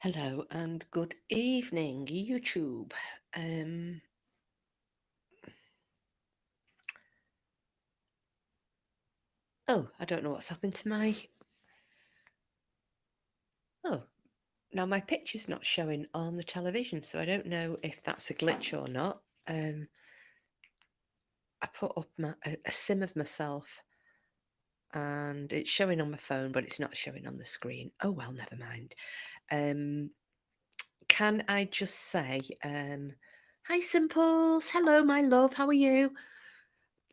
Hello and good evening, YouTube. Um, I don't know what's happened to my. Oh, now my picture's not showing on the television, so I don't know if that's a glitch or not. I put up a sim of myself, and it's showing on my phone, but it's not showing on the screen. Oh well, never mind. Can I just say, hi, Simples. Hello, my love. How are you?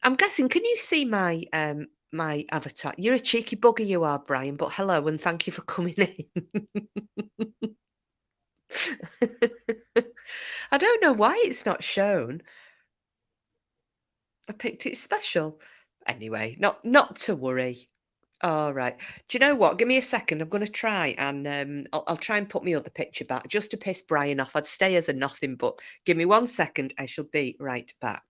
I'm guessing, can you see my avatar? You're a cheeky bugger, you are, Brian, but hello and thank you for coming in. I don't know why it's not shown. I picked it special. Anyway, not to worry. All right. Do you know what? Give me a second. I'm going to try and I'll try and put my other picture back just to piss Brian off. I'd stay as a nothing, but give me 1 second. I shall be right back.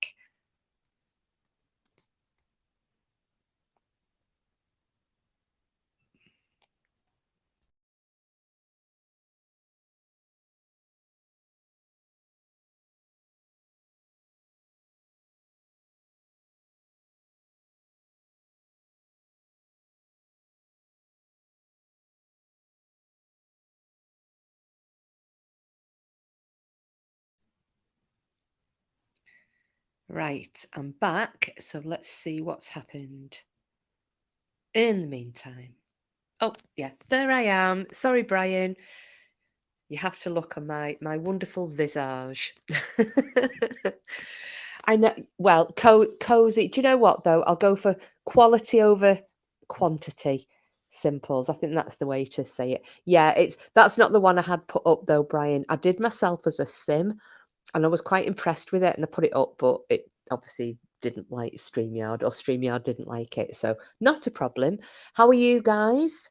Right, I'm back. So let's see what's happened. In the meantime. Oh, yeah, there I am. Sorry, Brian. You have to look on my wonderful visage. I know. Well, cozy. Do you know what though? I'll go for quality over quantity. Simples. I think that's the way to say it. Yeah, that's not the one I had put up though, Brian. I did myself as a sim, and I was quite impressed with it, and I put it up, but it obviously didn't like StreamYard, or StreamYard didn't like it, so not a problem. How are you guys?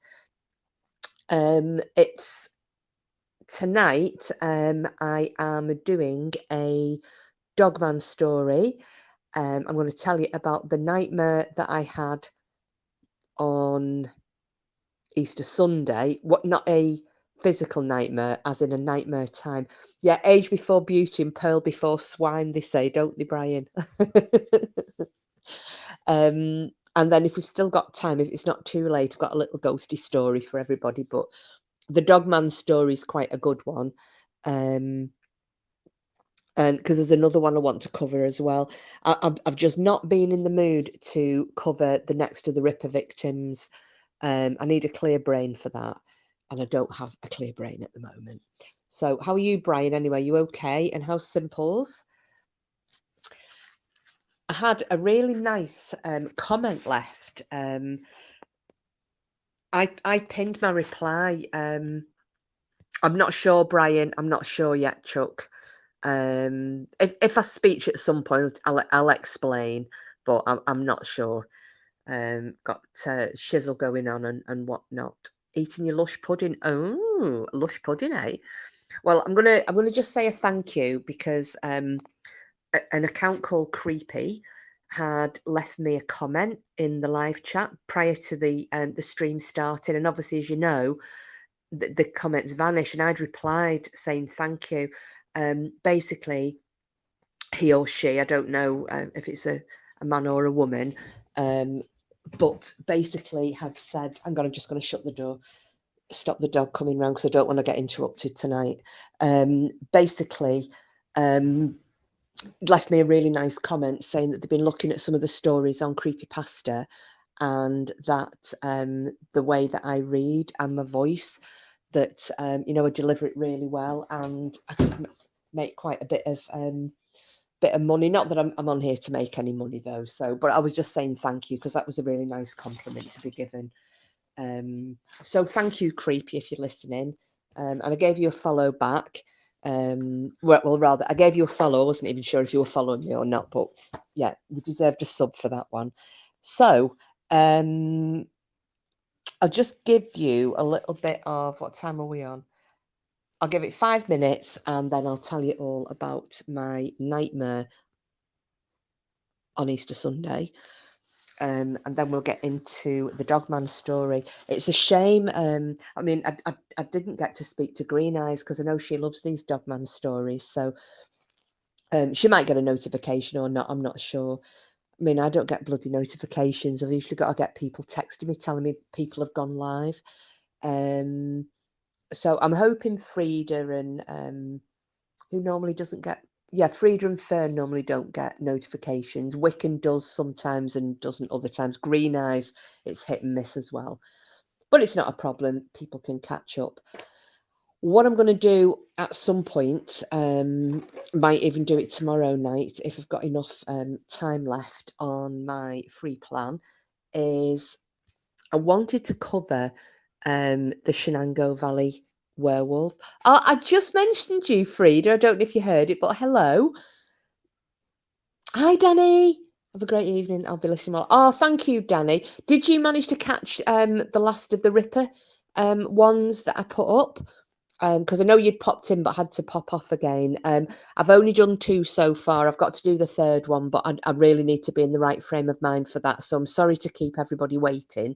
It's tonight. I am doing a Dogman story. I'm going to tell you about the nightmare that I had on Easter Sunday. What, not a physical nightmare, as in a nightmare time. Yeah, age before beauty and pearl before swine, they say, don't they, Brian? And then if we've still got time, if it's not too late, I've got a little ghosty story for everybody. But the Dogman story is quite a good one. And because there's another one I want to cover as well. I've just not been in the mood to cover the Next to the Ripper victims. I need a clear brain for that, and I don't have a clear brain at the moment. So, how are you, Brian? Anyway, you okay? And how's Simples? I had a really nice comment left. I pinned my reply. I'm not sure, Brian. I'm not sure yet, Chuck. If I speak at some point, I'll explain, but I'm not sure. Got shizzle going on and whatnot. Eating your lush pudding. Oh, lush pudding, eh? Well, I'm gonna just say a thank you because an account called Creepy had left me a comment in the live chat prior to the stream starting, and obviously, as you know, the comments vanished, and I'd replied saying thank you. Basically, he or she, I don't know if it's a man or a woman, but basically had said, I'm just going to shut the door, stop the dog coming round because I don't want to get interrupted tonight. Basically, um, left me a really nice comment saying that they've been looking at some of the stories on Creepypasta, and that the way that I read and my voice, that I deliver it really well, and I can make quite a bit of money. Not that I'm on here to make any money though. So, but I was just saying thank you because that was a really nice compliment to be given. So thank you, Creepy, if you're listening. And I gave you a follow back. Well, rather, I gave you a follow. I wasn't even sure if you were following me or not, but yeah, you deserved a sub for that one. So, I'll just give you a little bit of, what time are we on? I'll give it 5 minutes and then I'll tell you all about my nightmare on Easter Sunday. and then we'll get into the Dogman story. It's a shame. I mean, I didn't get to speak to Green Eyes because I know she loves these Dogman stories. So she might get a notification or not. I'm not sure. I mean, I don't get bloody notifications. I've usually got to get people texting me telling me people have gone live. So I'm hoping Frida and who normally doesn't get. Yeah, Frida and Fern normally don't get notifications. Wiccan does sometimes and doesn't other times. Green Eyes, it's hit and miss as well. But it's not a problem. People can catch up. What I'm going to do at some point, might even do it tomorrow night if I've got enough time left on my free plan, is I wanted to cover the Shenango Valley werewolf. Oh, I just mentioned you, Frida. I don't know if you heard it, but hello. Hi, Danny. Have a great evening. I'll be listening more. Oh, thank you, Danny. Did you manage to catch the last of the Ripper ones that I put up? Because I know you'd popped in but had to pop off again. I've only done 2 so far. I've got to do the 3rd one, but I really need to be in the right frame of mind for that. So I'm sorry to keep everybody waiting.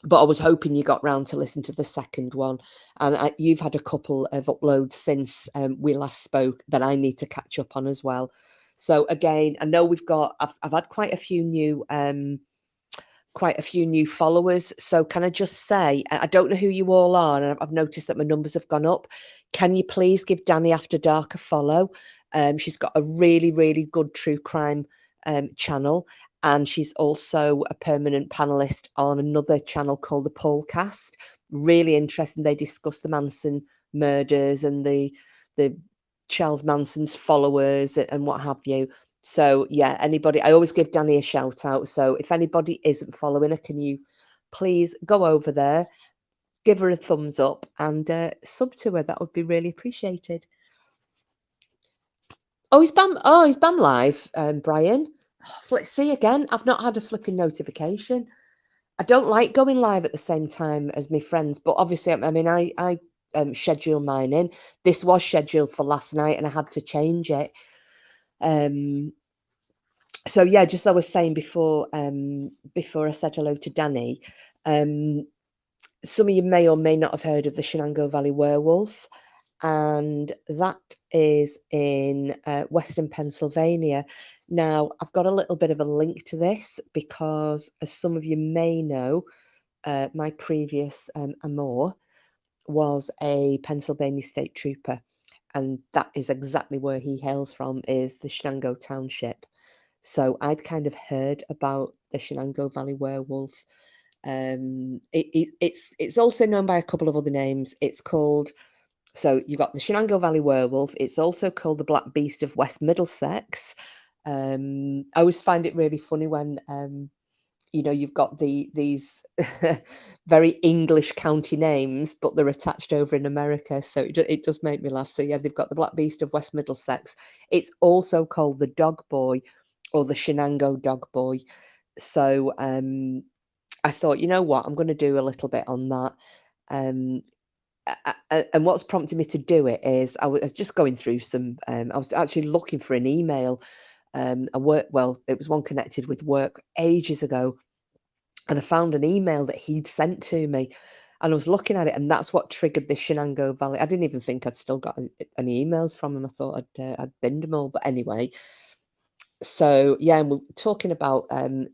But I was hoping you got round to listen to the 2nd one. And you've had a couple of uploads since we last spoke that I need to catch up on as well. So again, I know I've had quite a few new followers. So can I just say, I don't know who you all are, and I've noticed that my numbers have gone up. Can you please give Danny After Dark a follow? She's got a really, really good true crime channel, and she's also a permanent panelist on another channel called the Polecast. Really interesting. They discuss the Manson murders and the Charles Manson's followers and what have you. So yeah, anybody, I always give Danny a shout out. So if anybody isn't following her, can you please go over there, give her a thumbs up and sub to her? That would be really appreciated. Oh, he's BAM live, Brian. Let's see again. I've not had a flipping notification. I don't like going live at the same time as my friends, but obviously, I mean, I schedule mine in. This was scheduled for last night, and I had to change it. So yeah, just as I was saying before I said hello to Danny, some of you may or may not have heard of the Shenango Valley werewolf, and that is in Western Pennsylvania. Now, I've got a little bit of a link to this because, as some of you may know, my previous amour was a Pennsylvania state trooper, and that is exactly where he hails from, is the Shenango Township. So I'd kind of heard about the Shenango Valley werewolf. It's also known by a couple of other names. It's called, so you've got the Shenango Valley werewolf. It's also called the Black Beast of West Middlesex. I always find it really funny when you've got these very English county names, but they're attached over in America. So it does make me laugh. So yeah, they've got the Black Beast of West Middlesex. It's also called the Dog Boy, or the Shenango Dog Boy. So I thought, you know what, I'm going to do a little bit on that. And what's prompted me to do it is I was just going through some, I was actually looking for an email. It was one connected with work ages ago. And I found an email that he'd sent to me. And I was looking at it, and that's what triggered the Shenango Valley. I didn't even think I'd still got any emails from him. I thought I'd binned them all. But anyway, so yeah, and we're talking about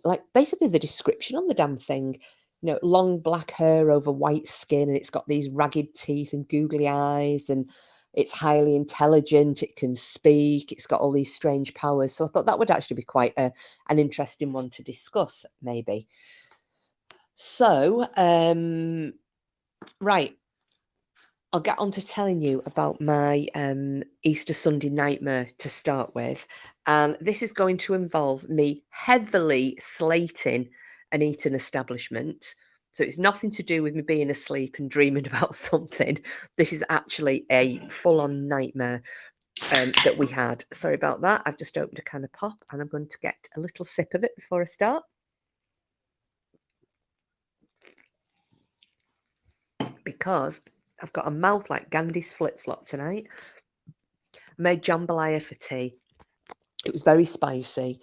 like basically the description on the damn thing. Long black hair over white skin, and it's got these ragged teeth and googly eyes, and it's highly intelligent. It can speak. It's got all these strange powers. So I thought that would actually be quite an interesting one to discuss, maybe. So right, I'll get on to telling you about my Easter Sunday nightmare to start with. And this is going to involve me heavily slating an eating establishment. So it's nothing to do with me being asleep and dreaming about something. This is actually a full-on nightmare that we had. Sorry about that. I've just opened a can of pop, and I'm going to get a little sip of it before I start. Because I've got a mouth like Gandhi's flip-flop tonight. I made jambalaya for tea. It was very spicy.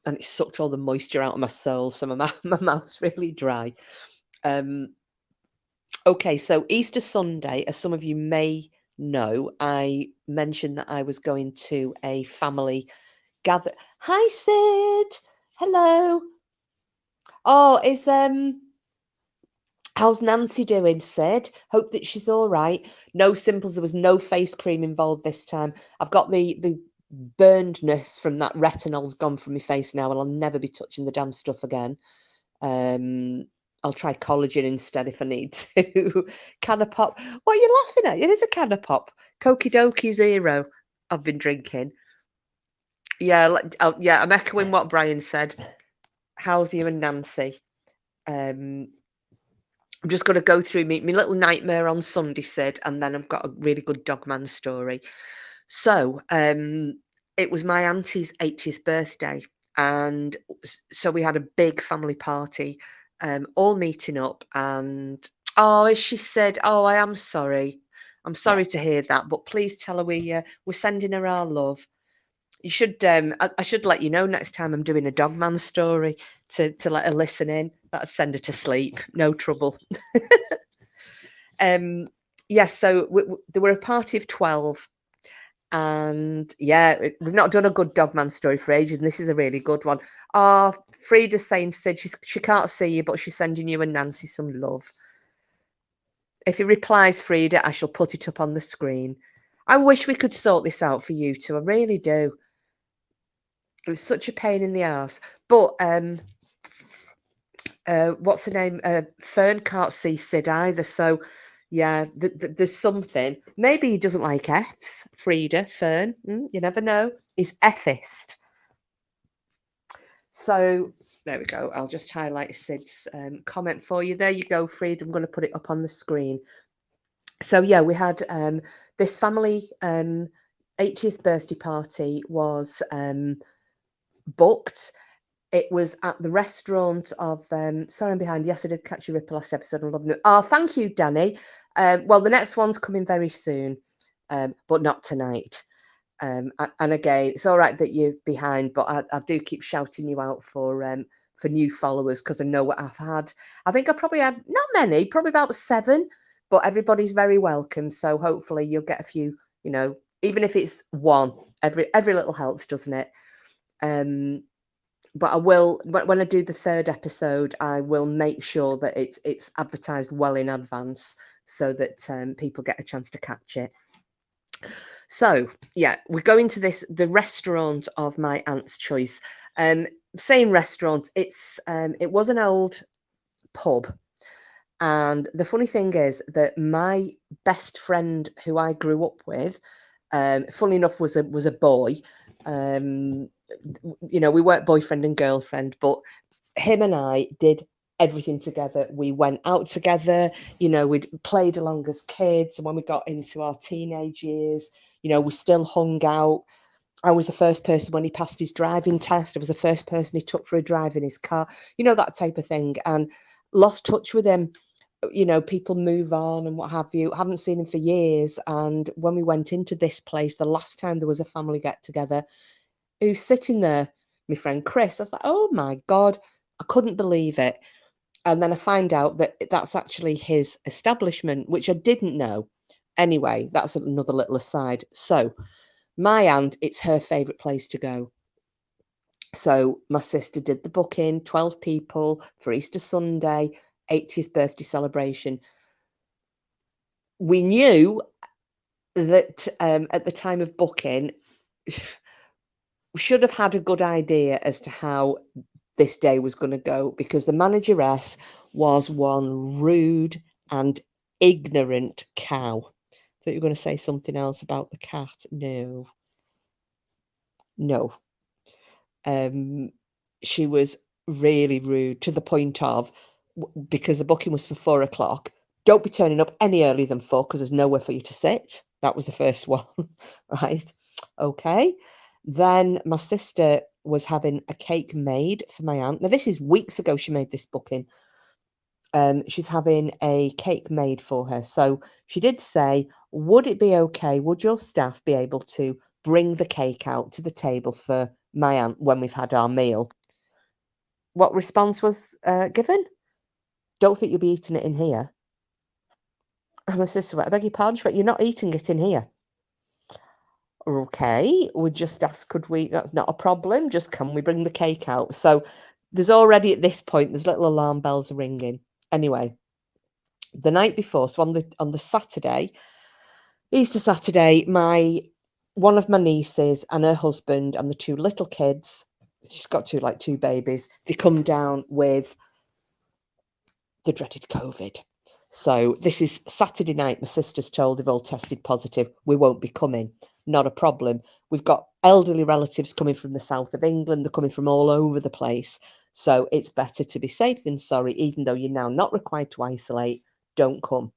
and it sucked all the moisture out of my soul, so my mouth's really dry. Okay, so Easter Sunday, as some of you may know, I mentioned that I was going to a family gather. Hi, Sid. Hello. Oh, how's Nancy doing, Sid? Hope that she's all right. No simples. There was no face cream involved this time. I've got the burnedness from that retinol's gone from my face now, and I'll never be touching the damn stuff again. I'll try collagen instead if I need to. Can of pop. What are you laughing at? It is a can of pop. Koki Doki Zero. I've been drinking. Yeah, yeah. I'm echoing what Brian said. How's you and Nancy? I'm just going to go through my little nightmare on Sunday, Sid, and then I've got a really good Dogman story. So, it was my auntie's 80th birthday, and so we had a big family party, all meeting up. And as she said, "Oh, I am sorry. I'm sorry to hear that, but please tell her we're sending her our love." You should, I should let you know next time I'm doing a Dogman story to let her listen in. That'd send her to sleep, no trouble. Yes, so there were a party of 12. And yeah, we've not done a good Dogman story for ages, and this is a really good one. Frida's saying, Sid, she can't see you, but she's sending you and Nancy some love. If he replies, Frida, I shall put it up on the screen. I wish we could sort this out for you two. I really do. It was such a pain in the ass. But what's her name? Fern can't see Sid either, so yeah, there's something. Maybe he doesn't like F's, Frida, Fern. You never know. He's Fist. So there we go. I'll just highlight Sid's comment for you. There you go, Frida. I'm going to put it up on the screen. So yeah, we had this family 80th birthday party was booked. It was at the restaurant of, sorry, I'm behind. Yes, I did catch your ripple last episode. I love it. Oh, thank you, Danny. Well, the next one's coming very soon, but not tonight. And again, it's all right that you're behind, but I do keep shouting you out for new followers, because I know what I've had. I think I probably had, not many, probably about 7, but everybody's very welcome. So hopefully you'll get a few, even if it's one, every little helps, doesn't it? But I will, when I do the 3rd episode, I will make sure that it's advertised well in advance so that people get a chance to catch it. So yeah, we're going to the restaurant of my aunt's choice. Same restaurant. It was an old pub. And the funny thing is that my best friend who I grew up with, funnily enough, was a boy. We weren't boyfriend and girlfriend, but him and I did everything together. We went out together, we'd played along as kids. And when we got into our teenage years, we still hung out. I was the first person when he passed his driving test. I was the first person he took for a drive in his car, that type of thing. And lost touch with him. People move on and what have you. Haven't seen him for years. And when we went into this place, the last time there was a family get together, who's sitting there, my friend Chris, I was like, oh my God, I couldn't believe it. And then I find out that that's actually his establishment, which I didn't know. Anyway, that's another little aside. So my aunt, it's her favourite place to go. So my sister did the booking, 12 people for Easter Sunday, 80th birthday celebration. We knew that at the time of booking, we should have had a good idea as to how this day was going to go, because the manageress was one rude and ignorant cow. I thought you were going to say something else about the cat. No. She was really rude, to the point of, because the booking was for 4 o'clock, don't be turning up any earlier than 4 because there's nowhere for you to sit. That was the first one. Right. Okay. Then my sister was having a cake made for my aunt. Now, this is weeks ago she made this booking. She's having a cake made for her. So she did say, would it be okay? Would your staff be able to bring the cake out to the table for my aunt when we've had our meal. What response was given? Don't think you'll be eating it in here. And my sister went, I beg your pardon, she went, you're not eating it in here. Okay, we just asked, could we, that's not a problem, just can we bring the cake out? So there's already at this point, there's little alarm bells are ringing. Anyway, the night before, so on the Saturday, Easter Saturday, one of my nieces and her husband and the two little kids, she's got two babies, they come down with the dreaded COVID. So this is Saturday night. My sister's told they've all tested positive. We won't be coming. Not a problem. We've got elderly relatives coming from the south of England. They're coming from all over the place. So it's better to be safe than sorry, even though you're now not required to isolate. Don't come.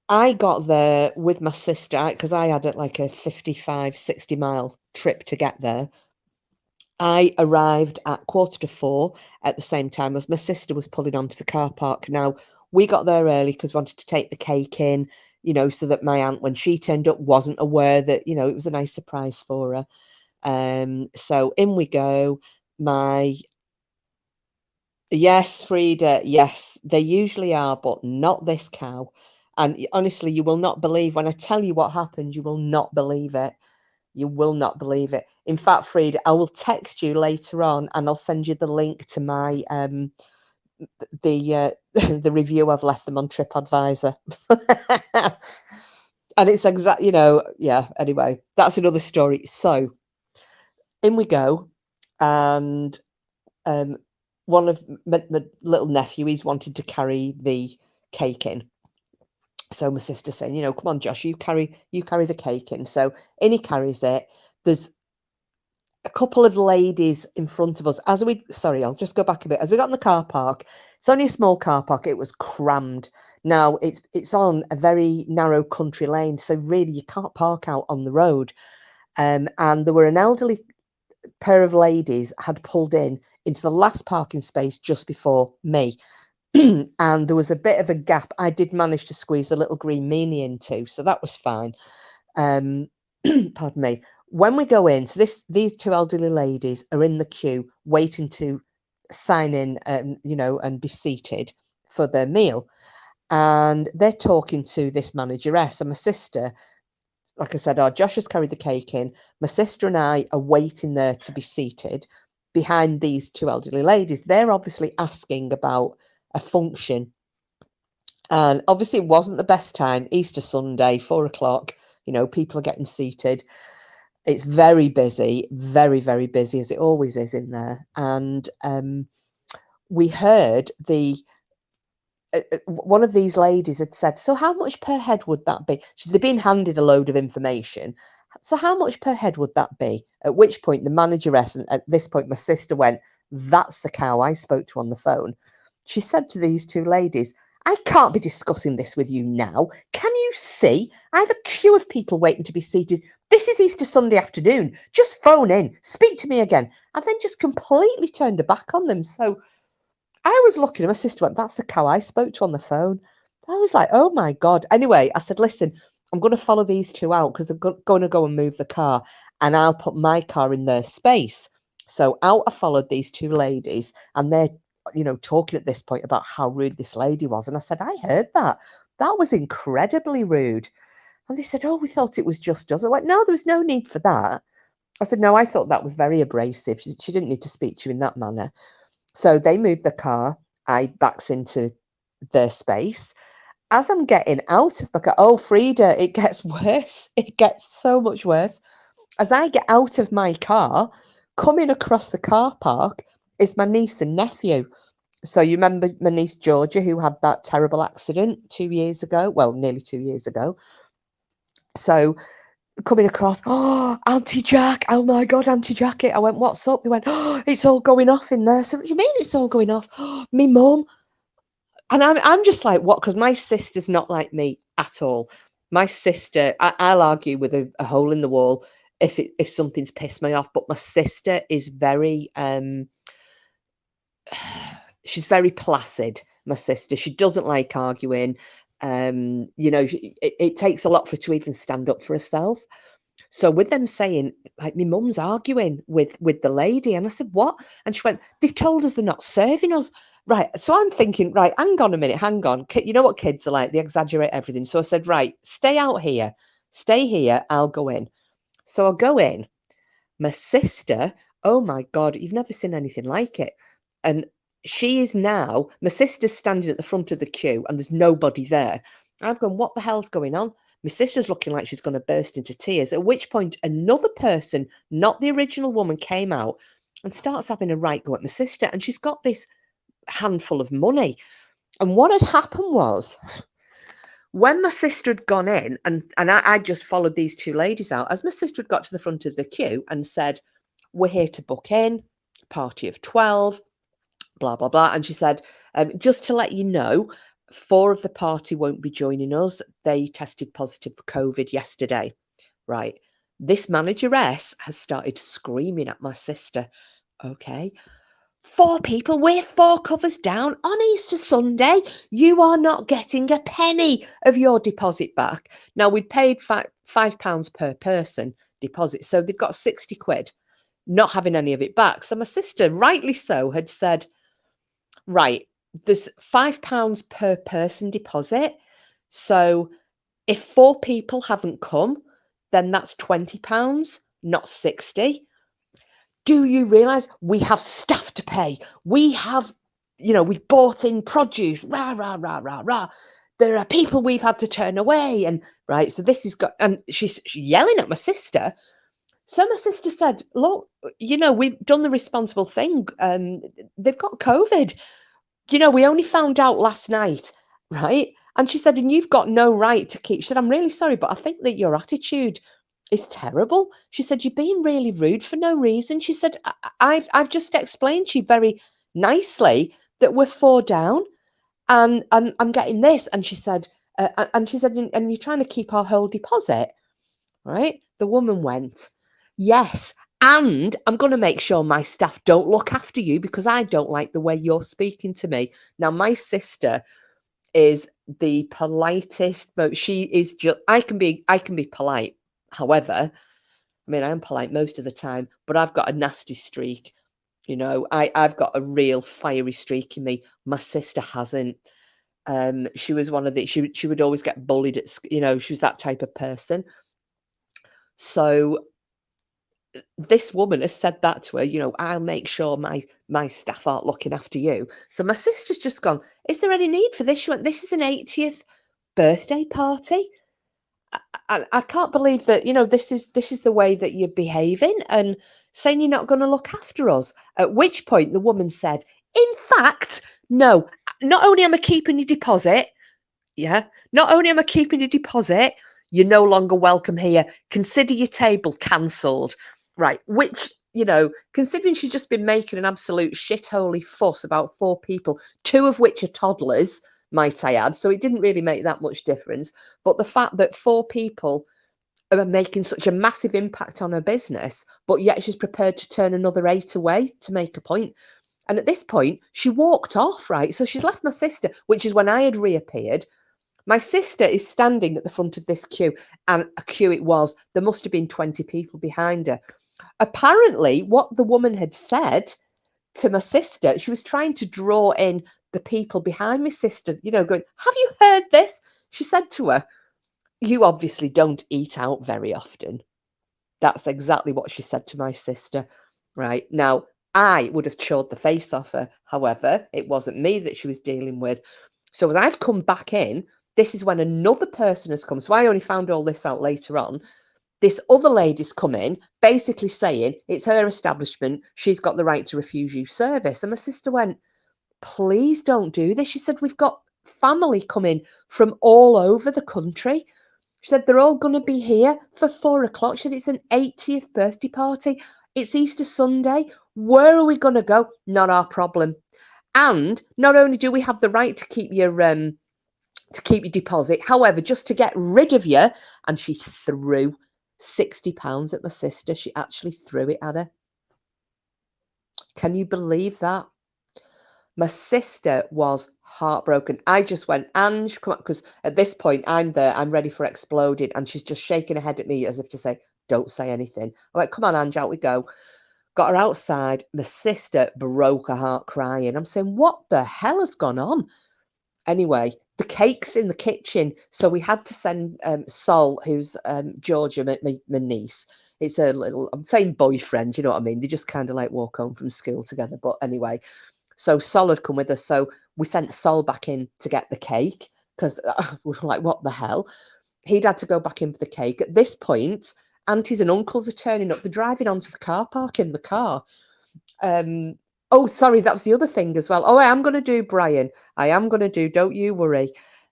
I got there with my sister because I had like a 55, 60 mile trip to get there. I arrived at 4:45 at the same time as my sister was pulling onto the car park. Now, we got there early because we wanted to take the cake in, so that my aunt, when she turned up, wasn't aware that, it was a nice surprise for her. So in we go. Yes, Frida, yes, they usually are, but not this cow. And honestly, you will not believe when I tell you what happened, you will not believe it. You will not believe it. In fact, Frida, I will text you later on and I'll send you the link to my the the review I've left them on TripAdvisor. And it's yeah, anyway, that's another story. So in we go, and one of my little nephew, he's wanted to carry the cake in. So my sister's saying, come on, Josh, you carry the cake in. So in he carries it. There's a couple of ladies in front of us. I'll just go back a bit. As we got in the car park, it's only a small car park. It was crammed. Now it's on a very narrow country lane, so really you can't park out on the road. And there were an elderly pair of ladies had pulled into the last parking space just before me. And there was a bit of a gap. I did manage to squeeze a little green meanie into, so that was fine. Pardon me. When we go in, so these two elderly ladies are in the queue waiting to sign in, and be seated for their meal. And they're talking to this manageress. And my sister, like I said, Josh has carried the cake in. My sister and I are waiting there to be seated behind these two elderly ladies. They're obviously asking about a function. And obviously it wasn't the best time. Easter Sunday, 4:00, people are getting seated. It's very busy, very, very busy, as it always is in there. And we heard one of these ladies had said, so how much per head would that be? They'd been handed a load of information. So how much per head would that be? At which point the manageress, and at this point my sister went, that's the cow I spoke to on the phone. She said to these two ladies, I can't be discussing this with you now. Can you see? I have a queue of people waiting to be seated. This is Easter Sunday afternoon. Just phone in, speak to me again. And then just completely turned her back on them. So I was looking at my sister went, that's the cow I spoke to on the phone. I was like, oh my God. Anyway, I said, listen, I'm going to follow these two out because they're going to go and move the car and I'll put my car in their space. So out I followed these two ladies and they're, talking at this point about how rude this lady was. And I said, I heard that. That was incredibly rude. And they said, oh, we thought it was just us. I went, no, there was no need for that. I said, no, I thought that was very abrasive. She didn't need to speak to you in that manner. So they moved the car. I backs into their space. As I'm getting out of the car, oh, Frida, it gets worse. It gets so much worse. As I get out of my car, coming across the car park is my niece and nephew. So you remember my niece Georgia, who had that terrible accident 2 years ago? Well, nearly 2 years ago. So coming across, oh, Auntie Jack, oh my God, Auntie Jacket. I went, what's up? They went, oh, it's all going off in there. So what do you mean it's all going off? Oh, me mum. And I'm just like, what? Because my sister's not like me at all. My sister, I'll argue with a hole in the wall if something's pissed me off. But my sister is very, she's very placid. My sister, she doesn't like arguing. It takes a lot for her to even stand up for herself. So with them saying, like, my mum's arguing with the lady, and I said, what? And she went, they've told us they're not serving us. Right. So I'm thinking, right, hang on a minute, hang on. You know what kids are like? They exaggerate everything. So I said, right, stay out here. Stay here. I'll go in. So I'll go in. My sister, oh my God, you've never seen anything like it. And she is now, my sister's standing at the front of the queue and there's nobody there. I've gone, what the hell's going on? My sister's looking like she's going to burst into tears, at which point another person, not the original woman, came out and starts having a right go at my sister. And she's got this handful of money. And what had happened was, when my sister had gone in, and I just followed these two ladies out, as my sister had got to the front of the queue and said, we're here to book in, party of 12, blah, blah, blah. And she said, just to let you know, 4 of the party won't be joining us. They tested positive for COVID yesterday. Right. This manageress has started screaming at my sister. Okay. 4 people, we're 4 covers down on Easter Sunday. You are not getting a penny of your deposit back. Now, we'd paid £5 per person deposit, so they've got 60 quid, not having any of it back. So my sister, rightly so, had said, right, there's £5 per person deposit. So if 4 people haven't come, then that's £20, not 60. Do you realise we have staff to pay? We have, we've bought in produce, rah, rah, rah, rah, rah. There are people we've had to turn away. And right, so this is and she's yelling at my sister. So my sister said, look, we've done the responsible thing. They've got COVID. We only found out last night, right? And she said, and you've got no right to keep. She said, I'm really sorry, but I think that your attitude is terrible. She said, you're being really rude for no reason. She said, I've just explained to you very nicely that we're 4 down and I'm getting this. And she said, and you're trying to keep our whole deposit, right? The woman went, yes. And I'm going to make sure my staff don't look after you because I don't like the way you're speaking to me. Now, my sister is the politest, but she is just, I can be polite. However, I mean, I'm polite most of the time, but I've got a nasty streak. I've got a real fiery streak in me. My sister hasn't. She was one of the, she would always get bullied at, she was that type of person. So this woman has said that to her, I'll make sure my staff aren't looking after you. So my sister's just gone, is there any need for this? She went, this is an 80th birthday party. I can't believe that, this is the way that you're behaving and saying you're not going to look after us. At which point the woman said, in fact, no, not only am I keeping your deposit, not only am I keeping your deposit, you're no longer welcome here. Consider your table cancelled. Right, which, considering she's just been making an absolute shitholy fuss about 4 people, 2 of which are toddlers, might I add, so it didn't really make that much difference. But the fact that 4 people are making such a massive impact on her business, but yet she's prepared to turn another 8 away to make a point. And at this point, she walked off, right? So she's left my sister, which is when I had reappeared. My sister is standing at the front of this queue, and a queue it was. There must have been 20 people behind her. Apparently, what the woman had said to my sister, she was trying to draw in the people behind my sister, going, have you heard this? She said to her, you obviously don't eat out very often. That's exactly what she said to my sister. Right. Now, I would have chawed the face off her. However, it wasn't me that she was dealing with. So as I've come back in, this is when another person has come. So I only found all this out later on. This other lady's come in, basically saying it's her establishment. She's got the right to refuse you service. And my sister went, please don't do this. She said, we've got family coming from all over the country. She said, they're all going to be here for 4 o'clock. She said, it's an 80th birthday party. It's Easter Sunday. Where are we going to go? Not our problem. And not only do we have the right to keep your deposit, however, just to get rid of you, and she threw £60 at my sister. She actually threw it at her. Can you believe that? My sister was heartbroken. I just went, Ange, come on, because at this point I'm there, I'm ready for exploding, and she's just shaking her head at me as if to say, don't say anything. I went, come on, Ange, out we go. Got her outside. My sister broke her heart crying. I'm saying, what the hell has gone on? Anyway, the cake's in the kitchen, so we had to send Sol, who's Georgia, my niece. It's a little, I'm saying boyfriend, you know what I mean? They just kind of like walk home from school together. But anyway, so Sol had come with us. So we sent Sol back in to get the cake because we were like, what the hell? He'd had to go back in for the cake. At this point, aunties and uncles are turning up. They're driving onto the car park in the car. Oh, sorry, that was the other thing as well. Oh, I am going to do, Brian. I am going to do, don't you worry.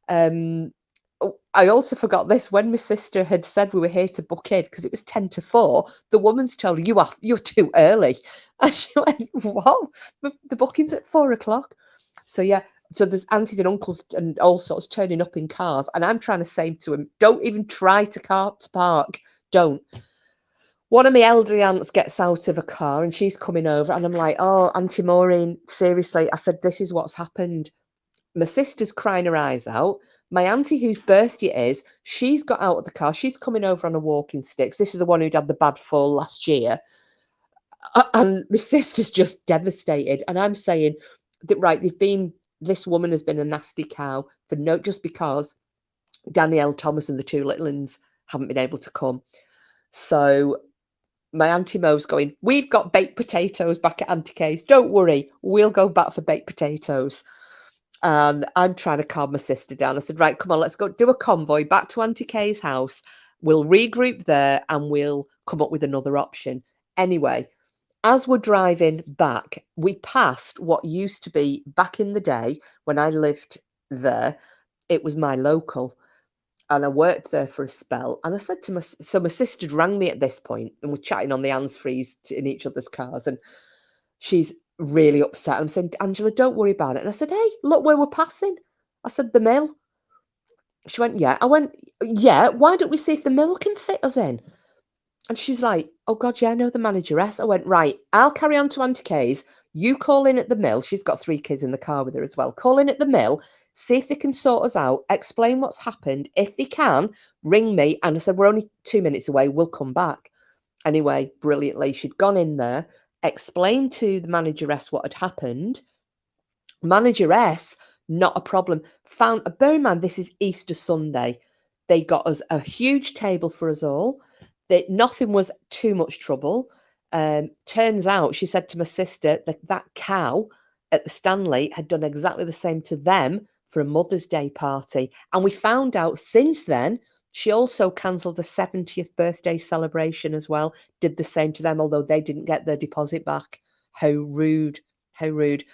I also forgot this. When my sister had said we were here to book in, because it was 10 to 4, the woman's told her, you're too early. And she went, what? The booking's at 4 o'clock. So, yeah. So there's aunties and uncles and all sorts turning up in cars. And I'm trying to say to him, don't even try to park. Don't. One of my elderly aunts gets out of a car and she's coming over, and I'm like, oh, Auntie Maureen, seriously. I said, this is what's happened. My sister's crying her eyes out. My auntie, whose birthday it is, she's got out of the car. She's coming over on a walking stick. This is the one who'd had the bad fall last year. And my sister's just devastated. And I'm saying that, right, this woman has been a nasty cow just because Danielle Thomas and the two little ones haven't been able to come. So my Auntie Mo's going, we've got baked potatoes back at Auntie Kay's. Don't worry, we'll go back for baked potatoes. And I'm trying to calm my sister down. I said, right, come on, let's go do a convoy back to Auntie Kay's house. We'll regroup there and we'll come up with another option. Anyway, as we're driving back, we passed what used to be, back in the day when I lived there, it was my local. And I worked there for a spell. And I said to my sister rang me at this point, and we're chatting on the hands-frees in each other's cars, and she's really upset. I'm saying, Angela, don't worry about it. And I said, hey, look where we're passing. I said, the mill. She went, yeah. I went, yeah, why don't we see if the mill can fit us in? And she's like, oh God, yeah, I know the manageress. I went, right, I'll carry on to Auntie Kay's. You call in at the mill. She's got 3 kids in the car with her as well. Call in at the mill, see if they can sort us out, explain what's happened. If they can, ring me. And I said, we're only 2 minutes away. We'll come back. Anyway, brilliantly, she'd gone in there, explained to the manageress what had happened. Manageress, not a problem. Bear in mind, this is Easter Sunday. They got us a huge table for us all. Nothing was too much trouble. Turns out, she said to my sister that cow at the Stanley had done exactly the same to them for a Mother's Day party. And we found out since then, she also cancelled a 70th birthday celebration as well, did the same to them, although they didn't get their deposit back. How rude, how rude.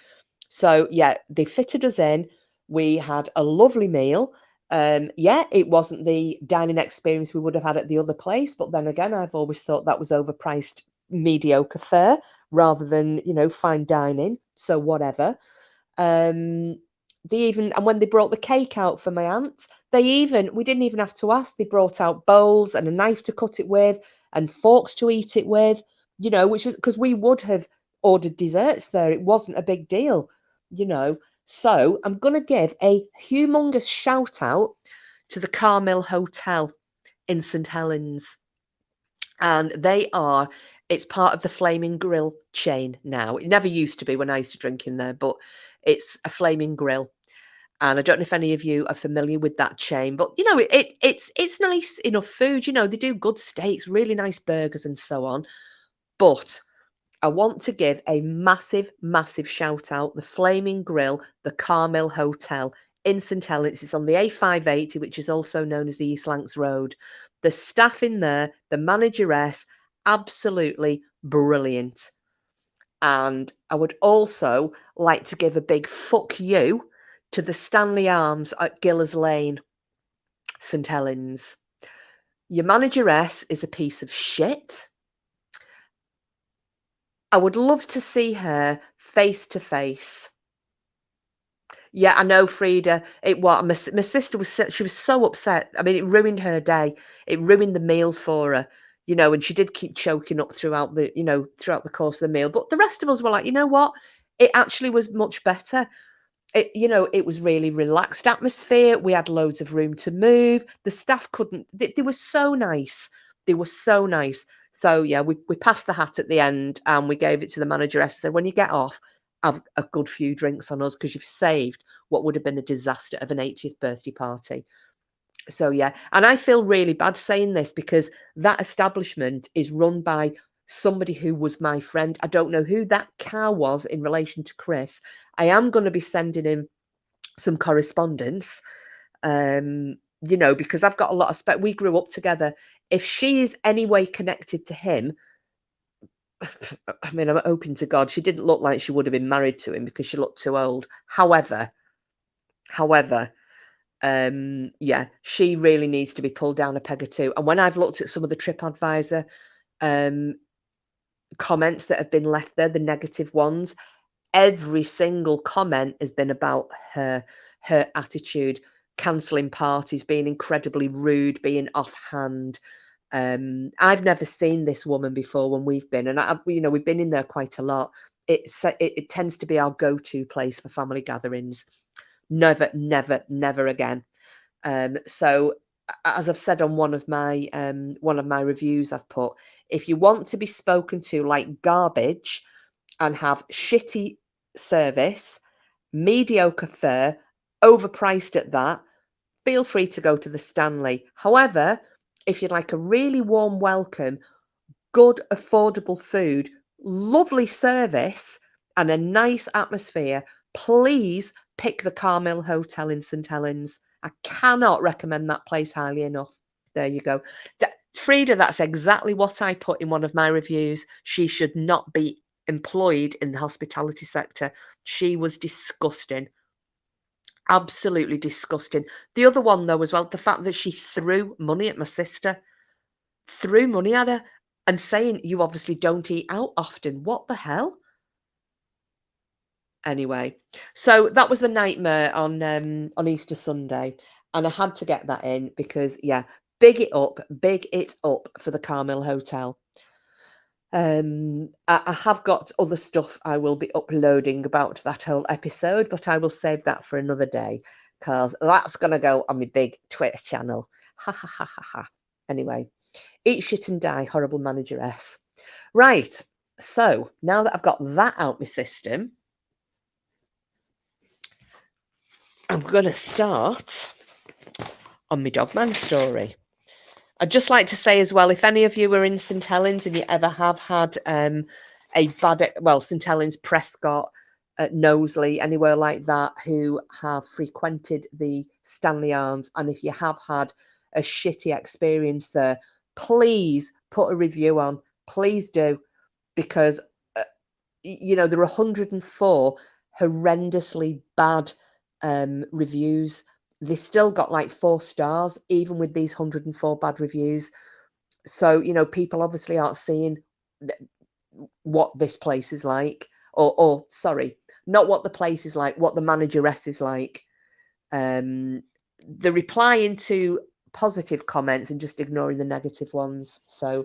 So, yeah, they fitted us in. We had a lovely meal. Yeah, it wasn't the dining experience we would have had at the other place, but then again, I've always thought that was overpriced, mediocre fare rather than, fine dining. So whatever. And when they brought the cake out for my aunt, we didn't even have to ask. They brought out bowls and a knife to cut it with and forks to eat it with, which was because we would have ordered desserts there. It wasn't a big deal, So I'm going to give a humongous shout out to the Carmel Hotel in St. Helens. And it's part of the Flaming Grill chain now. It never used to be when I used to drink in there, but it's a Flaming Grill. And I don't know if any of you are familiar with that chain, but it's nice enough food. They do good steaks, really nice burgers and so on. But I want to give a massive, massive shout out. The Flaming Grill, the Carmel Hotel in St. Helens. It's on the A580, which is also known as the East Lancs Road. The staff in there, the manageress, absolutely brilliant. And I would also like to give a big fuck you to the Stanley Arms at Gillers Lane, St. Helens. Your manageress is a piece of shit. I would love to see her face to face. Yeah, I know, Frida. My sister she was so upset. I mean, it ruined her day. It ruined the meal for her, and she did keep choking up throughout the course of the meal. But the rest of us were like, you know what? it actually was much better. It was really relaxed atmosphere. We had loads of room to move. The staff couldn't. They were so nice. They were so nice. So yeah, we passed the hat at the end and we gave it to the manageress. Said, when you get off, have a good few drinks on us because you've saved what would have been a disaster of an 80th birthday party. So yeah, and I feel really bad saying this because that establishment is run by somebody who was my friend. I don't know who that cow was in relation to Chris. I am going to be sending him some correspondence, because I've got a lot of we grew up together. If she is any way connected to him, I mean, I'm hoping to God she didn't look like she would have been married to him because she looked too old. However, yeah, she really needs to be pulled down a peg or two. And when I've looked at some of the TripAdvisor comments that have been left there, the negative ones, every single comment has been about her attitude, cancelling parties, being incredibly rude, being offhand. I've never seen this woman before when we've been, and we've been in there quite a lot. It tends to be our go-to place for family gatherings. Never, never, never again. So as I've said on one of my reviews I've put, if you want to be spoken to like garbage and have shitty service, mediocre fare, overpriced at that, feel free to go to the Stanley. However, if you'd like a really warm welcome, good affordable food, lovely service and a nice atmosphere, please pick the Carmel Hotel in St Helens. I cannot recommend that place highly enough. There you go. Frida, that's exactly what I put in one of my reviews. She should not be employed in the hospitality sector. She was disgusting. Absolutely disgusting. The other one, though, as well, the fact that she threw money at my sister. Threw money at her and saying, you obviously don't eat out often. What the hell? Anyway, so that was the nightmare on Easter Sunday, and I had to get that in because yeah, big it up for the Carmel Hotel. I have got other stuff I will be uploading about that whole episode, but I will save that for another day because that's gonna go on my big Twitter channel. Ha ha ha ha ha. Anyway, eat shit and die, horrible manageress. Right, so now that I've got that out my system, I'm going to start on my Dogman story. I'd just like to say as well, if any of you are in St Helens and you ever have had a bad, St Helens, Prescott, Knowsley, anywhere like that, who have frequented the Stanley Arms, and if you have had a shitty experience there, please put a review on. Please do, because there are 104 horrendously bad reviews. They still got like 4 stars, even with these 104 bad reviews. So, people obviously aren't seeing what this place is like, or sorry, not what the place is like, what the manageress is like. The replying to positive comments and just ignoring the negative ones. So,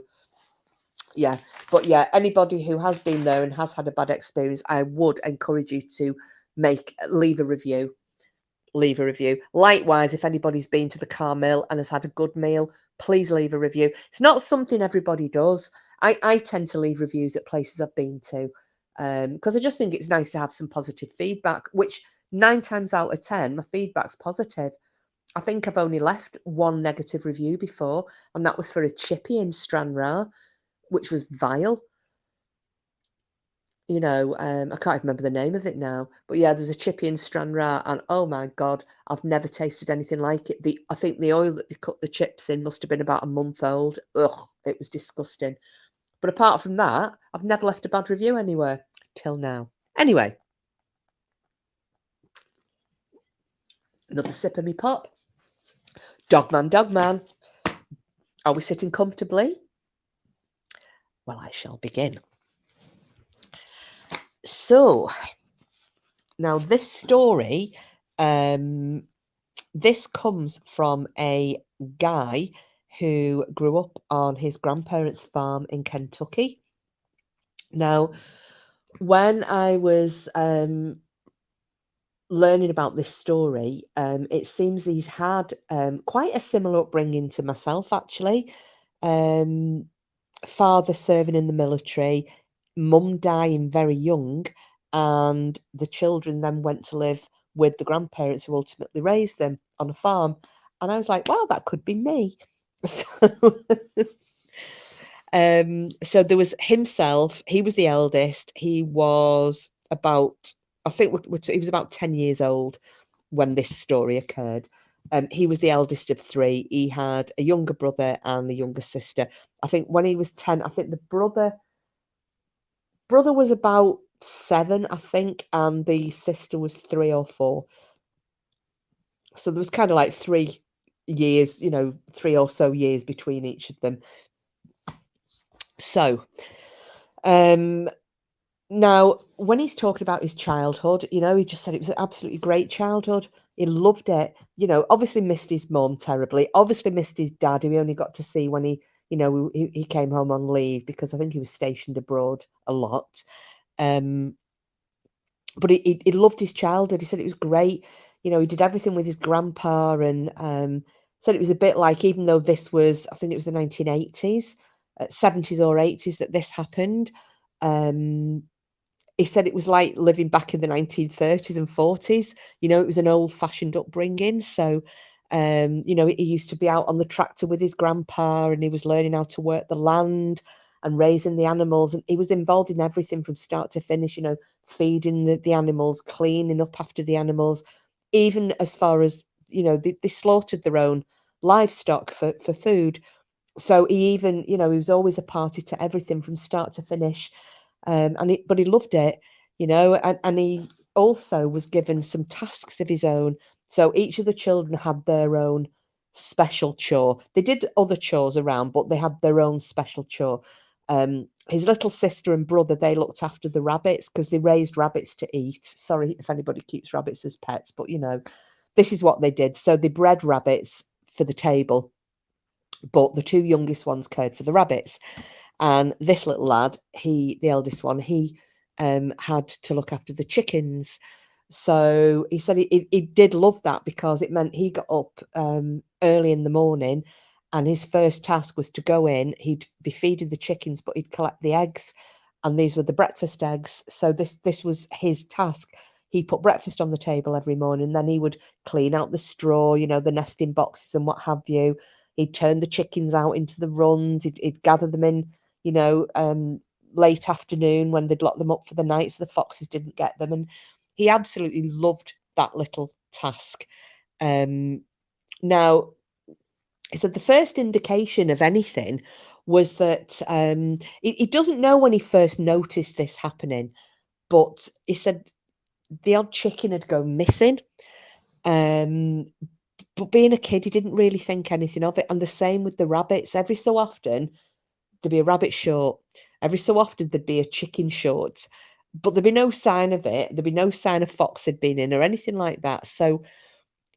yeah, but yeah, anybody who has been there and has had a bad experience, I would encourage you to leave a review. Leave a review. Likewise, if anybody's been to the Carmel and has had a good meal, please leave a review. It's not something everybody does. I tend to leave reviews at places I've been to because I just think it's nice to have some positive feedback, which 9 times out of 10, my feedback's positive. I think I've only left one negative review before, and that was for a chippy in Stranraer, which was vile. I can't remember the name of it now, but yeah, there's a chippy in Stranraer, and oh my God, I've never tasted anything like it. I think the oil that they cut the chips in must have been about a month old. Ugh, it was disgusting. But apart from that, I've never left a bad review anywhere till now. Anyway, another sip of me pop. Dogman. Are we sitting comfortably? Well, I shall begin. So, now this story, this comes from a guy who grew up on his grandparents' farm in Kentucky. Now, when I was learning about this story, it seems he'd had quite a similar upbringing to myself, actually. Um, Father serving in the military, mum dying very young, and the children then went to live with the grandparents who ultimately raised them on a farm. And I was like, well, that could be me. So there was himself, he was the eldest. He was about, I think he was about 10 years old when this story occurred. He was the eldest of three. He had a younger brother and a younger sister. I think when he was 10, I think the brother was about 7, I think, and the sister was 3 or 4. So there was kind of like 3 years, 3 or so years between each of them. So, now, when he's talking about his childhood, he just said it was an absolutely great childhood. He loved it. Obviously missed his mum terribly. Obviously missed his dad, who he only got to see when he came home on leave, because I think he was stationed abroad a lot. But he loved his childhood. He said it was great. He did everything with his grandpa, and said it was a bit like, even though this was, I think it was the 1980s, 70s or 80s that this happened. He said it was like living back in the 1930s and 40s. It was an old-fashioned upbringing. So, he used to be out on the tractor with his grandpa, and he was learning how to work the land and raising the animals. And he was involved in everything from start to finish, feeding the animals, cleaning up after the animals, even as far as, they slaughtered their own livestock for food. So he even, he was always a party to everything from start to finish. But he loved it, and he also was given some tasks of his own. So each of the children had their own special chore. They did other chores around, but they had their own special chore. His little sister and brother, they looked after the rabbits, because they raised rabbits to eat. Sorry if anybody keeps rabbits as pets, but this is what they did. So they bred rabbits for the table, but the 2 youngest ones cared for the rabbits. And this little lad, the eldest one, he had to look after the chickens. So he said he did love that, because it meant he got up early in the morning, and his first task was to go in. He'd be feeding the chickens, but he'd collect the eggs, and these were the breakfast eggs. So this was his task. He put breakfast on the table every morning, then he would clean out the straw, the nesting boxes and what have you. He'd turn the chickens out into the runs. He'd gather them in, late afternoon when they'd lock them up for the night, so the foxes didn't get them. And he absolutely loved that little task. Now, he said the first indication of anything was that he doesn't know when he first noticed this happening, but he said the odd chicken had gone missing. But being a kid, he didn't really think anything of it. And the same with the rabbits. Every so often, there'd be a rabbit short. Every so often, there'd be a chicken short. But there'd be no sign of it. There'd be no sign of fox had been in or anything like that. So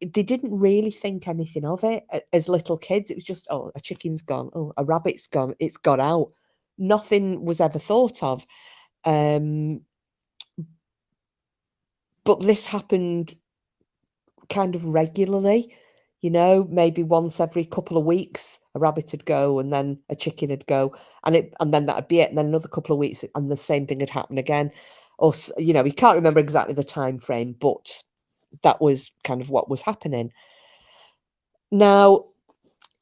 they didn't really think anything of it as little kids. It was just, oh, a chicken's gone. Oh, a rabbit's gone. It's got out. Nothing was ever thought of. But this happened kind of regularly, maybe once every couple of weeks a rabbit would go, and then a chicken would go, and then that'd be it. And then another couple of weeks and the same thing would happen again. Or, he can't remember exactly the time frame, but that was kind of what was happening. Now,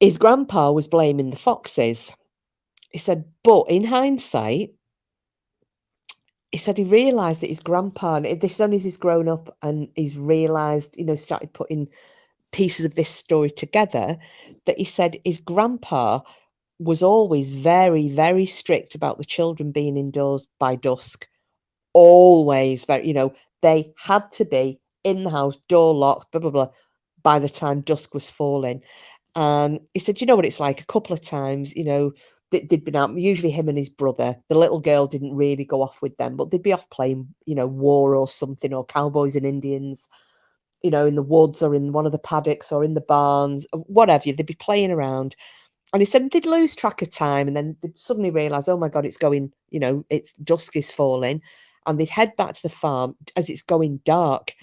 his grandpa was blaming the foxes. He said, but in hindsight, he said he realised that his grandpa, and this is only as he's grown up and he's realised, started putting pieces of this story together, that he said his grandpa was always very, very strict about the children being indoors by dusk. Always very, they had to be in the house, door locked, blah, blah, blah, by the time dusk was falling. And he said, you know what it's like, a couple of times, they'd been out, usually him and his brother. The little girl didn't really go off with them, but they'd be off playing, war or something, or cowboys and Indians, in the woods or in one of the paddocks or in the barns, whatever. They'd be playing around. And he said they'd lose track of time, and then they'd suddenly realise, oh my God, it's going, it's dusk is falling, and they'd head back to the farm as it's going dark.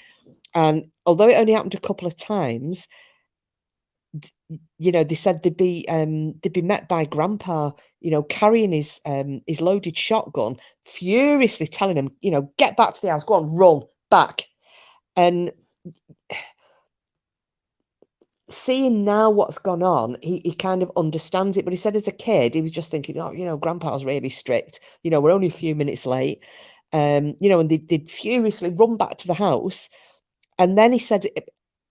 And although it only happened a couple of times, they said they'd be met by Grandpa, carrying his loaded shotgun, furiously telling him, get back to the house, go on, run back. And seeing now what's gone on, he kind of understands it. But he said as a kid, he was just thinking, oh, Grandpa's really strict. We're only a few minutes late. And they'd furiously run back to the house. And then he said,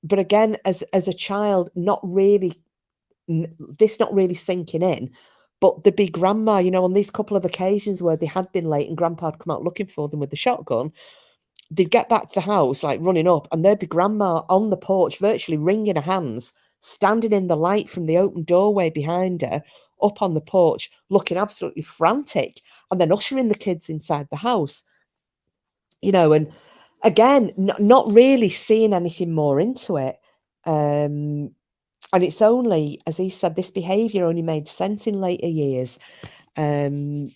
but again, as a child, not really sinking in, but there'd be Grandma, on these couple of occasions where they had been late and Grandpa had come out looking for them with the shotgun. They'd get back to the house, like running up, and there'd be Grandma on the porch, virtually wringing her hands, standing in the light from the open doorway behind her, up on the porch, looking absolutely frantic, and then ushering the kids inside the house. And again, not really seeing anything more into it. And it's only, as he said, this behaviour only made sense in later years. Really,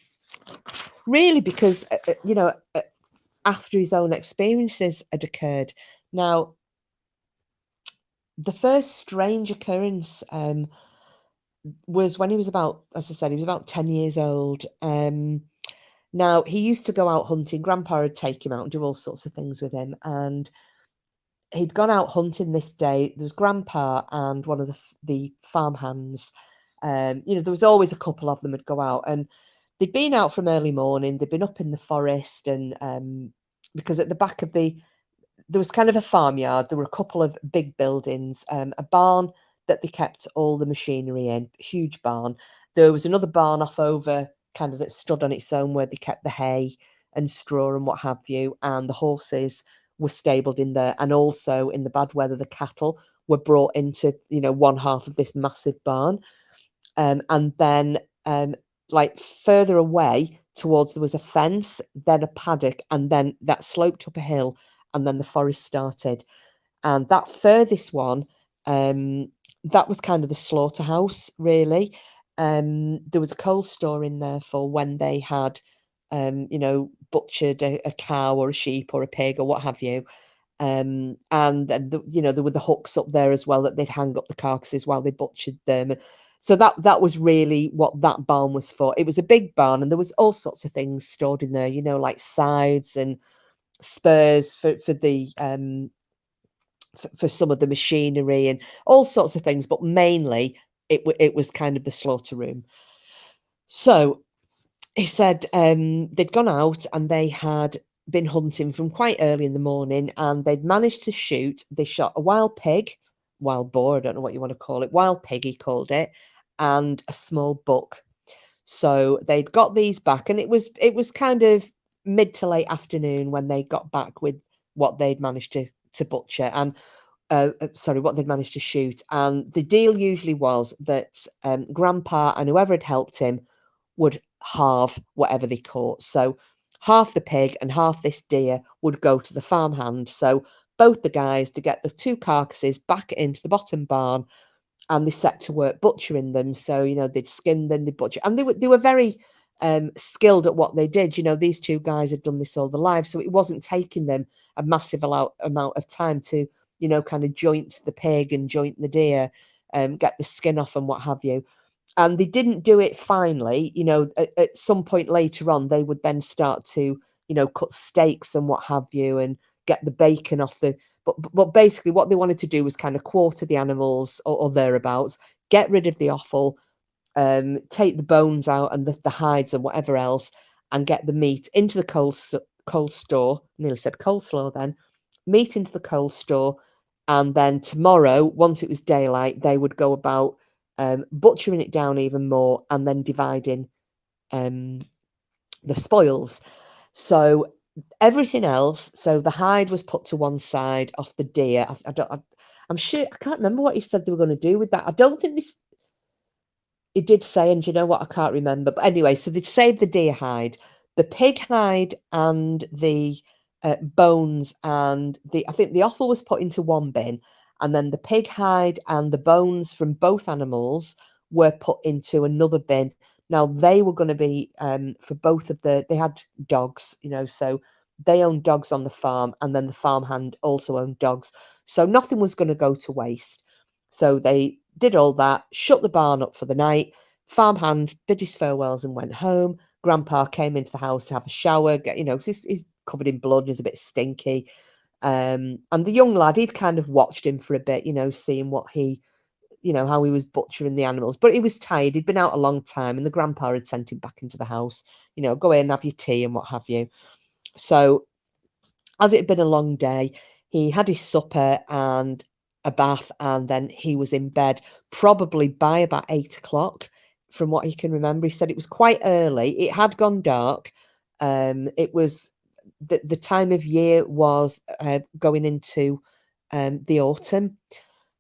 because, after his own experiences had occurred. Now, the first strange occurrence was when he was about, as I said, he was about 10 years old. Now, he used to go out hunting. Grandpa would take him out and do all sorts of things with him. And he'd gone out hunting this day. There was Grandpa and one of the farmhands. There was always a couple of them would go out. And they'd been out from early morning. They'd been up in the forest. And because at the back of there was kind of a farmyard. There were a couple of big buildings, a barn that they kept all the machinery in, huge barn. There was another barn off over, kind of that stood on its own, where they kept the hay and straw and what have you, and the horses were stabled in there. And also in the bad weather, the cattle were brought into, one half of this massive barn. And then like further away towards, there was a fence, then a paddock, and then that sloped up a hill, and then the forest started. And that furthest one, that was kind of the slaughterhouse, really. There was a coal store in there for when they had, butchered a cow or a sheep or a pig or what have you. And then there were the hooks up there as well that they'd hang up the carcasses while they butchered them. So that was really what that barn was for. It was a big barn, and there was all sorts of things stored in there, like scythes and spurs for the for some of the machinery and all sorts of things, but mainly it was kind of the slaughter room. So he said they'd gone out and they had been hunting from quite early in the morning, and they'd managed to shoot. They shot a wild pig, wild boar, I don't know what you want to call it, wild pig he called it, and a small buck. So they'd got these back, and it was kind of mid to late afternoon when they got back with what they'd managed to butcher, and what they'd managed to shoot. And the deal usually was that Grandpa and whoever had helped him would halve whatever they caught. So half the pig and half this deer would go to the farmhand. So both the guys, to get the two carcasses back into the bottom barn, and they set to work butchering them. So, they'd skin them, they'd butcher, and they were very skilled at what they did. These two guys had done this all their lives, so it wasn't taking them a massive amount of time to, kind of joint the pig and joint the deer, get the skin off and what have you. And they didn't do it finally. At some point later on, they would then start to, cut steaks and what have you, and get the bacon off the. But basically, what they wanted to do was kind of quarter the animals or thereabouts, get rid of the offal, take the bones out and the hides and whatever else, and get the meat into the cold store. Nearly said coleslaw then. Meat into the cold store, and then tomorrow, once it was daylight, they would go about butchering it down even more, and then dividing the spoils. So everything else, so the hide was put to one side off the deer. I'm sure, I can't remember what he said they were going to do with that. I don't think this. It did say, and you know what, I can't remember. But anyway, so they'd saved the deer hide, the pig hide, and the bones, and I think the offal was put into one bin, and then the pig hide and the bones from both animals were put into another bin. Now they were going to be for both of they had dogs, you know, so they owned dogs on the farm, and then the farmhand also owned dogs. So nothing was going to go to waste. So they did all that, shut the barn up for the night. Farmhand bid his farewells and went home. Grandpa came into the house to have a shower, you know, because he's covered in blood, he's a bit stinky. And the young lad, he'd kind of watched him for a bit, you know, seeing what he, you know, how he was butchering the animals. But he was tired, he'd been out a long time, and the grandpa had sent him back into the house, you know, go in, have your tea and what have you. So as it had been a long day, he had his supper and a bath, and then he was in bed probably by about 8 o'clock, from what he can remember. He said it was quite early. It had gone dark. It was the time of year was going into the autumn.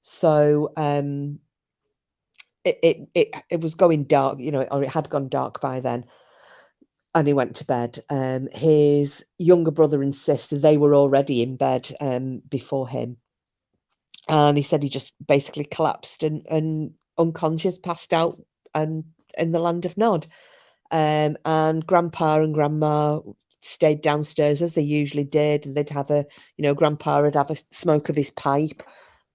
So it was going dark, you know, or it had gone dark by then. And he went to bed. His younger brother and sister, they were already in bed before him. And he said he just basically collapsed and unconscious, passed out, and in the land of Nod. And Grandpa and Grandma stayed downstairs as they usually did, and they'd have Grandpa would have a smoke of his pipe,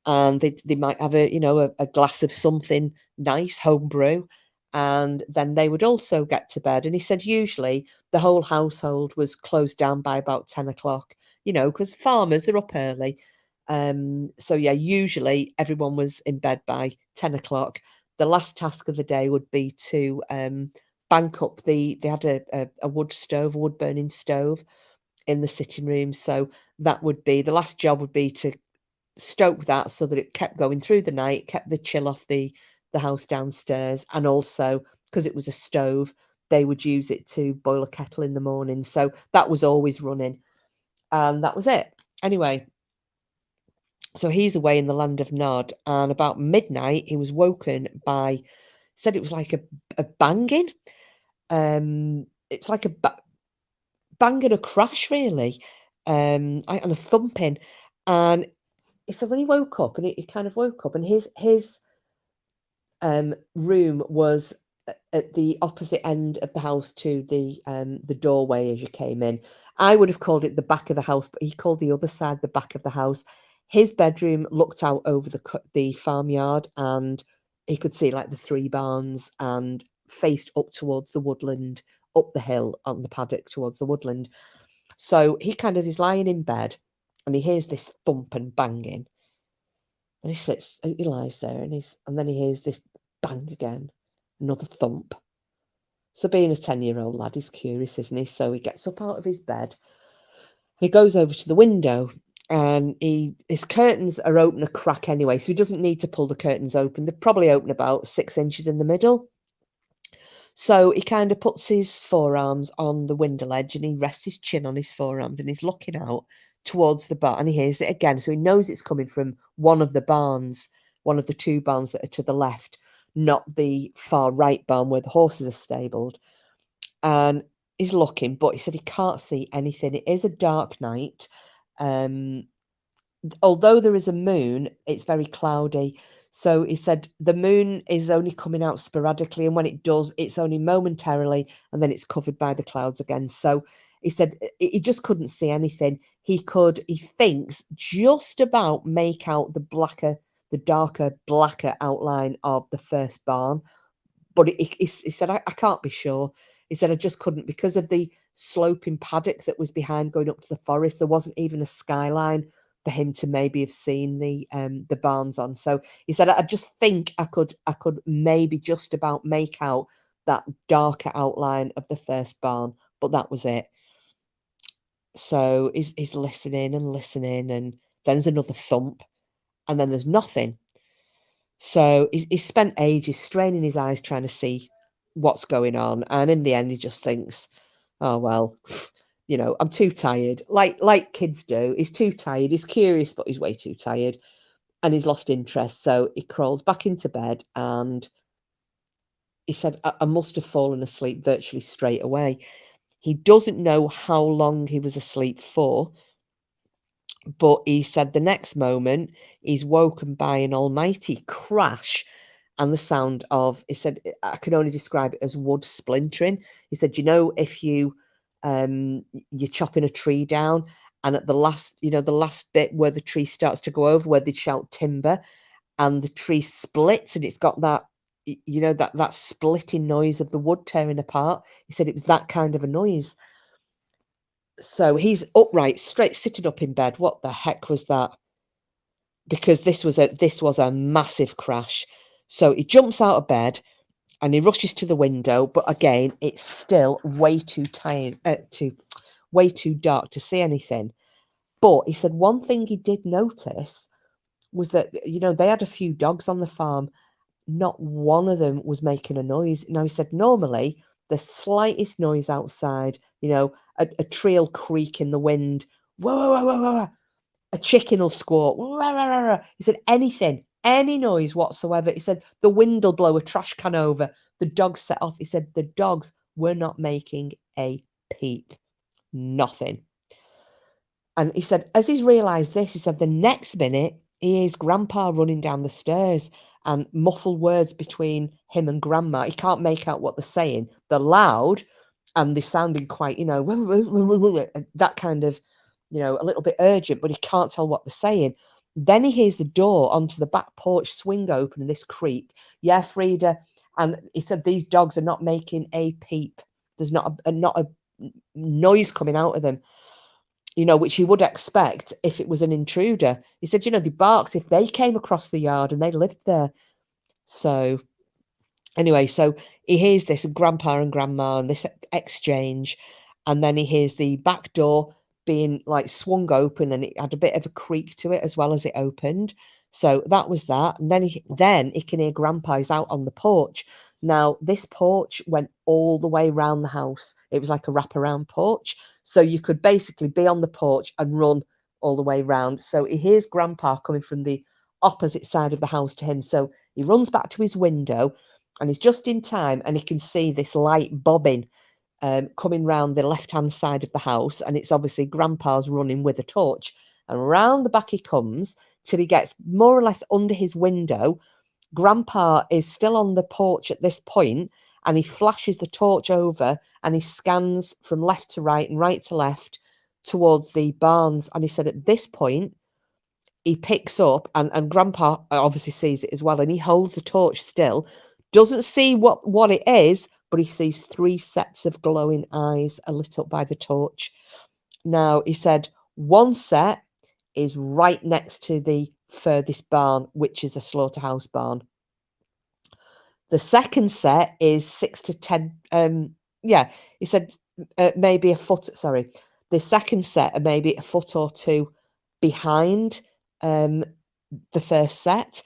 and they might have a glass of something nice, homebrew, and then they would also get to bed. And he said usually the whole household was closed down by about 10 o'clock, you know, because farmers, they're up early. So yeah, usually everyone was in bed by 10 o'clock. The last task of the day would be to bank up they had a wood stove, a wood burning stove in the sitting room. So that would be the last job, would be to stoke that so that it kept going through the night, kept the chill off the house downstairs. And also, because it was a stove, they would use it to boil a kettle in the morning. So that was always running, and that was it. Anyway, so he's away in the land of Nod, and about midnight he was woken by, said it was like a banging. It's like a banging, a crash really, and a thumping. And so when he woke up, and he kind of woke up, and his room was at the opposite end of the house to the doorway as you came in. I would have called it the back of the house, but he called the other side the back of the house. His bedroom looked out over the farmyard, and he could see like the 3 barns, and faced up towards the woodland, up the hill on the paddock towards the woodland. So he kind of is lying in bed, and he hears this thump and banging. And he sits, he lies there, and then he hears this bang again, another thump. So being a 10-year-old lad, he's curious, isn't he? So he gets up out of his bed, he goes over to the window, and his curtains are open a crack anyway, so he doesn't need to pull the curtains open. They're probably open about 6 inches in the middle. So he kind of puts his forearms on the window ledge, and he rests his chin on his forearms, and he's looking out towards the barn, and he hears it again. So he knows it's coming from one of the barns, one of the 2 barns that are to the left, not the far right barn where the horses are stabled. And he's looking, but he said he can't see anything. It is a dark night. Although there is a moon, it's very cloudy. So he said the moon is only coming out sporadically, and when it does, it's only momentarily, and then it's covered by the clouds again. So he said he just couldn't see anything. He thinks, just about make out the darker, blacker outline of the first barn. But he said, I can't be sure. He said, I just couldn't, because of the sloping paddock that was behind going up to the forest. There wasn't even a skyline for him to maybe have seen the barns on. So he said, I just think I could maybe just about make out that darker outline of the first barn, but that was it. So he's listening and listening, and then there's another thump, and then there's nothing. So he spent ages straining his eyes trying to see what's going on, and in the end he just thinks, oh well, you know, I'm too tired, like kids do. He's too tired, he's curious, but he's way too tired, and he's lost interest. So he crawls back into bed, and he said, I must have fallen asleep virtually straight away. He doesn't know how long he was asleep for, but he said the next moment he's woken by an almighty crash, and the sound of, he said, I can only describe it as wood splintering. He said, you know, if you're chopping a tree down, and at the last, you know, the last bit where the tree starts to go over, where they shout timber, and the tree splits, and it's got that, you know, that splitting noise of the wood tearing apart. He said it was that kind of a noise. So he's upright, straight, sitting up in bed. What the heck was that? Because this was a massive crash. So he jumps out of bed and he rushes to the window, but again, it's still way too way too dark to see anything. But he said one thing he did notice was that, you know, they had a few dogs on the farm. Not one of them was making a noise. Now, he said normally the slightest noise outside, you know, a tree will creak in the wind, whoa, whoa, whoa, whoa, whoa. A chicken will squawk. Rah, rah, rah, rah. He said anything, any noise whatsoever. He said the wind will blow a trash can over. The dogs set off. He said the dogs were not making a peep. Nothing. And he said, as he's realised this, he said the next minute he hears Grandpa running down the stairs, and muffled words between him and Grandma. He can't make out what they're saying. They're loud and they're sounding quite, you know, that kind of, you know, a little bit urgent, but he can't tell what they're saying. Then he hears the door onto the back porch swing open and this creak. Yeah, Frida. And he said these dogs are not making a peep. There's not a noise coming out of them, you know, which you would expect if it was an intruder. He said, you know, they barked if they came across the yard and they lived there. So anyway, so he hears this Grandpa and Grandma and this exchange, and then he hears the back door being like swung open, and it had a bit of a creak to it as well as it opened. So that was that. And then he can hear Grandpa's out on the porch. Now, this porch went all the way around the house. It was like a wraparound porch. So you could basically be on the porch and run all the way round. So he hears Grandpa coming from the opposite side of the house to him. So he runs back to his window, and he's just in time, and he can see this light bobbing coming round the left-hand side of the house, and it's obviously Grandpa's running with a torch. And round the back he comes till he gets more or less under his window. Grandpa is still on the porch at this point, and he flashes the torch over and he scans from left to right and right to left towards the barns. And he said at this point, he picks up, and Grandpa obviously sees it as well, and he holds the torch still, doesn't see what it is, but he sees 3 sets of glowing eyes are lit up by the torch. Now, he said one set is right next to the furthest barn, which is a slaughterhouse barn. The second set is 6 to 10. He said maybe a foot. Sorry, the second set are maybe a foot or two behind the first set,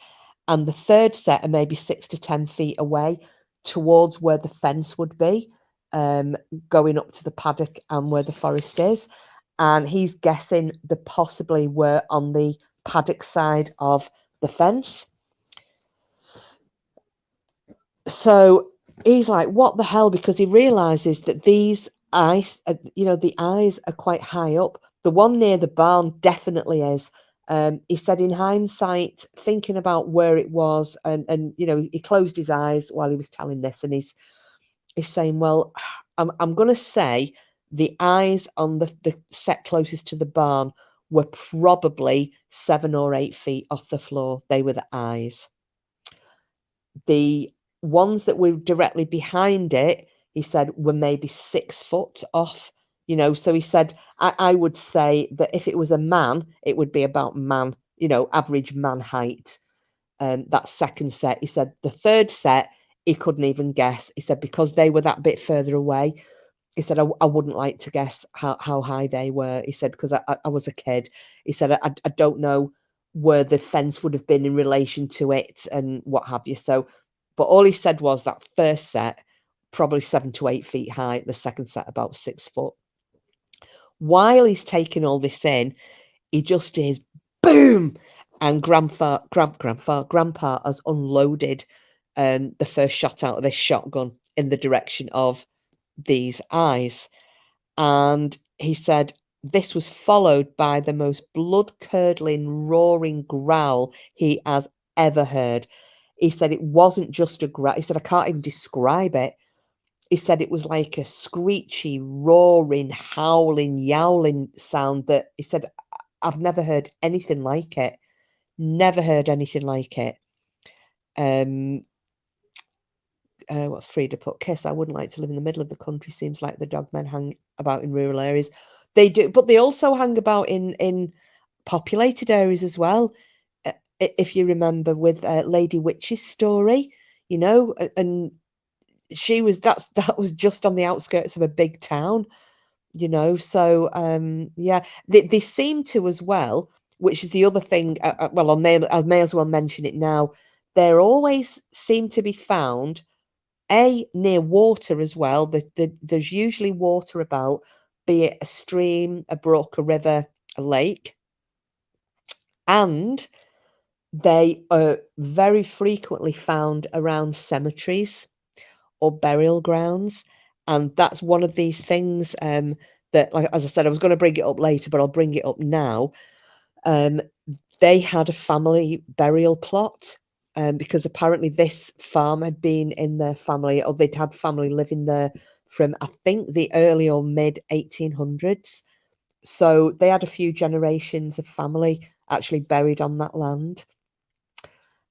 and the third set are maybe 6 to 10 feet away towards where the fence would be, going up to the paddock and where the forest is. And he's guessing they possibly were on the paddock side of the fence. So he's like, what the hell? Because he realizes that these eyes, the eyes are quite high up. The one near the barn definitely is. He said in hindsight, thinking about where it was, and he closed his eyes while he was telling this, and he's saying, well, I'm going to say the eyes on the set closest to the barn were probably 7 or 8 feet off the floor. They were the eyes. The ones that were directly behind it, he said, were maybe 6 foot off. So he said, I would say that if it was a man, it would be about man, average man height. That second set, he said, the third set, he couldn't even guess. He said, because they were that bit further away, he said, I wouldn't like to guess how high they were. He said, because I was a kid. He said, I don't know where the fence would have been in relation to it and what have you. So, but all he said was that first set, probably 7 to 8 feet high, the second set about 6 foot. While he's taking all this in, he just hears boom, and Grandpa has unloaded the first shot out of this shotgun in the direction of these eyes. And he said this was followed by the most blood-curdling, roaring growl he has ever heard. He said it wasn't just a growl. He said, I can't even describe it. He said it was like a screechy, roaring, howling, yowling sound that he said, I've never heard anything like it. Never heard anything like it. What's Frida put? Kiss, I wouldn't like to live in the middle of the country. Seems like the dogmen hang about in rural areas. They do, but they also hang about in populated areas as well. If you remember with Lady Witch's story, you know, and she was that was just on the outskirts of a big town, you know. So yeah, they seem to as well, which is the other thing. Well, I may as well mention it now. There always seem to be found near water as well. There's usually water about, be it a stream, a brook, a river, a lake, and they are very frequently found around cemeteries or burial grounds. And that's one of these things that, like, as I said, I was going to bring it up later, but I'll bring it up now. They had a family burial plot because apparently this farm had been in their family, or they'd had family living there from, I think, the early or mid 1800s. So they had a few generations of family actually buried on that land.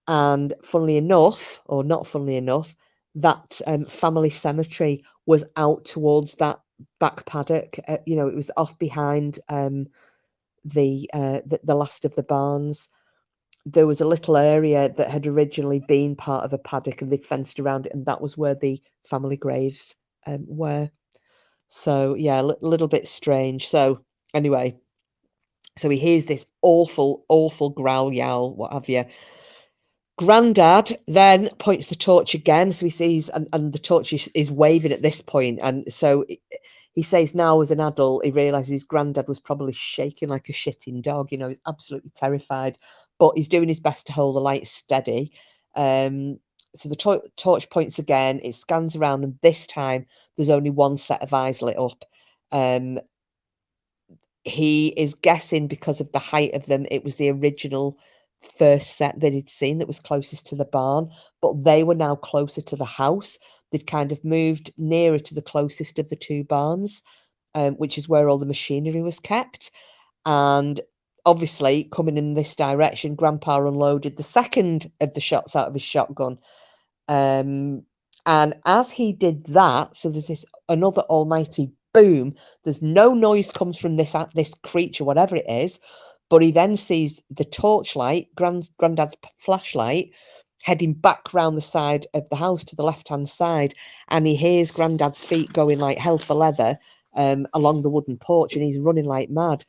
And funnily enough, or not funnily enough, that family cemetery was out towards that back paddock. You know, it was off behind the last of the barns. There was a little area that had originally been part of a paddock, and they'd fenced around it, and that was where the family graves were. So yeah, a little bit strange. So anyway, so he hears this awful, awful growl, yowl, what have you. Grandad then points the torch again, so he sees, and the torch is waving at this point, and so he says now as an adult he realizes his granddad was probably shaking like a shitting dog. You know, he's absolutely terrified, but he's doing his best to hold the light steady. So the torch points again, it scans around, and this time there's only one set of eyes lit up. He is guessing because of the height of them, it was the original first set that he'd seen that was closest to the barn, but they were now closer to the house. They'd kind of moved nearer to the closest of the two barns, which is where all the machinery was kept. And obviously, coming in this direction, Grandpa unloaded the second of the shots out of his shotgun. And as he did that, so there's this another almighty boom. There's no noise comes from this creature, whatever it is. But he then sees the torchlight, Grandad's flashlight, heading back round the side of the house to the left-hand side, and he hears Grandad's feet going like hell for leather along the wooden porch, and he's running like mad.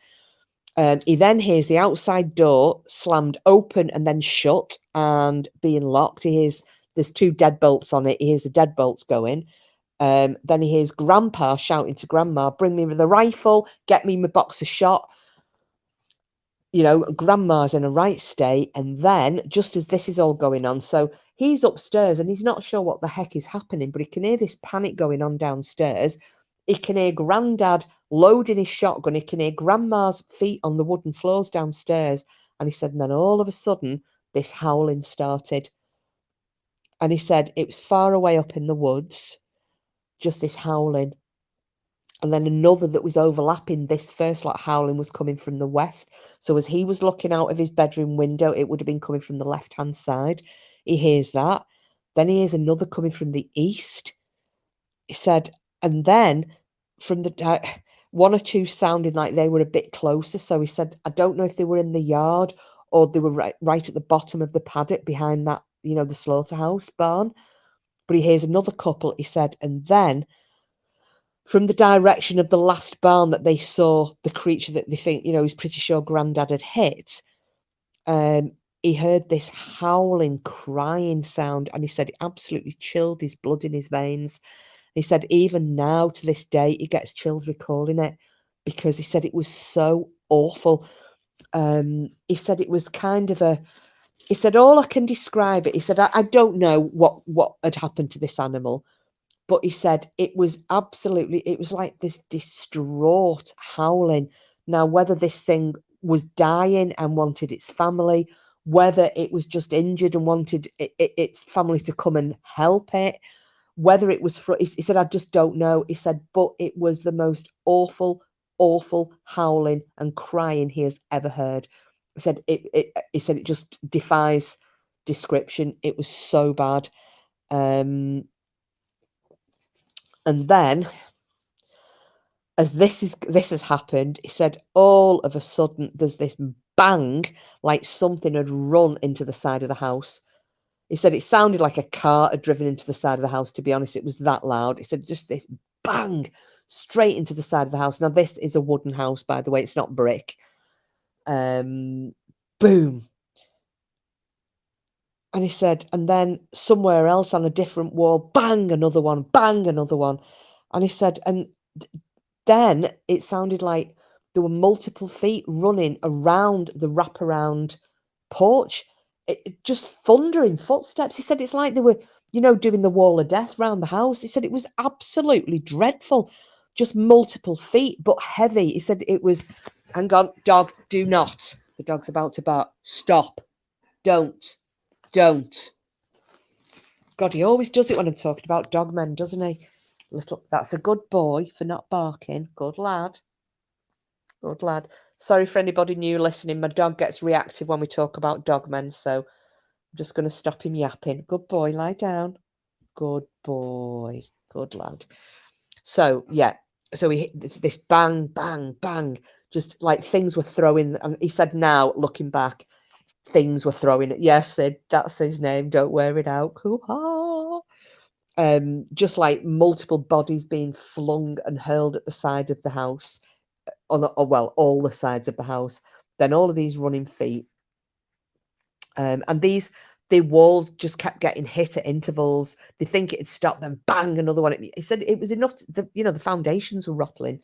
He then hears the outside door slammed open and then shut and being locked. He hears there's two deadbolts on it. He hears the deadbolts going. Then he hears Grandpa shouting to Grandma, bring me the rifle, get me my box of shot. You know, Grandma's in a right state. And then just as this is all going on, so he's upstairs and he's not sure what the heck is happening, but he can hear this panic going on downstairs. He can hear Grandad loading his shotgun. He can hear Grandma's feet on the wooden floors downstairs. And he said, and then all of a sudden, this howling started. And he said it was far away up in the woods, just this howling. And then another that was overlapping this first like howling was coming from the west. So as he was looking out of his bedroom window, it would have been coming from the left-hand side. He hears that. Then he hears another coming from the east. He said, and then from the one or two sounding like they were a bit closer. So he said, I don't know if they were in the yard or they were right at the bottom of the paddock behind that, you know, the slaughterhouse barn. But he hears another couple, he said, and then from the direction of the last barn that they saw the creature that they think, you know, he's pretty sure Grandad had hit, he heard this howling, crying sound, and he said it absolutely chilled his blood in his veins. He said even now, to this day, he gets chills recalling it because he said it was so awful. He said it was kind of he said, all I can describe it, he said, I don't know what had happened to this animal, but he said it was like this distraught howling. Now, whether this thing was dying and wanted its family, whether it was just injured and wanted its family to come and help it, whether it was he said, I just don't know. He said, but it was the most awful, awful howling and crying he has ever heard. He said he said it just defies description. It was so bad. And then, as this has happened, he said all of a sudden there's this bang, like something had run into the side of the house. He said it sounded like a car had driven into the side of the house, to be honest. It was that loud. He said just this bang straight into the side of the house. Now, this is a wooden house, by the way. It's not brick. Boom. And he said, and then somewhere else on a different wall, bang, another one, bang, another one. And he said, and then it sounded like there were multiple feet running around the wraparound porch. Just thundering footsteps. He said it's like they were, doing the wall of death round the house. He said it was absolutely dreadful. Just multiple feet, but heavy. He said it was, hang on, dog, do not. The dog's about to bark. Stop. Don't. God, he always does it when I'm talking about dogmen, doesn't he? That's a good boy for not barking. Good lad. Good lad. Sorry for anybody new listening. My dog gets reactive when we talk about dogmen, so I'm just going to stop him yapping. Good boy, lie down. Good boy. Good lad. So, yeah. So he hit this bang, bang, bang. Just like things were throwing. And he said now, looking back, things were throwing. Yes, Sid, that's his name. Don't wear it out. Hoo-ha. Just like multiple bodies being flung and hurled at the side of the house. All the sides of the house. Then all of these running feet. And the walls just kept getting hit at intervals. They think it had stopped, then bang, another one. He said it was enough the foundations were rattling.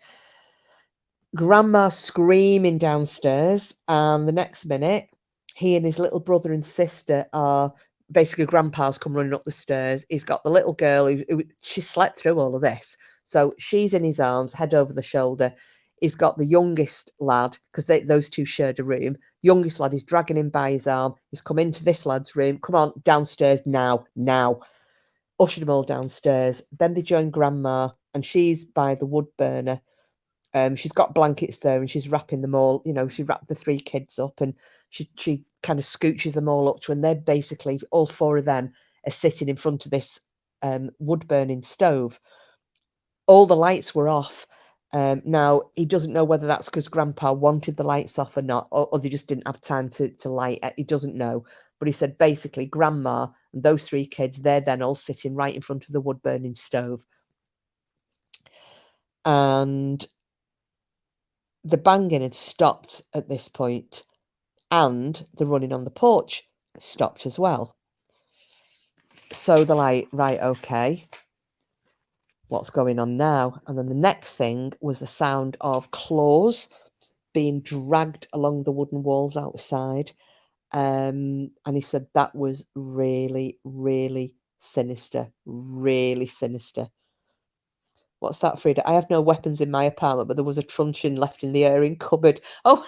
Grandma screaming downstairs, and the next minute, he and his little brother and sister are basically, grandpa's come running up the stairs. He's got the little girl who she slept through all of this. So she's in his arms, head over the shoulder. He's got the youngest lad, because those two shared a room. Youngest lad is dragging him by his arm. He's come into this lad's room. Come on, downstairs now. Ushered them all downstairs. Then they join grandma, and she's by the wood burner. She's got blankets there, and she's wrapping them all. She wrapped the three kids up, and she kind of scooches them all up to, and they're basically, all four of them are sitting in front of this wood burning stove. All the lights were off. Now, he doesn't know whether that's because grandpa wanted the lights off or not, or they just didn't have time to light it. He doesn't know. But he said basically grandma and those three kids, they're then all sitting right in front of the wood burning stove. And the banging had stopped at this point, and the running on the porch stopped as well. So they're like, right, okay, what's going on now? And then the next thing was the sound of claws being dragged along the wooden walls outside. And he said that was really, really sinister. Really sinister. What's that, Frida? I have no weapons in my apartment, but there was a truncheon left in the airing cupboard. Oh,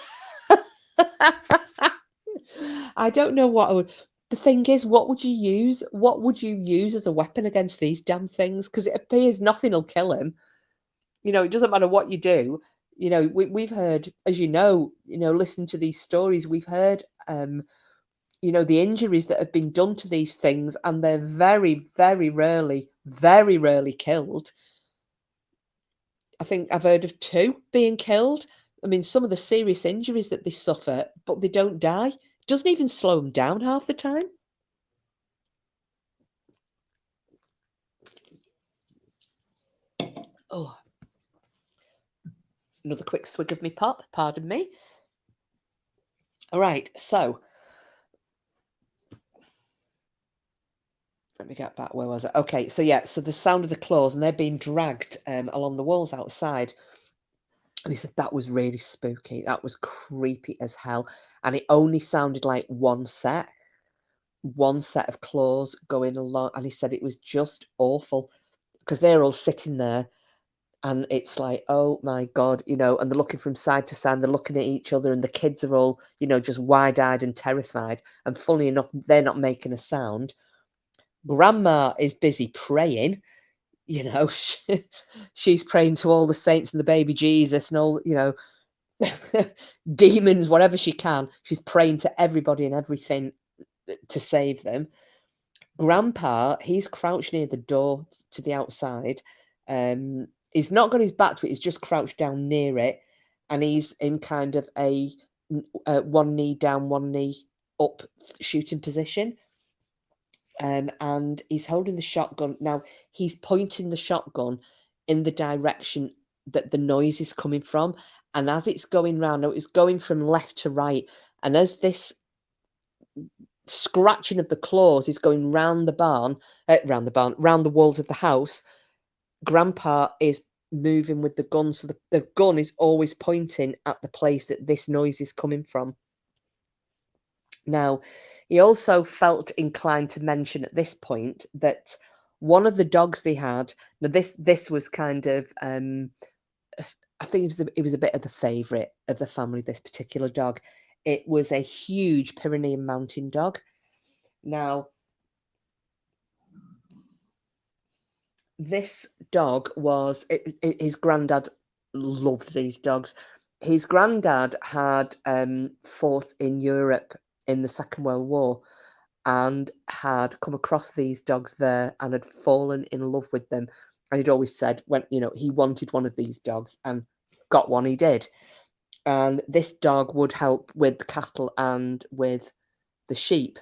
I don't know what I would. The thing is, what would you use? What would you use as a weapon against these damn things? Because it appears nothing will kill him. It doesn't matter what you do. We've heard, as listening to these stories, we've heard, the injuries that have been done to these things, and they're very, very rarely killed. I think I've heard of 2 being killed. I mean, some of the serious injuries that they suffer, but they don't die. It doesn't even slow them down half the time. Oh, another quick swig of me pop, pardon me. All right, so let me get back. Where was it? Okay, so yeah, so the sound of the claws, and they're being dragged along the walls outside. And he said that was really spooky. That was creepy as hell. And it only sounded like one set of claws going along. And he said it was just awful, because they're all sitting there. And it's like, oh my God, you know, and they're looking from side to side, they're looking at each other, and the kids are all, you know, just wide-eyed and terrified. And funny enough, they're not making a sound. Grandma is busy praying, you know, she's praying to all the saints and the baby Jesus and all, you know, demons, whatever she can. She's praying to everybody and everything to save them. Grandpa, he's crouched near the door to the outside. He's not got his back to it. He's just crouched down near it, and he's in kind of a one knee down, one knee up shooting position. And he's holding the shotgun. Now he's pointing the shotgun in the direction that the noise is coming from, and as it's going round, now it's going from left to right, and as this scratching of the claws is going round the barn, round the walls of the house. Grandpa is moving with the gun, so the gun is always pointing at the place that this noise is coming from. Now, he also felt inclined to mention at this point that one of the dogs they had, now this was kind of I think it was a bit of the favourite of the family, this particular dog. It was a huge Pyrenean mountain dog. Now, this dog was his granddad loved these dogs. His granddad had fought in Europe in the Second World War and had come across these dogs there and had fallen in love with them. And he'd always said when, you know, he wanted one of these dogs and got one, he did. And this dog would help with the cattle and with the sheep.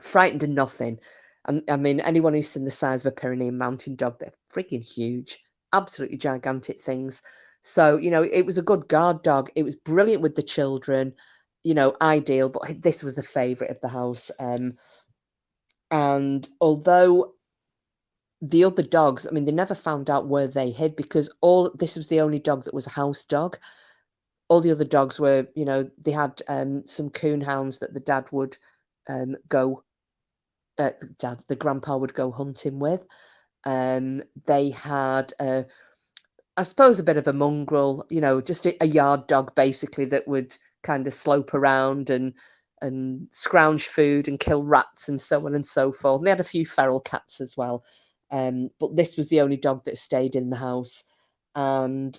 Frightened of nothing. And I mean, anyone who's seen the size of a Pyrenean mountain dog, they're freaking huge, absolutely gigantic things. So, you know, it was a good guard dog. It was brilliant with the children, you know, ideal, but this was a favourite of the house. And although the other dogs, I mean, they never found out where they hid because this was the only dog that was a house dog. All the other dogs were, you know, they had some coon hounds that the dad would go the grandpa would go hunting with. They had, I suppose, a bit of a mongrel, you know, just a yard dog basically that would kind of slope around and scrounge food and kill rats and so on and so forth. And they had a few feral cats as well. But this was the only dog that stayed in the house. And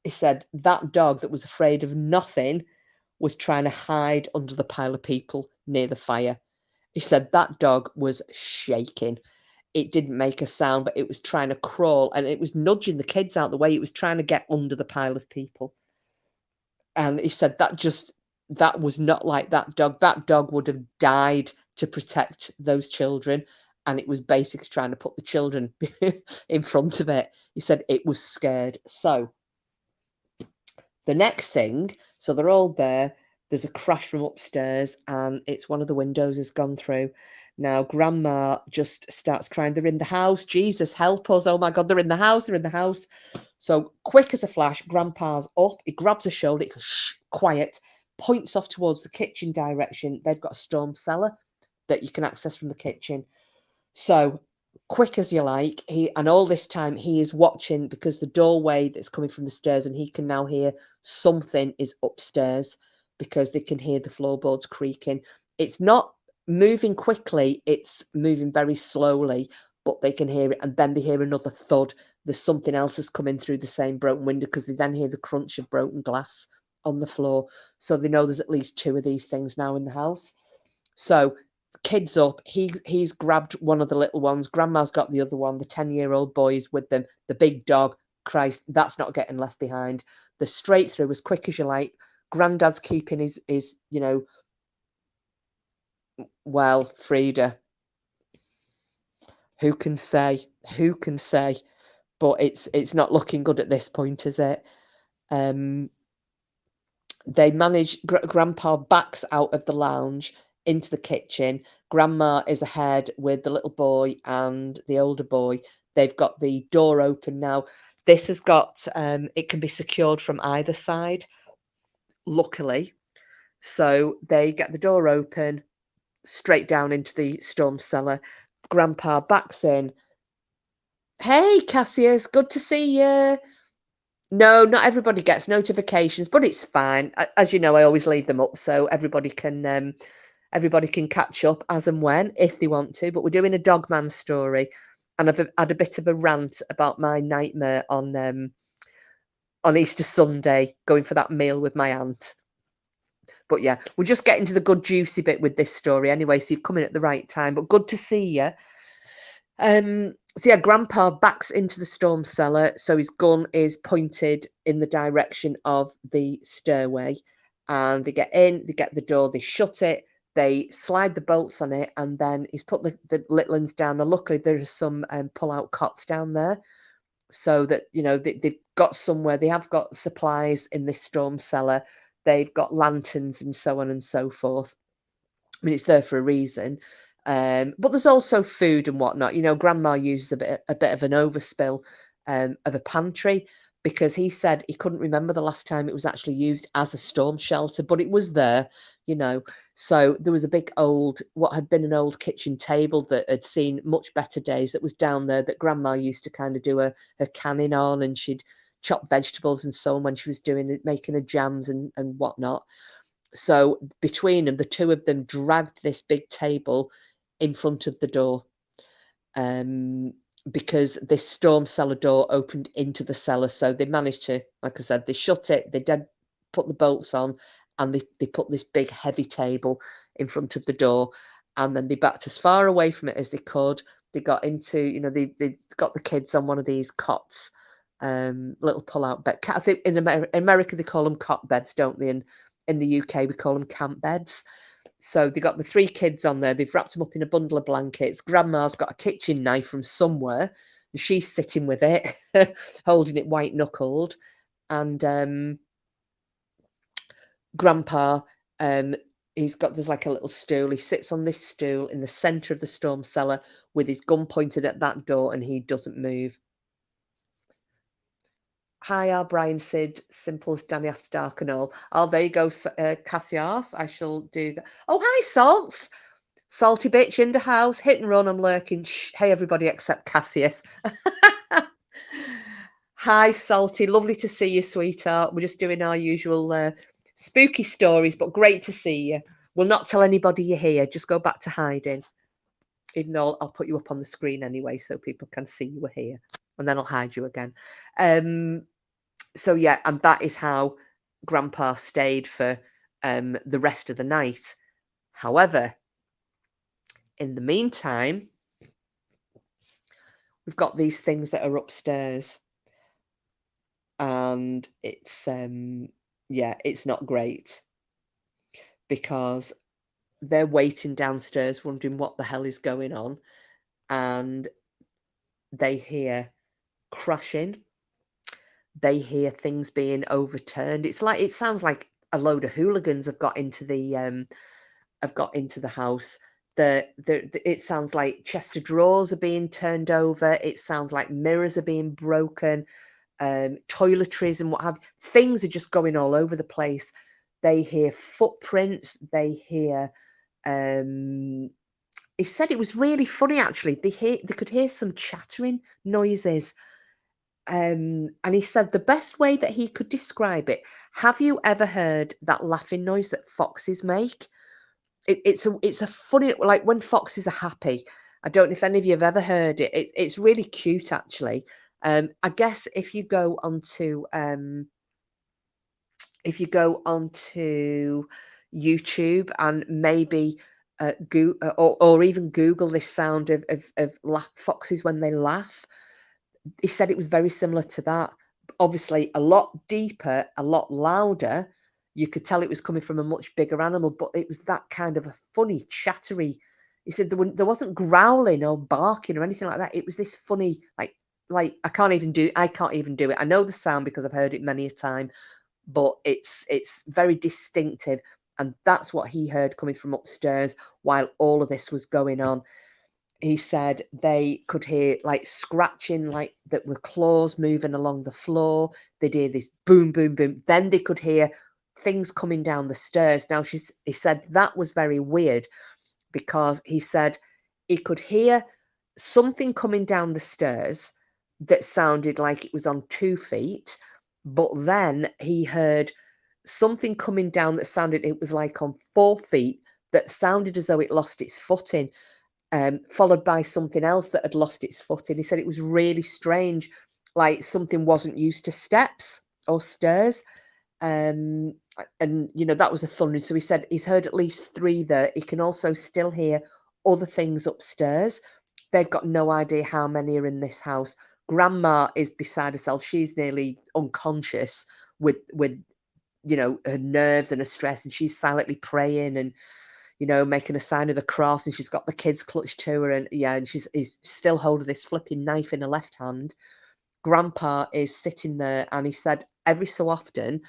he said that dog that was afraid of nothing was trying to hide under the pile of people near the fire. He said that dog was shaking. It didn't make a sound, but it was trying to crawl and it was nudging the kids out the way. It was trying to get under the pile of people. And he said that was not like that dog. That dog would have died to protect those children. And it was basically trying to put the children in front of it. He said it was scared. So the next thing, so they're all there. There's a crash from upstairs and it's one of the windows has gone through. Now, Grandma just starts crying. They're in the house. Jesus, help us. Oh my God, they're in the house. They're in the house. So quick as a flash, Grandpa's up. He grabs her shoulder. He goes, shh, quiet. Points off towards the kitchen direction. They've got a storm cellar that you can access from the kitchen. So quick as you like, and all this time he is watching because the doorway that's coming from the stairs, and he can now hear something is upstairs because they can hear the floorboards creaking. It's not moving quickly, it's moving very slowly, but they can hear it, and then they hear another thud. There's something else that's coming through the same broken window because they then hear the crunch of broken glass on the floor. So they know there's at least two of these things now in the house. So kids up, he's grabbed one of the little ones. Grandma's got the other one. The 10-year-old boy is with them. The big dog, Christ, that's not getting left behind. They're straight through as quick as you like. Granddad's keeping his you know, well, Frida, who can say? Who can say? But it's not looking good at this point, is it? They manage. Grandpa backs out of the lounge into the kitchen. Grandma is ahead with the little boy and the older boy. They've got the door open now. This has got it can be secured from either side, luckily. So they get the door open straight down into the storm cellar. Grandpa backs in, Hey, Cassius, good to see you. No, not everybody gets notifications, but it's fine. As you know, I always leave them up so everybody can catch up as and when if they want to. But we're doing a Dogman story, and I've had a bit of a rant about my nightmare on Easter Sunday going for that meal with my aunt. But yeah, we're just getting to the good juicy bit with this story anyway, so you've come in at the right time. But good to see you. So yeah, Grandpa backs into the storm cellar, so his gun is pointed in the direction of the stairway, and they get in, they get the door, they shut it, they slide the bolts on it, and then he's put the little ones down. And luckily, there are some pull-out cots down there, so that they've got somewhere. They have got supplies in this storm cellar. They've got lanterns and so on and so forth. I mean, it's there for a reason. But there's also food and whatnot. Grandma uses a bit of an overspill of a pantry, because he said he couldn't remember the last time it was actually used as a storm shelter, but it was there, you know. So there was a big what had been an old kitchen table that had seen much better days that was down there, that Grandma used to kind of do her canning on, and she'd chop vegetables and so on when she was making her jams and whatnot. So between them, the two of them dragged this big table in front of the door, because this storm cellar door opened into the cellar. So they managed to, like I said, they shut it, they did put the bolts on, and they put this big heavy table in front of the door, and then they backed as far away from it as they could. They got into, they got the kids on one of these cots, little pull-out bed. I think in America they call them cot beds, don't they? And in the UK we call them camp beds. So they got the three kids on there. They've wrapped them up in a bundle of blankets. Grandma's got a kitchen knife from somewhere, and she's sitting with it, holding it white knuckled. And Grandpa, there's like a little stool. He sits on this stool in the centre of the storm cellar with his gun pointed at that door, and he doesn't move. Hi, Brian, Sid, Simple as Danny After Dark and all. Oh, there you go, Cassius. I shall do that. Oh, hi, Salts. Salty bitch in the house. Hit and run, I'm lurking. Shh. Hey, everybody except Cassius. Hi, Salty. Lovely to see you, sweetheart. We're just doing our usual spooky stories, but great to see you. We'll not tell anybody you're here. Just go back to hiding. Even though I'll put you up on the screen anyway so people can see you were here. And then I'll hide you again. So yeah, and that is how Grandpa stayed for the rest of the night. However, in the meantime, we've got these things that are upstairs, and it's it's not great, because they're waiting downstairs wondering what the hell is going on, and they hear crashing, they hear things being overturned. It sounds like a load of hooligans have got into the house. It sounds like chest of drawers are being turned over. It sounds like mirrors are being broken, toiletries and what have you. Things are just going all over the place. They hear footprints. They hear. He said it was really funny actually. They could hear some chattering noises. And he said the best way that he could describe it. Have you ever heard that laughing noise that foxes make? It's a funny, like when foxes are happy. I don't know if any of you have ever heard it. It's really cute, actually. I guess if you go onto YouTube and maybe or even Google this sound of foxes when they laugh, he said it was very similar to that. Obviously, a lot deeper, a lot louder. You could tell it was coming from a much bigger animal, but it was that kind of a funny, chattery. He said there wasn't growling or barking or anything like that. It was this funny, like I can't even do it. I know the sound because I've heard it many a time, but it's very distinctive, and that's what he heard coming from upstairs while all of this was going on. He said they could hear like scratching, like that were claws moving along the floor. They'd hear this boom, boom, boom. Then they could hear things coming down the stairs. Now he said that was very weird, because he said he could hear something coming down the stairs, that sounded like it was on 2 feet, but then he heard something coming down that sounded it was like on 4 feet that sounded as though it lost its footing, followed by something else that had lost its footing. He said it was really strange, like something wasn't used to steps or stairs. And that was a thunder. So he said he's heard at least 3 there. He can also still hear other things upstairs. They've got no idea how many are in this house. Grandma is beside herself. She's nearly unconscious with her nerves and her stress, and she's silently praying and making a sign of the cross, and she's got the kids clutched to her, and he's still holding this flipping knife in her left hand. Grandpa is sitting there, and he said every so often,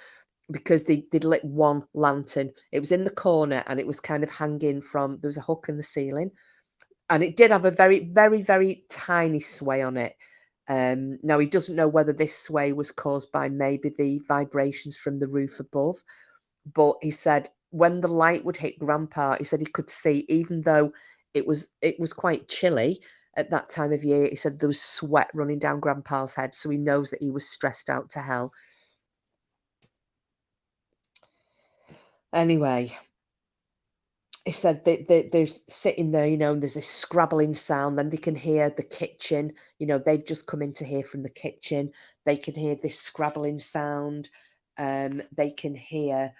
because they'd lit one lantern. It was in the corner, and it was kind of hanging from there was a hook in the ceiling, and it did have a very, very, very tiny sway on it. Now he doesn't know whether this sway was caused by maybe the vibrations from the roof above, but he said when the light would hit Grandpa, he said he could see, even though it was quite chilly at that time of year. He said there was sweat running down Grandpa's head, so he knows that he was stressed out to hell. Anyway, he said they're sitting there, and there's this scrabbling sound. Then they can hear the kitchen. They've just come in to hear from the kitchen. They can hear this scrabbling sound. They can hear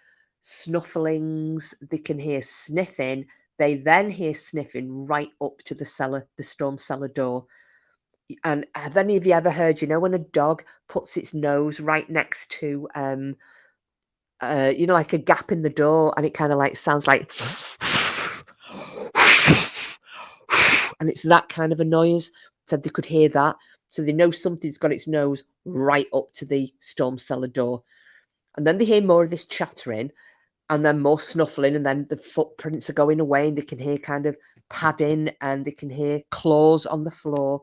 snufflings. They can hear sniffing. They then hear sniffing right up to the cellar, the storm cellar door. And have any of you ever heard, when a dog puts its nose right next to, like a gap in the door, and it kind of like sounds like, and it's that kind of a noise. Said they could hear that, so they know something's got its nose right up to the storm cellar door. And then they hear more of this chattering, and then more snuffling, and then the footprints are going away, and they can hear kind of padding, and they can hear claws on the floor.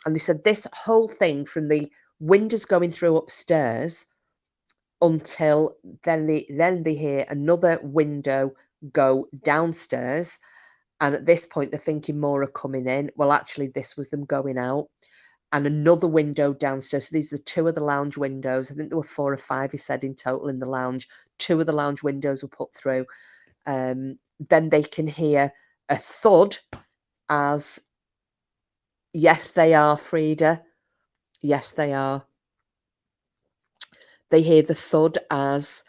And they said this whole thing from the windows going through upstairs until then they hear another window go downstairs, and at this point they're thinking more are coming in. Well, actually this was them going out, and another window downstairs. So these are 2 of the lounge windows. I think there were 4 or 5, he said, in total in the lounge. 2 of the lounge windows were put through. Then they can hear a thud as, yes they are, Frida, yes they are. They hear the thud as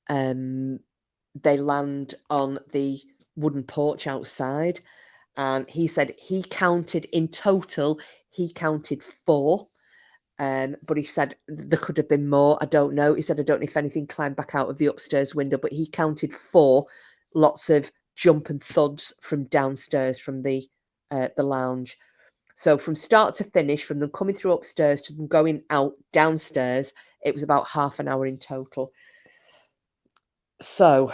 they land on the wooden porch outside, and he said he counted in total, he counted 4, but he said there could have been more. I don't know. He said, I don't know if anything climbed back out of the upstairs window, but he counted 4 lots of jump and thuds from downstairs from the lounge. So from start to finish, from them coming through upstairs to them going out downstairs, it was about half an hour in total. So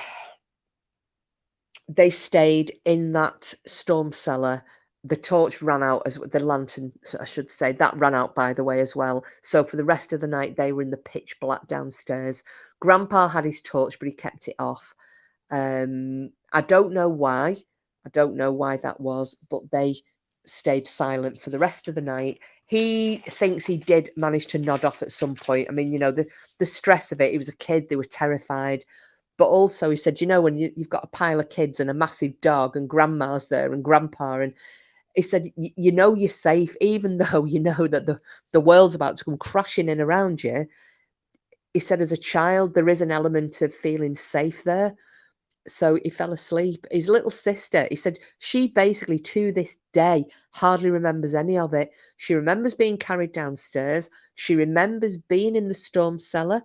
they stayed in that storm cellar. The torch ran out, as the lantern, I should say, that ran out, by the way, as well. So for the rest of the night, they were in the pitch black downstairs. Grandpa had his torch, but he kept it off. I don't know why. I don't know why that was, but they stayed silent for the rest of the night. He thinks he did manage to nod off at some point. I mean, the stress of it. He was a kid. They were terrified. But also, he said, when you've got a pile of kids and a massive dog, and grandma's there and grandpa, and he said, you're safe, even though you know that the world's about to come crashing in around you. He said, as a child, there is an element of feeling safe there. So he fell asleep. His little sister, he said, she basically to this day hardly remembers any of it. She remembers being carried downstairs. She remembers being in the storm cellar,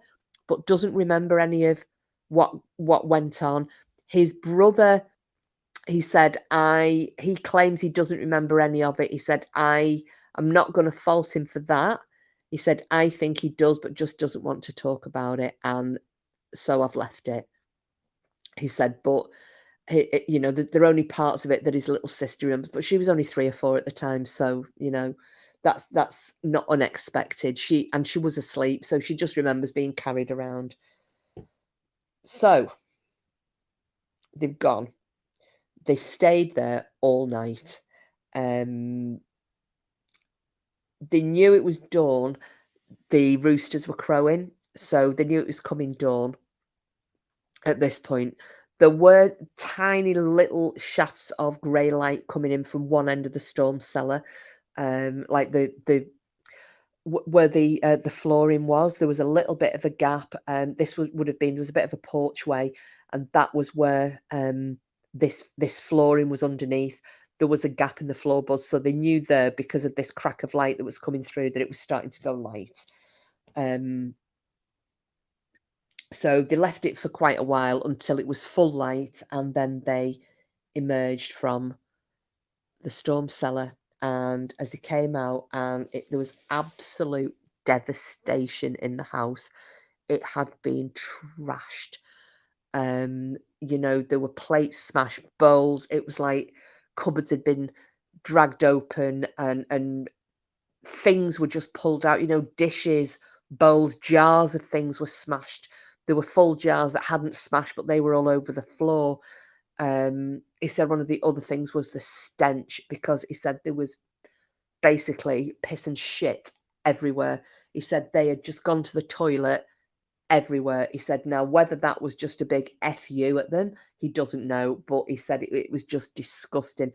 but doesn't remember any of what went on. His brother, he said, he claims he doesn't remember any of it. He said, I'm not going to fault him for that. He said, I think he does, but just doesn't want to talk about it. And so I've left it. He said, but there are only parts of it that his little sister remembers, but she was only 3 or 4 at the time. So, that's not unexpected. She was asleep, so she just remembers being carried around. So they've gone. They stayed there all night. they knew it was dawn. The roosters were crowing, so they knew it was coming dawn at this point. There were tiny little shafts of grey light coming in from one end of the storm cellar, like where the flooring was. There was a little bit of a gap. This would have been, there was a bit of a porchway, and that was where this flooring was underneath. There was a gap in the floorboards, so they knew there, because of this crack of light that was coming through, that it was starting to go light. So they left it for quite a while until it was full light, and then they emerged from the storm cellar. And as they came out, and there was absolute devastation in the house. It had been trashed. There were plates smashed, bowls. It was like cupboards had been dragged open, and things were just pulled out. Dishes, bowls, jars of things were smashed. There were full jars that hadn't smashed, but they were all over the floor. He said one of the other things was the stench, because he said there was basically piss and shit everywhere. He said they had just gone to the toilet everywhere. He said now whether that was just a big FU at them, he doesn't know, but he said it was just disgusting,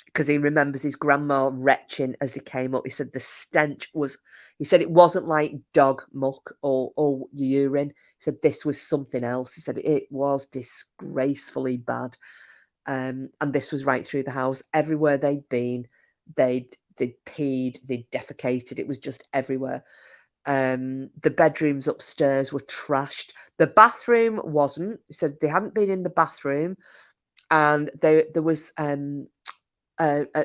because he remembers his grandma retching as he came up. He said the stench was, he said it wasn't like dog muck or urine. He said this was something else. He said it was disgracefully bad. And this was right through the house. Everywhere they'd been, they'd peed, they'd defecated. It was just everywhere. The bedrooms upstairs were trashed. The bathroom wasn't. He said they hadn't been in the bathroom, and there was a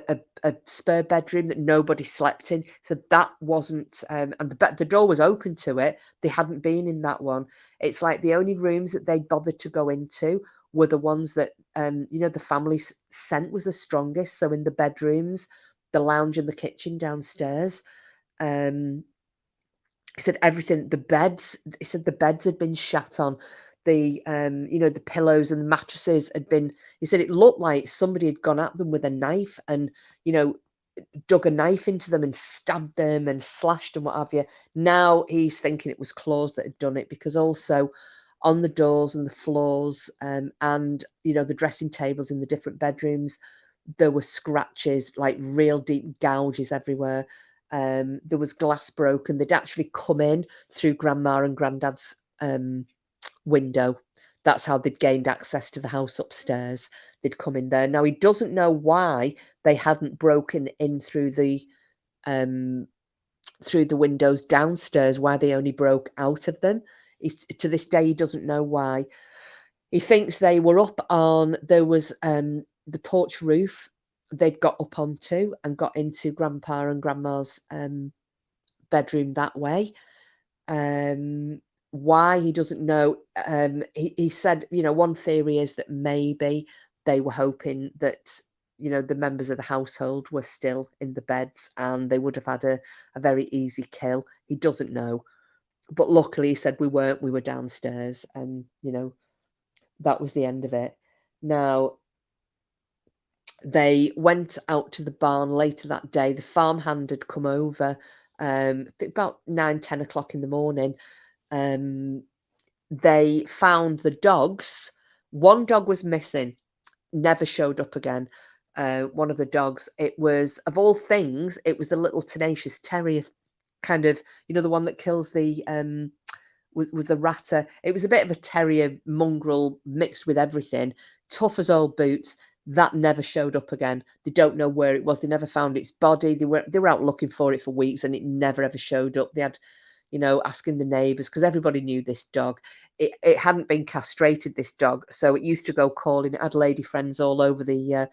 spare bedroom that nobody slept in. So that wasn't, and the door was open to it. They hadn't been in that one. It's like the only rooms that they bothered to go into were the ones that the family's scent was the strongest. So in the bedrooms, the lounge and the kitchen downstairs. He said everything, the beds, he said the beds had been shat on. The pillows and the mattresses had been, he said it looked like somebody had gone at them with a knife and, dug a knife into them and stabbed them and slashed and what have you. Now he's thinking it was claws that had done it, because also on the doors and the floors, and the dressing tables in the different bedrooms, there were scratches, like real deep gouges everywhere. There was glass broken. They'd actually come in through Grandma and Granddad's window. That's how they'd gained access to the house upstairs. They'd come in there. Now he doesn't know why they hadn't broken in through the windows downstairs, why they only broke out of them. To this day, he doesn't know why. He thinks they were up on, there was the porch roof they'd got up onto and got into Grandpa and Grandma's bedroom that way. Why, he doesn't know. He said, one theory is that maybe they were hoping that, the members of the household were still in the beds and they would have had a very easy kill. He doesn't know. But luckily, he said we weren't. We were downstairs, and, that was the end of it. Now, they went out to the barn later that day. The farmhand had come over about 9-10 o'clock in the morning. They found the dogs. One dog was missing, never showed up again. One of the dogs, it was, of all things, it was a little tenacious terrier, kind of, the one that kills the was the ratter. It was a bit of a terrier mongrel mixed with everything, tough as old boots. That never showed up again. They don't know where it was. They never found its body. They were out looking for it for weeks, and it never ever showed up. They had, asking the neighbours, because everybody knew this dog. It hadn't been castrated, this dog, so it used to go calling. It had lady friends all over the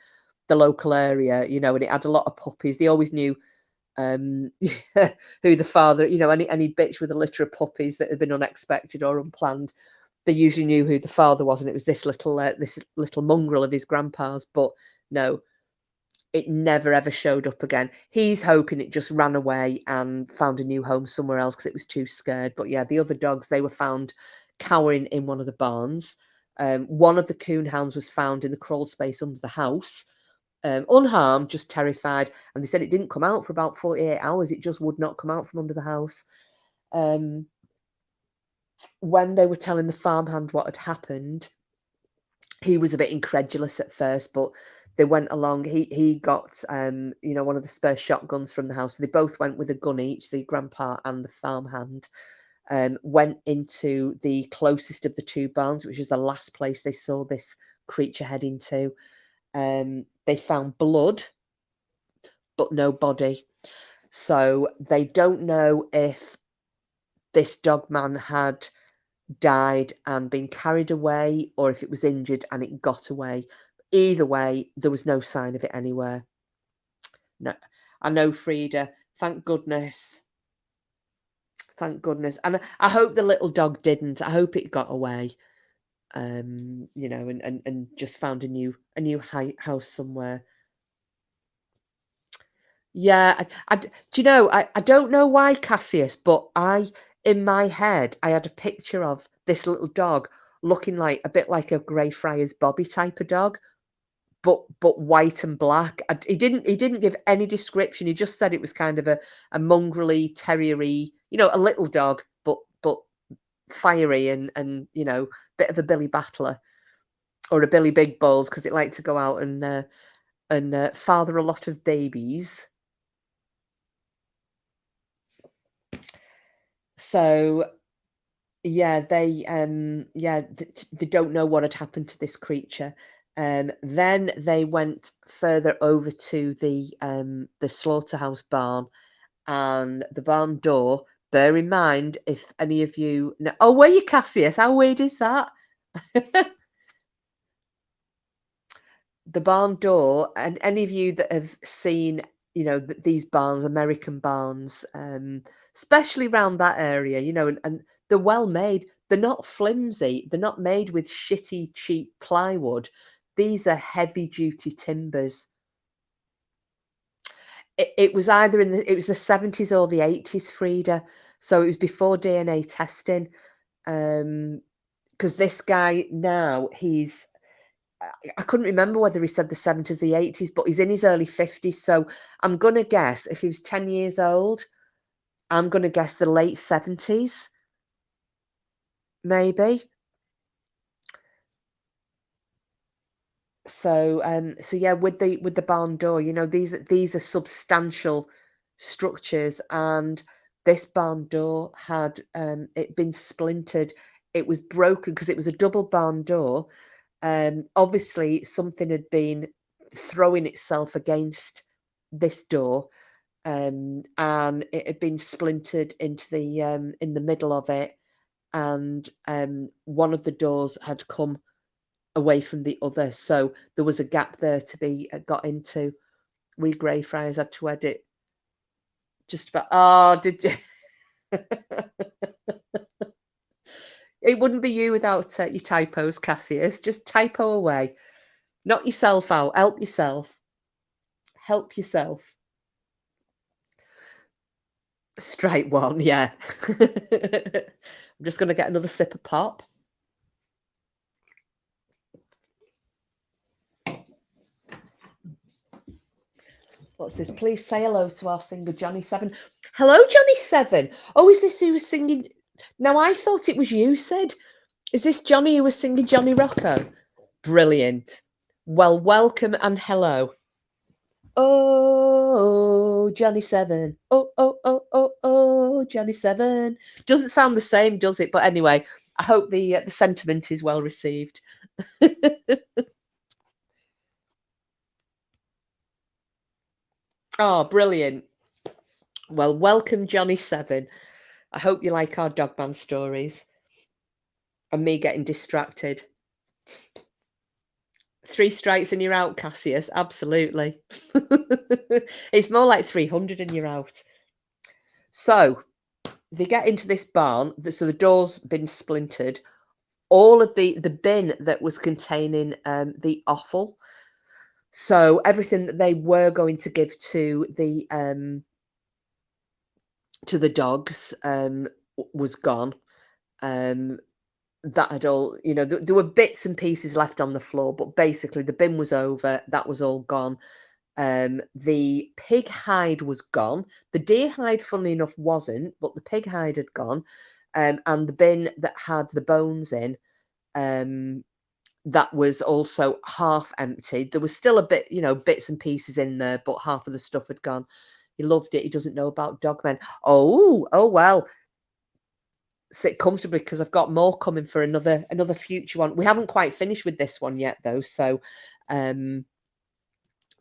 local area, and it had a lot of puppies. They always knew who the father, any bitch with a litter of puppies that had been unexpected or unplanned, they usually knew who the father was, and it was this little mongrel of his grandpa's. But no, it never ever showed up again. He's hoping it just ran away and found a new home somewhere else because it was too scared. But yeah, the other dogs, they were found cowering in one of the barns. One of the coon hounds was found in the crawl space under the house. unharmed, just terrified. And they said it didn't come out for about 48 hours. It just would not come out from under the house. When they were telling the farmhand what had happened, he was a bit incredulous at first, but they went along. He got one of the spare shotguns from the house. So they both went with a gun each, the grandpa and the farmhand. Went into the closest of the two barns, which is the last place they saw this creature heading to. They found blood, but no body. So they don't know if this dogman had died and been carried away, or if it was injured and it got away. Either way, there was no sign of it anywhere. No, I know, Frida. Thank goodness. Thank goodness. And I hope the little dog didn't. I hope it got away. And just found a new house somewhere. Yeah, do you know? I don't know why, Cassius, but in my head I had a picture of this little dog looking like a bit like a Greyfriars Bobby type of dog, but white and black. He didn't give any description. He just said it was kind of a mongrelly, terriery, a little dog, but fiery and bit of a Billy Battler or a Billy Big Balls, because it liked to go out and father a lot of babies. So yeah, they don't know what had happened to this creature. Then they went further over to the slaughterhouse barn, and the barn door. Bear in mind, if any of you know, oh, were you, Cassius? How weird is that? The barn door, and any of you that have seen, these barns, American barns, especially around that area, and they're well made. They're not flimsy. They're not made with shitty, cheap plywood. These are heavy duty timbers. It was either it was the 70s or the 80s, Frida. So it was before DNA testing. Because this guy now, I couldn't remember whether he said the 70s, the 80s, but he's in his early 50s. So I'm going to guess, if he was 10 years old, I'm going to guess the late 70s, maybe. So yeah, with the barn door, these are substantial structures, and this barn door had it been splintered. It was broken because it was a double barn door. Obviously something had been throwing itself against this door, and it had been splintered into the in the middle of it, and one of the doors had come away from the other, so there was a gap there to be got into. We Greyfriars had to edit just about. Oh, did you? It wouldn't be you without your typos, Cassius. Just typo away. Knock yourself out. Help yourself. Help yourself. Straight one, yeah. I'm just going to get another sip of pop. What's this? Please say hello to our singer, Johnny Seven. Hello, Johnny Seven. Oh, is this who was singing? No, I thought it was you, Sid. Is this Johnny who was singing Johnny Rocco? Brilliant. Well, welcome and hello. Oh, Johnny Seven. Oh, oh, oh, oh, oh, Johnny Seven. Doesn't sound the same, does it? But anyway, I hope the sentiment is well received. Oh, brilliant. Well, welcome, Johnny Seven. I hope you like our Dogman stories and me getting distracted. 3 strikes and you're out, Cassius. Absolutely. It's more like 300 and you're out. So they get into this barn. So the door's been splintered. All of the bin that was containing the offal. So everything that they were going to give to the dogs was gone. that had all, you know, there were bits and pieces left on the floor, but basically the bin was over. That was all gone. The pig hide was gone. The deer hide, funnily enough, wasn't, but the pig hide had gone. And the bin that had the bones in, that was also half emptied. There was still a bit, you know, bits and pieces in there, but half of the stuff had gone. He loved it. He doesn't know about Dogmen. Oh well. Sit comfortably because I've got more coming for another future one. We haven't quite finished with this one yet though, so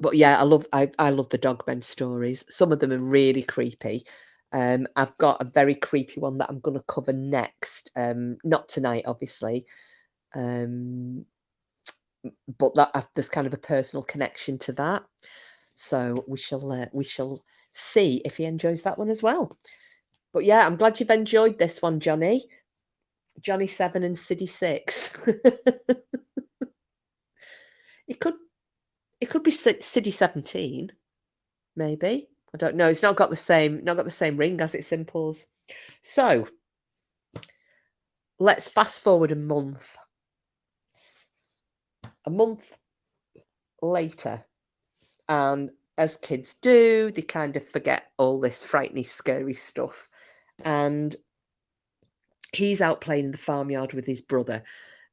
but yeah, I love the Dogmen stories. Some of them are really creepy. I've got a very creepy one that I'm going to cover next. Not tonight, obviously, but there's kind of a personal connection to that. So we shall see if he enjoys that one as well. But yeah, I'm glad you've enjoyed this one, Johnny. Johnny 7 and City 6. It could be City 17, maybe. I don't know. It's not got the same ring as it Simples. So let's fast forward a month. A month later, and as kids do, they kind of forget all this frightening, scary stuff. And he's out playing in the farmyard with his brother.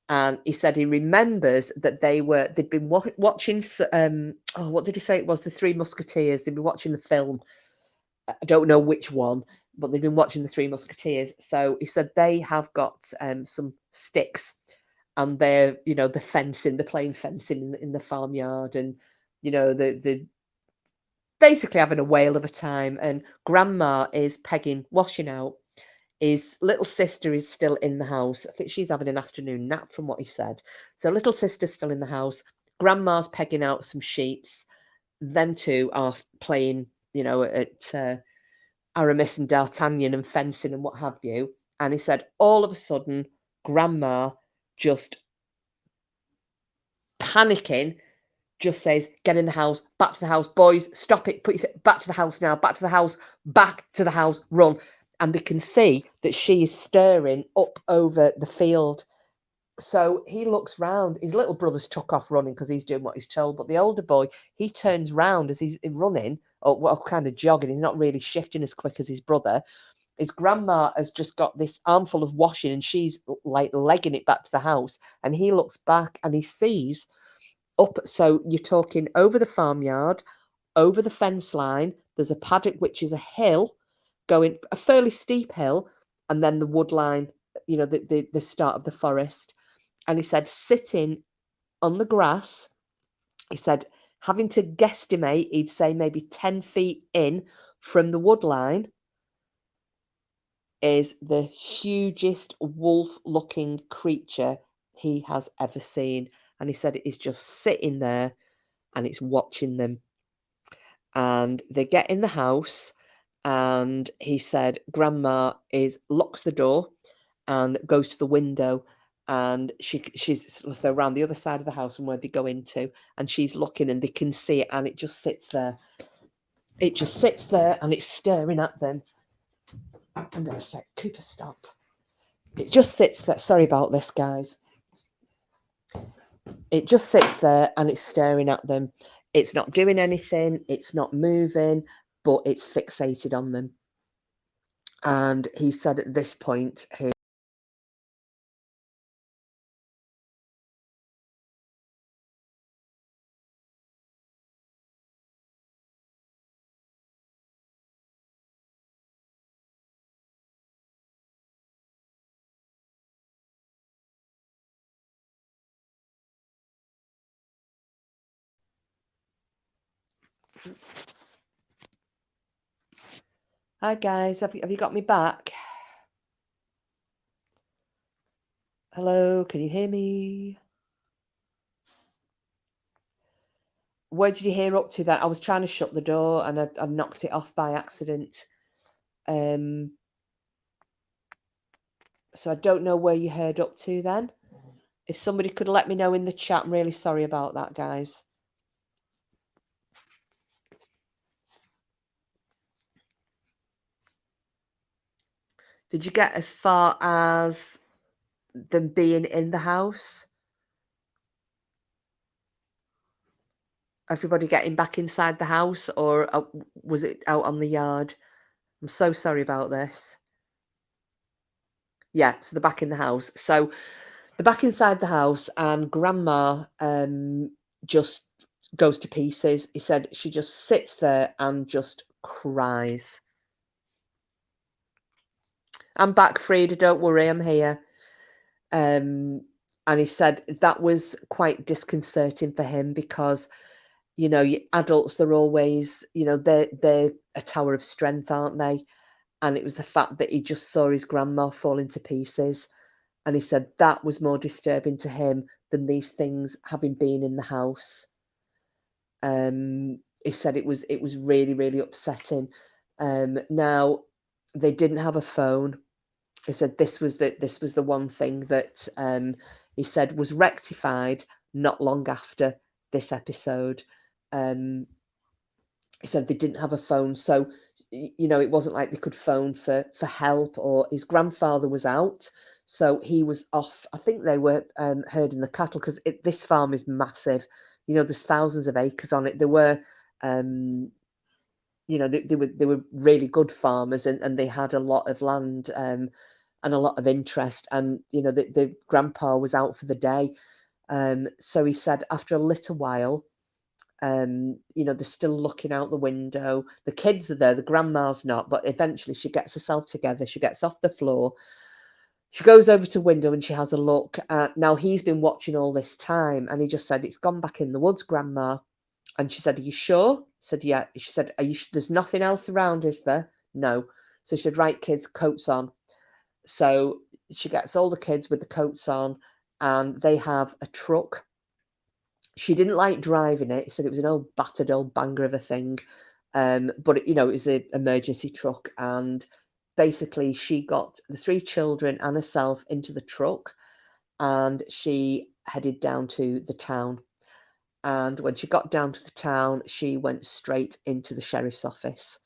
And he said he remembers that they'd been watching, what did he say? It was The Three Musketeers. They'd been watching the film. I don't know which one, but they've been watching The Three Musketeers. So he said they have got some sticks, and they're, you know, they're playing fencing in the farmyard, and, you know, they're basically having a whale of a time. And Grandma is washing out. His little sister is still in the house. I think she's having an afternoon nap from what he said. So little sister's still in the house. Grandma's pegging out some sheets. Them two are playing, you know, at Aramis and D'Artagnan and fencing and what have you. And he said, all of a sudden, Grandma just panicking, just says, get in the house, back to the house, boys, stop it, put your back to the house now, back to the house, run. And they can see that she is stirring up over the field. So he looks round. His little brother's took off running because he's doing what he's told. But the older boy, he turns round as he's running, or well, kind of jogging. He's not really shifting as quick as his brother. His grandma has just got this armful of washing, and she's like legging it back to the house. And he looks back and he sees up. So you're talking over the farmyard, over the fence line. There's a paddock, which is a hill, going a fairly steep hill, and then the wood line, you know, the start of the forest. And he said, sitting on the grass, he said, having to guesstimate, he'd say maybe 10 feet in from the wood line, is the hugest wolf-looking creature he has ever seen. And he said it is just sitting there and it's watching them. And they get in the house, and he said Grandma locks the door and goes to the window, and she's so around the other side of the house from where they go into, and she's looking, and they can see it, and it just sits there. It just sits there and it's staring at them. Hang on a sec, Cooper, stop. It just sits there. Sorry about this, guys. It just sits there and it's staring at them. It's not doing anything. It's not moving, but it's fixated on them. And he said at this point, hi guys, have you got me back? Hello, can you hear me? Where did you hear up to that? I was trying to shut the door and I knocked it off by accident. So I don't know where you heard up to then. If somebody could let me know in the chat, I'm really sorry about that, guys. Did you get as far as them being in the house? Everybody getting back inside the house, or was it out on the yard? I'm so sorry about this. Yeah, so they're back in the house. So they're back inside the house, and Grandma just goes to pieces. He said she just sits there and just cries. I'm back, Frida. Don't worry, I'm here. And he said that was quite disconcerting for him because, you know, adults, they're always, you know, they're a tower of strength, aren't they? And it was the fact that he just saw his grandma falling to pieces. And he said that was more disturbing to him than these things having been in the house. He said it was really, really upsetting. Now they didn't have a phone. He said this was the one thing that he said was rectified not long after this episode. Um, he said they didn't have a phone, so you know, it wasn't like they could phone for help, or his grandfather was out, so he was off. I think they were herding the cattle because this farm is massive. You know, there's thousands of acres on it. There were you know, they were really good farmers, and they had a lot of land and a lot of interest. And you know, the grandpa was out for the day, so he said after a little while, you know, they're still looking out the window. The kids are there, the grandma's not, but eventually she gets herself together. She gets off the floor. She goes over to window and she has a look. Now he's been watching all this time, and he just said, "It's gone back in the woods, Grandma." And she said, "Are you sure?" He said, "Yeah." She said, "Are you? There's nothing else around, is there?" "No." So she said, "Right, kids, coats on." So she gets all the kids with the coats on, and they have a truck. She didn't like driving it. He said it was an old battered old banger of a thing. But it, you know, it was an emergency truck, and basically she got the three children and herself into the truck, and she headed down to the town. And when she got down to the town, she went straight into the sheriff's office,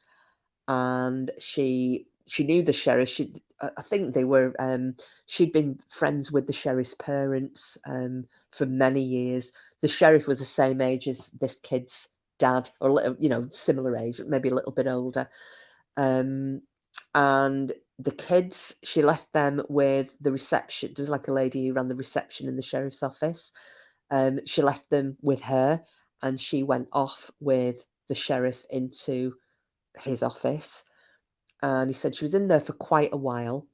and she knew the sheriff. I think they were she'd been friends with the sheriff's parents for many years. The sheriff was the same age as this kid's dad, or a little, you know, similar age, maybe a little bit older. Um, and the kids, she left them with the reception. There was like a lady who ran the reception in the sheriff's office. She left them with her, and she went off with the sheriff into his office. And he said she was in there for quite a while.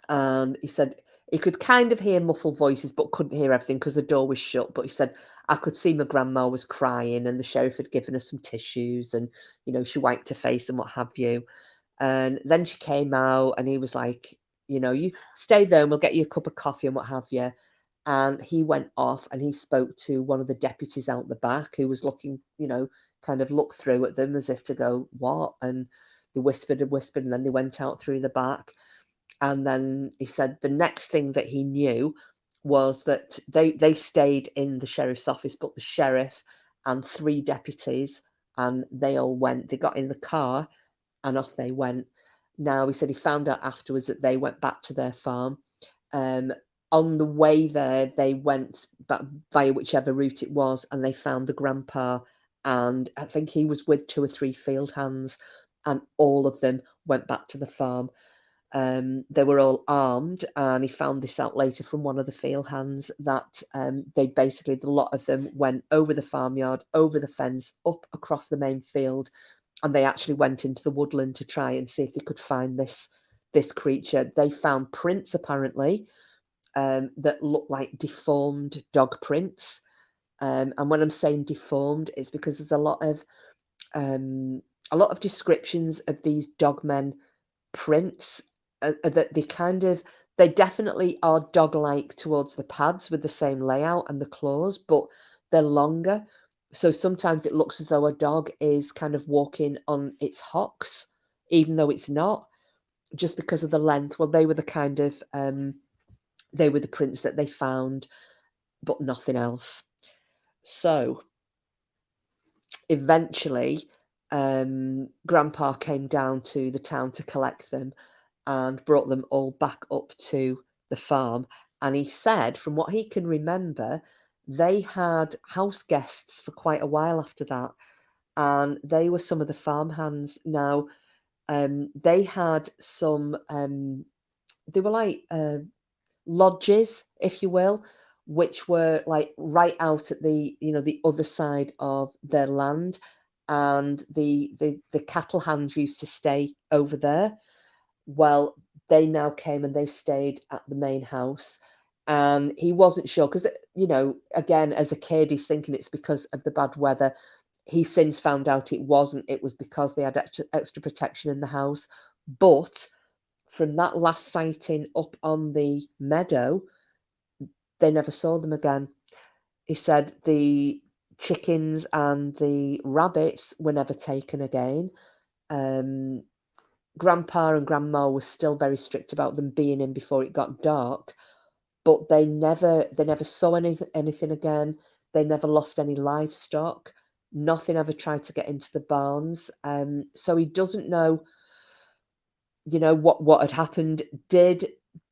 And he said he could kind of hear muffled voices, but couldn't hear everything because the door was shut. But he said, I could see my grandma was crying, and the sheriff had given her some tissues, and, you know, she wiped her face and what have you. And then she came out, and he was like, you know, you stay there and we'll get you a cup of coffee and what have you. And he went off and he spoke to one of the deputies out the back, who was looking, you know, kind of looked through at them as if to go, what? And they whispered and whispered, and then they went out through the back. And then he said the next thing that he knew was that they stayed in the sheriff's office, but the sheriff and three deputies, and they all went. They got in the car and off they went. Now, he said he found out afterwards that they went back to their farm. Um, on the way there, they went back via whichever route it was, and they found the grandpa, and I think he was with two or three field hands, and all of them went back to the farm. They were all armed, and he found this out later from one of the field hands that they basically, the lot of them went over the farmyard, over the fence, up across the main field, and they actually went into the woodland to try and see if they could find this creature. They found prints apparently that looked like deformed dog prints. And when I'm saying deformed, it's because there's a lot of descriptions of these dogmen prints that they definitely are dog-like towards the pads with the same layout and the claws, but they're longer. So sometimes it looks as though a dog is kind of walking on its hocks, even though it's not, just because of the length. Well, they were the kind of they were the prints that they found, but nothing else. So eventually, Grandpa came down to the town to collect them and brought them all back up to the farm. And he said, from what he can remember, they had house guests for quite a while after that. And they were some of the farmhands. Now, they had some, they were like lodges, if you will, which were like right out at the, you know, the other side of their land. And the cattle hands used to stay over there. Well, they now came and they stayed at the main house. And he wasn't sure because, you know, again, as a kid, he's thinking it's because of the bad weather. He's since found out it wasn't. It was because they had extra protection in the house. But from that last sighting up on the meadow, they never saw them again. He said the chickens and the rabbits were never taken again. Grandpa and Grandma were still very strict about them being in before it got dark, but they never saw anything again. They never lost any livestock. Nothing ever tried to get into the barns. So he doesn't know, you know, what had happened. Did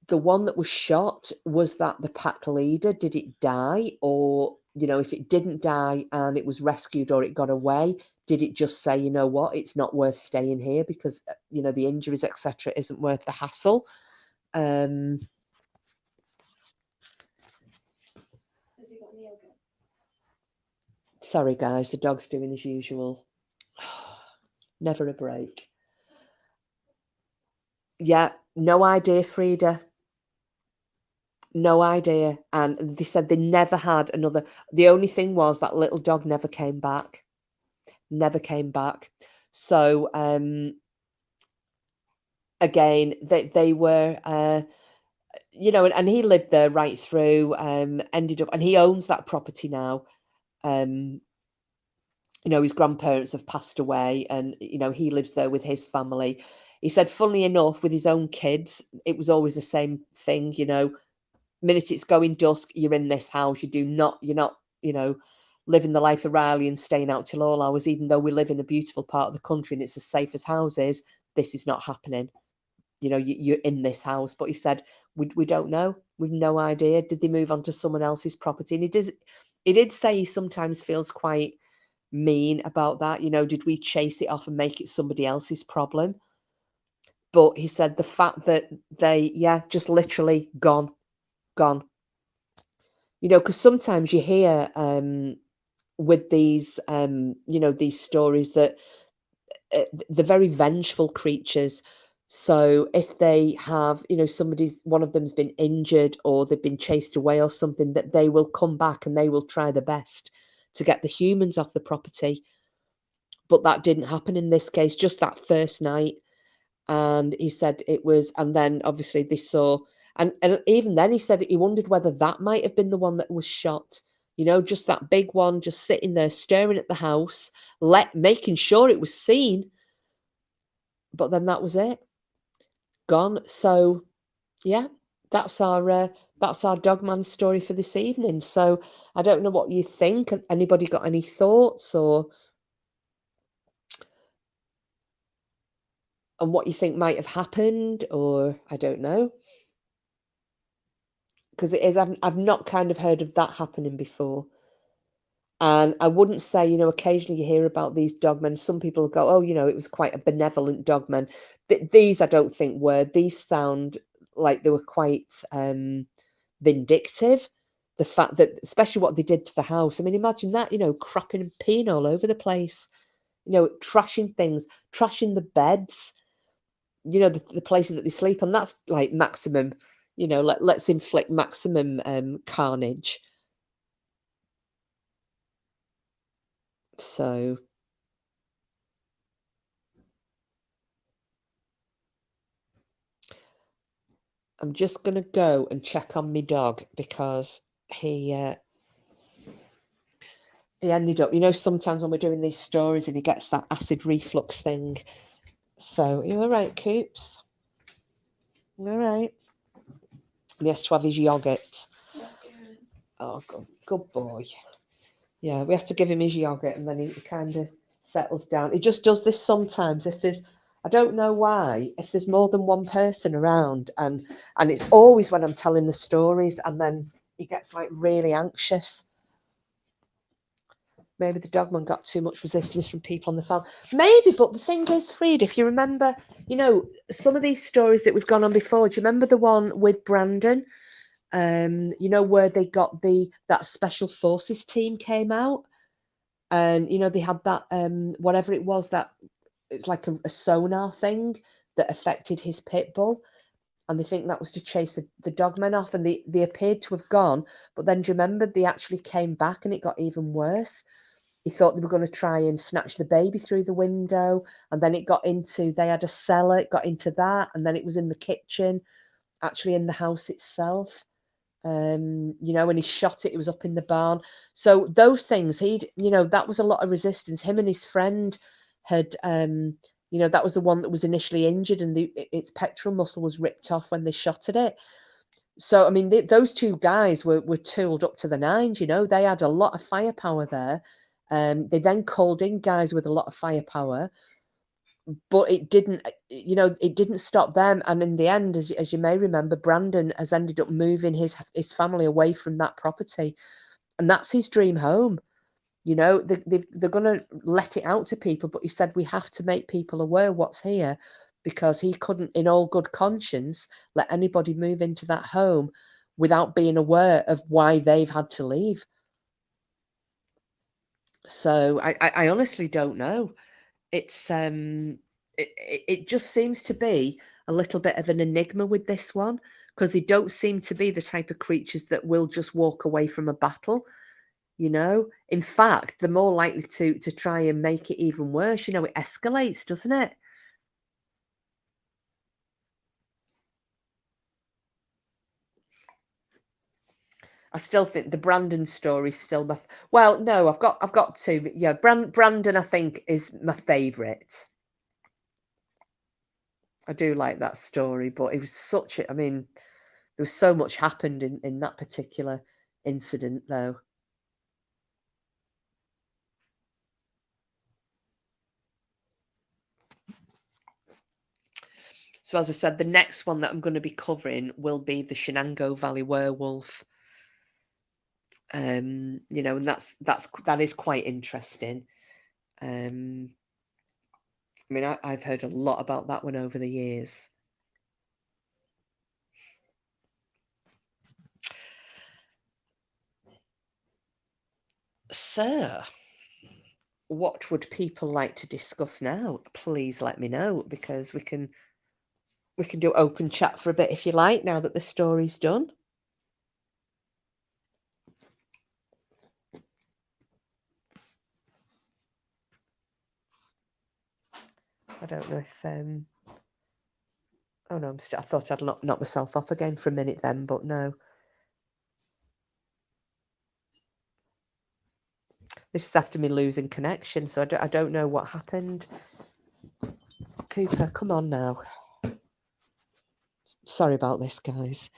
the one that was shot, was that the pack leader? Did it die? Or, you know, if it didn't die and it was rescued or it got away, did it just say, you know what, it's not worth staying here because, you know, the injuries, etc., isn't worth the hassle? Sorry, guys, the dog's doing as usual. Never a break. Yeah, no idea, Frida. No idea. And they said they never had another. The only thing was that little dog never came back. Never came back. So, again, they were, you know, and he lived there right through, ended up, and he owns that property now. You know, his grandparents have passed away and, you know, he lives there with his family. He said, funnily enough, with his own kids, it was always the same thing, you know, minute it's going dusk, you're in this house. You're not, you know, living the life of Riley and staying out till all hours, even though we live in a beautiful part of the country and it's as safe as houses. This is not happening. You know, you're in this house. But he said, we don't know. We've no idea. Did they move on to someone else's property? And he did say he sometimes feels quite mean about that. You know, did we chase it off and make it somebody else's problem? But he said the fact that they, just literally gone. You know, because sometimes you hear with these, you know, these stories that they're very vengeful creatures. So if they have, you know, one of them's been injured or they've been chased away or something, that they will come back and they will try their best to get the humans off the property. But that didn't happen in this case, just that first night. And he said it was, and then obviously they saw, and even then he said he wondered whether that might have been the one that was shot. You know, just that big one, just sitting there staring at the house, making sure it was seen. But then that was it, gone. So yeah, that's our Dogman story for this evening. So I don't know what you think. Anybody got any thoughts or on what you think might have happened, or I don't know, because it is, I've not kind of heard of that happening before. And I wouldn't say, you know, occasionally you hear about these dogmen. Some people go, oh, you know, it was quite a benevolent dogman. These I don't think were. These sound like they were quite vindictive. The fact that, especially what they did to the house. I mean, imagine that, you know, crapping and peeing all over the place, you know, trashing things, trashing the beds, you know, the places that they sleep on. That's like maximum, you know, let's inflict maximum carnage. So I'm just gonna go and check on my dog because he ended up, you know, sometimes when we're doing these stories and he gets that acid reflux thing. So you all right, Coops? All right. And he has to have his yogurt. Oh, good boy. Yeah, we have to give him his yogurt and then he kind of settles down. He just does this sometimes. If there's I don't know why, if there's more than one person around, and it's always when I'm telling the stories, and then he gets like really anxious. Maybe the Dogman got too much resistance from people on the phone. Maybe, but the thing is, Fried, if you remember, you know, some of these stories that we've gone on before, do you remember the one with Brandon? You know, where they got that special forces team came out, and you know, they had that whatever it was, that it was like a sonar thing that affected his pit bull, and they think that was to chase the Dogmen off, and they appeared to have gone, but then do you remember they actually came back and it got even worse. He thought they were going to try and snatch the baby through the window, and then it got into, they had a cellar, it got into that, and then it was in the kitchen, actually in the house itself. You know, when he shot it, it was up in the barn. So those things, you know, that was a lot of resistance. Him and his friend had, you know, that was the one that was initially injured, and its pectoral muscle was ripped off when they shot at it. So, I mean, those two guys were tooled up to the nines, you know, they had a lot of firepower there. They then called in guys with a lot of firepower, but it didn't, you know, it didn't stop them. And in the end, as you may remember, Brandon has ended up moving his family away from that property, and that's his dream home. You know, they're going to let it out to people, but he said we have to make people aware what's here, because he couldn't, in all good conscience, let anybody move into that home without being aware of why they've had to leave. So I honestly don't know. It's it just seems to be a little bit of an enigma with this one, because they don't seem to be the type of creatures that will just walk away from a battle. You know, in fact, they're more likely to try and make it even worse. You know, it escalates, doesn't it? I still think the Brandon story is still my. Well, no, I've got two. But yeah, Brandon, I think, is my favourite. I do like that story, but it was such a. I mean, there was so much happened in that particular incident, though. So as I said, the next one that I'm going to be covering will be the Shenango Valley werewolf. You know, and that is quite interesting. I mean, I've heard a lot about that one over the years. So, what would people like to discuss now? Please let me know, because we can do open chat for a bit if you like, now that the story's done. I don't know if oh no, I thought I'd knock myself off again for a minute then, but no. This is after me losing connection, so I don't know what happened. Cooper, come on now. Sorry about this, guys.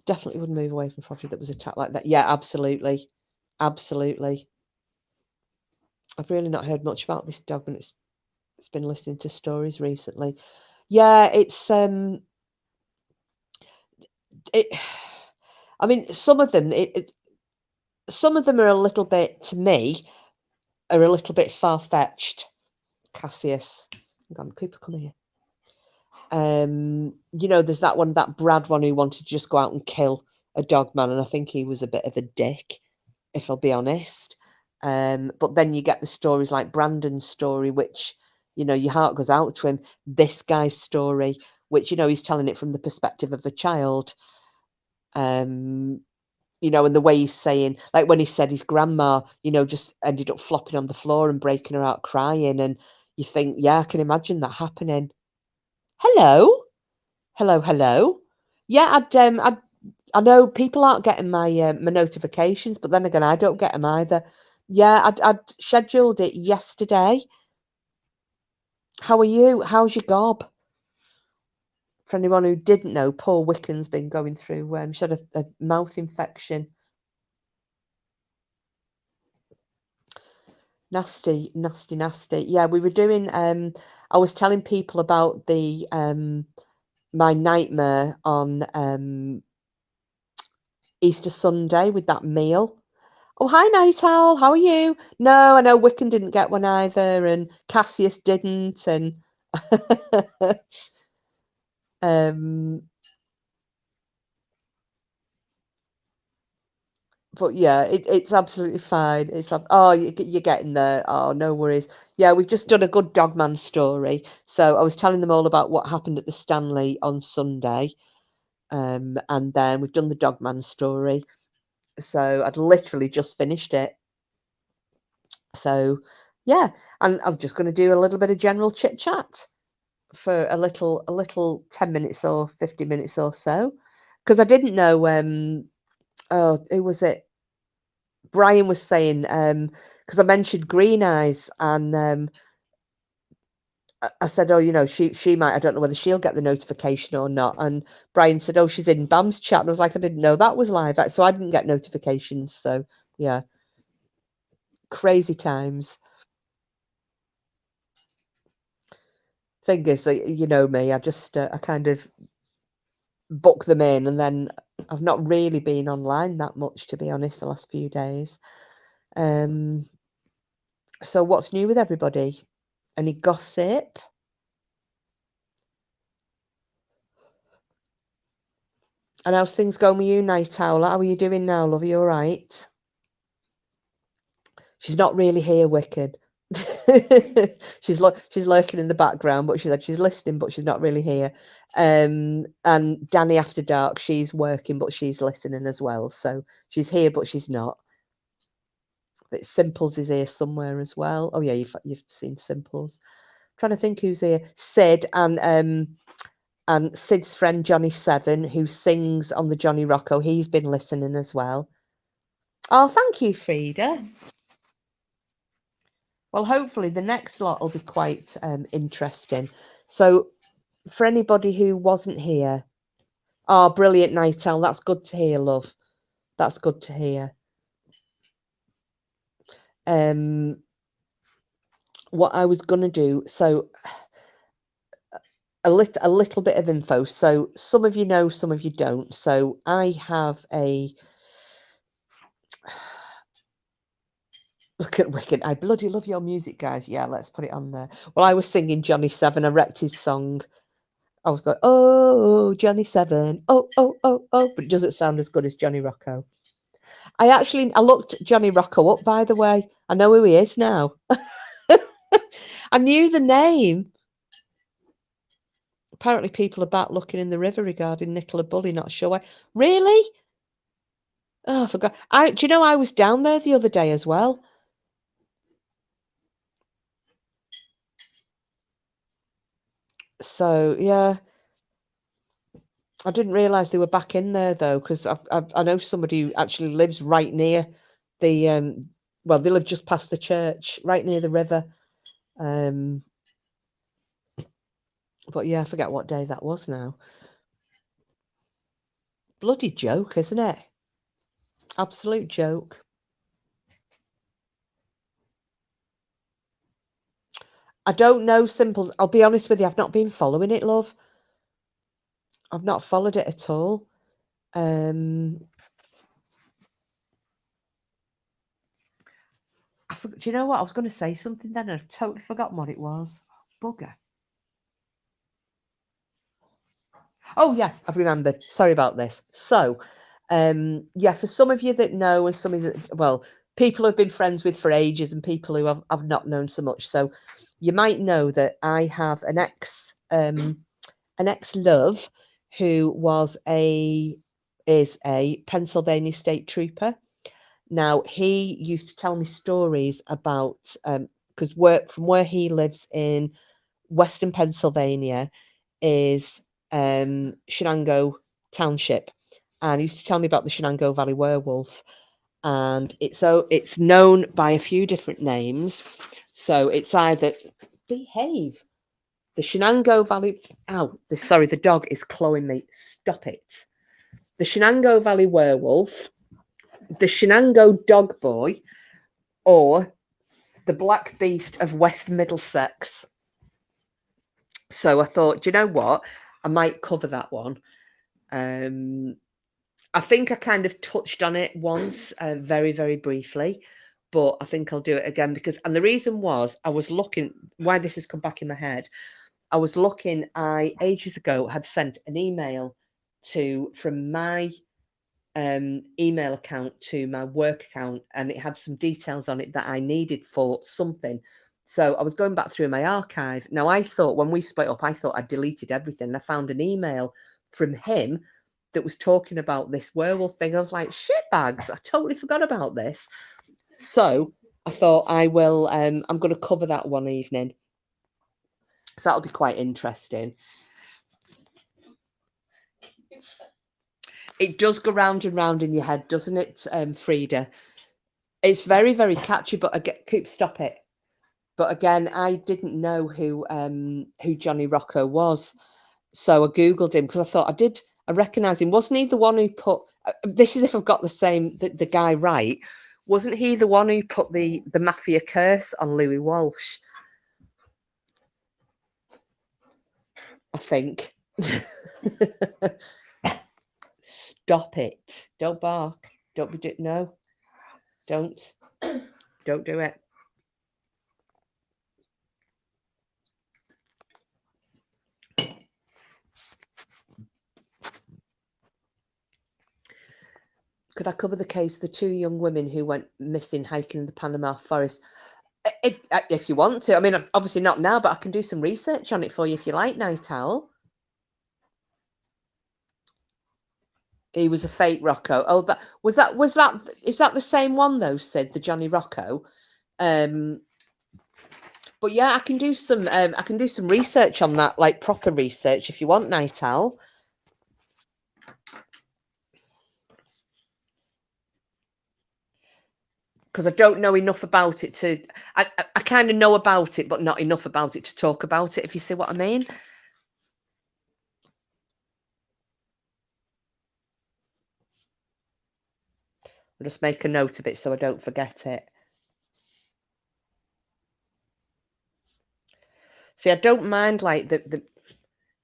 Definitely wouldn't move away from property that was attacked like that. Yeah, absolutely. Absolutely. I've really not heard much about this dog, and it's been listening to stories recently. Yeah, it's it I mean, some of them some of them are a little bit, to me, are a little bit far-fetched. Cassius. Hang on, Cooper, come here. You know, there's that Brad one who wanted to just go out and kill a dogman, and I think he was a bit of a dick, if I'll be honest. But then you get the stories like Brandon's story, which, you know, your heart goes out to him. This guy's story, which, you know, he's telling it from the perspective of a child. You know, and the way he's saying, like when he said his grandma, you know, just ended up flopping on the floor and breaking her out crying, and you think, yeah, I can imagine that happening. Hello. Hello. Yeah, I know people aren't getting my my notifications, but then again, I don't get them either. Yeah, I'd scheduled it yesterday. How are you? How's your gob? For anyone who didn't know, Paul Wiccan's been going through, she had a mouth infection. Nasty, nasty, nasty. Yeah, we were doing, I was telling people about the, my nightmare on Easter Sunday with that meal. Oh, hi, Night Owl. How are you? No, I know Wiccan didn't get one either, and Cassius didn't, and but yeah, it's absolutely fine. Oh, you're getting there. Oh, no worries. Yeah, we've just done a good Dogman story. So I was telling them all about what happened at the Stanley on Sunday, and then we've done the Dogman story. So I'd literally just finished it. So yeah, and I'm just going to do a little bit of general chit chat for a little 10 minutes or 50 minutes or so, because I didn't know. Oh, who was it? Brian was saying, because I mentioned Green Eyes, and I said, oh, she might, I don't know whether she'll get the notification or not. And Brian said, oh, she's in Bam's chat. And I was like, I didn't know that was live. So I didn't get notifications. So yeah, crazy times. Thing is, you know me, I just, I kind of book them in, and then I've not really been online that much, to be honest, the last few days. So what's new with everybody? Any gossip? And how's things going with you, Night Owl? How are you doing now, love? Are you all right? She's not really here, Wicked. she's lurking in the background, but she said she's listening, but she's not really here. And Danny After Dark, she's working, but she's listening as well. So she's here, but she's not. But Simples is here somewhere as well. Oh yeah, you've seen Simples. I'm trying to think who's here. Sid and Sid's friend Johnny Seven, who sings on the Johnny Rocco. He's been listening as well. Oh, thank you, Frida. Well, hopefully the next lot will be quite interesting. So for anybody who wasn't here, oh, brilliant, Night Owl. That's good to hear, love. That's good to hear. What I was going to do, so a little bit of info. So some of you know, some of you don't. So I have a... Look at Wicked. I bloody love your music, guys. Yeah, let's put it on there. Well, I was singing Johnny Seven. I wrecked his song. I was going, oh, Johnny Seven. Oh, oh, oh, oh. But it doesn't sound as good as Johnny Rocco. I looked Johnny Rocco up, by the way. I know who he is now. I knew the name. Apparently people are back looking in the river regarding Nicola Bully. Not sure why. Really? Oh, I forgot. Do you know I was down there the other day as well? So, yeah. I didn't realise they were back in there, though, because I know somebody who actually lives right near the... well, they live just past the church, right near the river. But, yeah, I forget what day that was now. Bloody joke, isn't it? Absolute joke. I don't know, Simples. I'll be honest with you, I've not been following it, love. I've not followed it at all. Do you know what? I was going to say something then and I've totally forgotten what it was. Bugger. Oh, yeah, I've remembered. Sorry about this. So, yeah, for some of you that know and some of you that, well, people have been friends with for ages and people who I've not known so much. So you might know that I have an ex-love who is a Pennsylvania state trooper. Now, he used to tell me stories about, because from where he lives in Western Pennsylvania is Shenango Township. And he used to tell me about the Shenango Valley werewolf. And it's known by a few different names. So it's either... Behave. The Shenango Valley... sorry, the dog is clawing me. Stop it. The Shenango Valley werewolf, the Shenango dog boy, or The Black Beast of West Middlesex. So I thought, do you know what? I might cover that one. I think I kind of touched on it once, very, very briefly, but I think I'll do it again because, and the reason was I was looking, why this has come back in my head. I was looking, I ages ago had sent an email from my email account to my work account, and it had some details on it that I needed for something. So I was going back through my archive. Now I thought when we split up, I thought I deleted everything. I found an email from him that was talking about this werewolf thing. I was like, shit bags, I totally forgot about this. So I thought I will, I'm going to cover that one evening. So that'll be quite interesting. It does go round and round in your head, doesn't it, Frida? It's very, very catchy, but again, stop it. But again, I didn't know who Johnny Rocco was. So I Googled him because I thought I recognised him. Wasn't he the one who put, this is if I've got the guy right, wasn't he the one who put the Mafia curse on Louis Walsh? I think. Stop it. Don't bark. Don't be, no. Don't do it. Could I cover the case of the two young women who went missing hiking in the Panama forest? If you want to. I mean, obviously not now, but I can do some research on it for you if you like, Night Owl. He was a fake Rocco. Oh, is that the same one though, Sid, the Johnny Rocco? But yeah, I can do some research on that, like proper research if you want, Night Owl. Because I don't know enough about it to, I kind of know about it, but not enough about it to talk about it, if you see what I mean. I'll just make a note of it so I don't forget it. See, I don't mind like the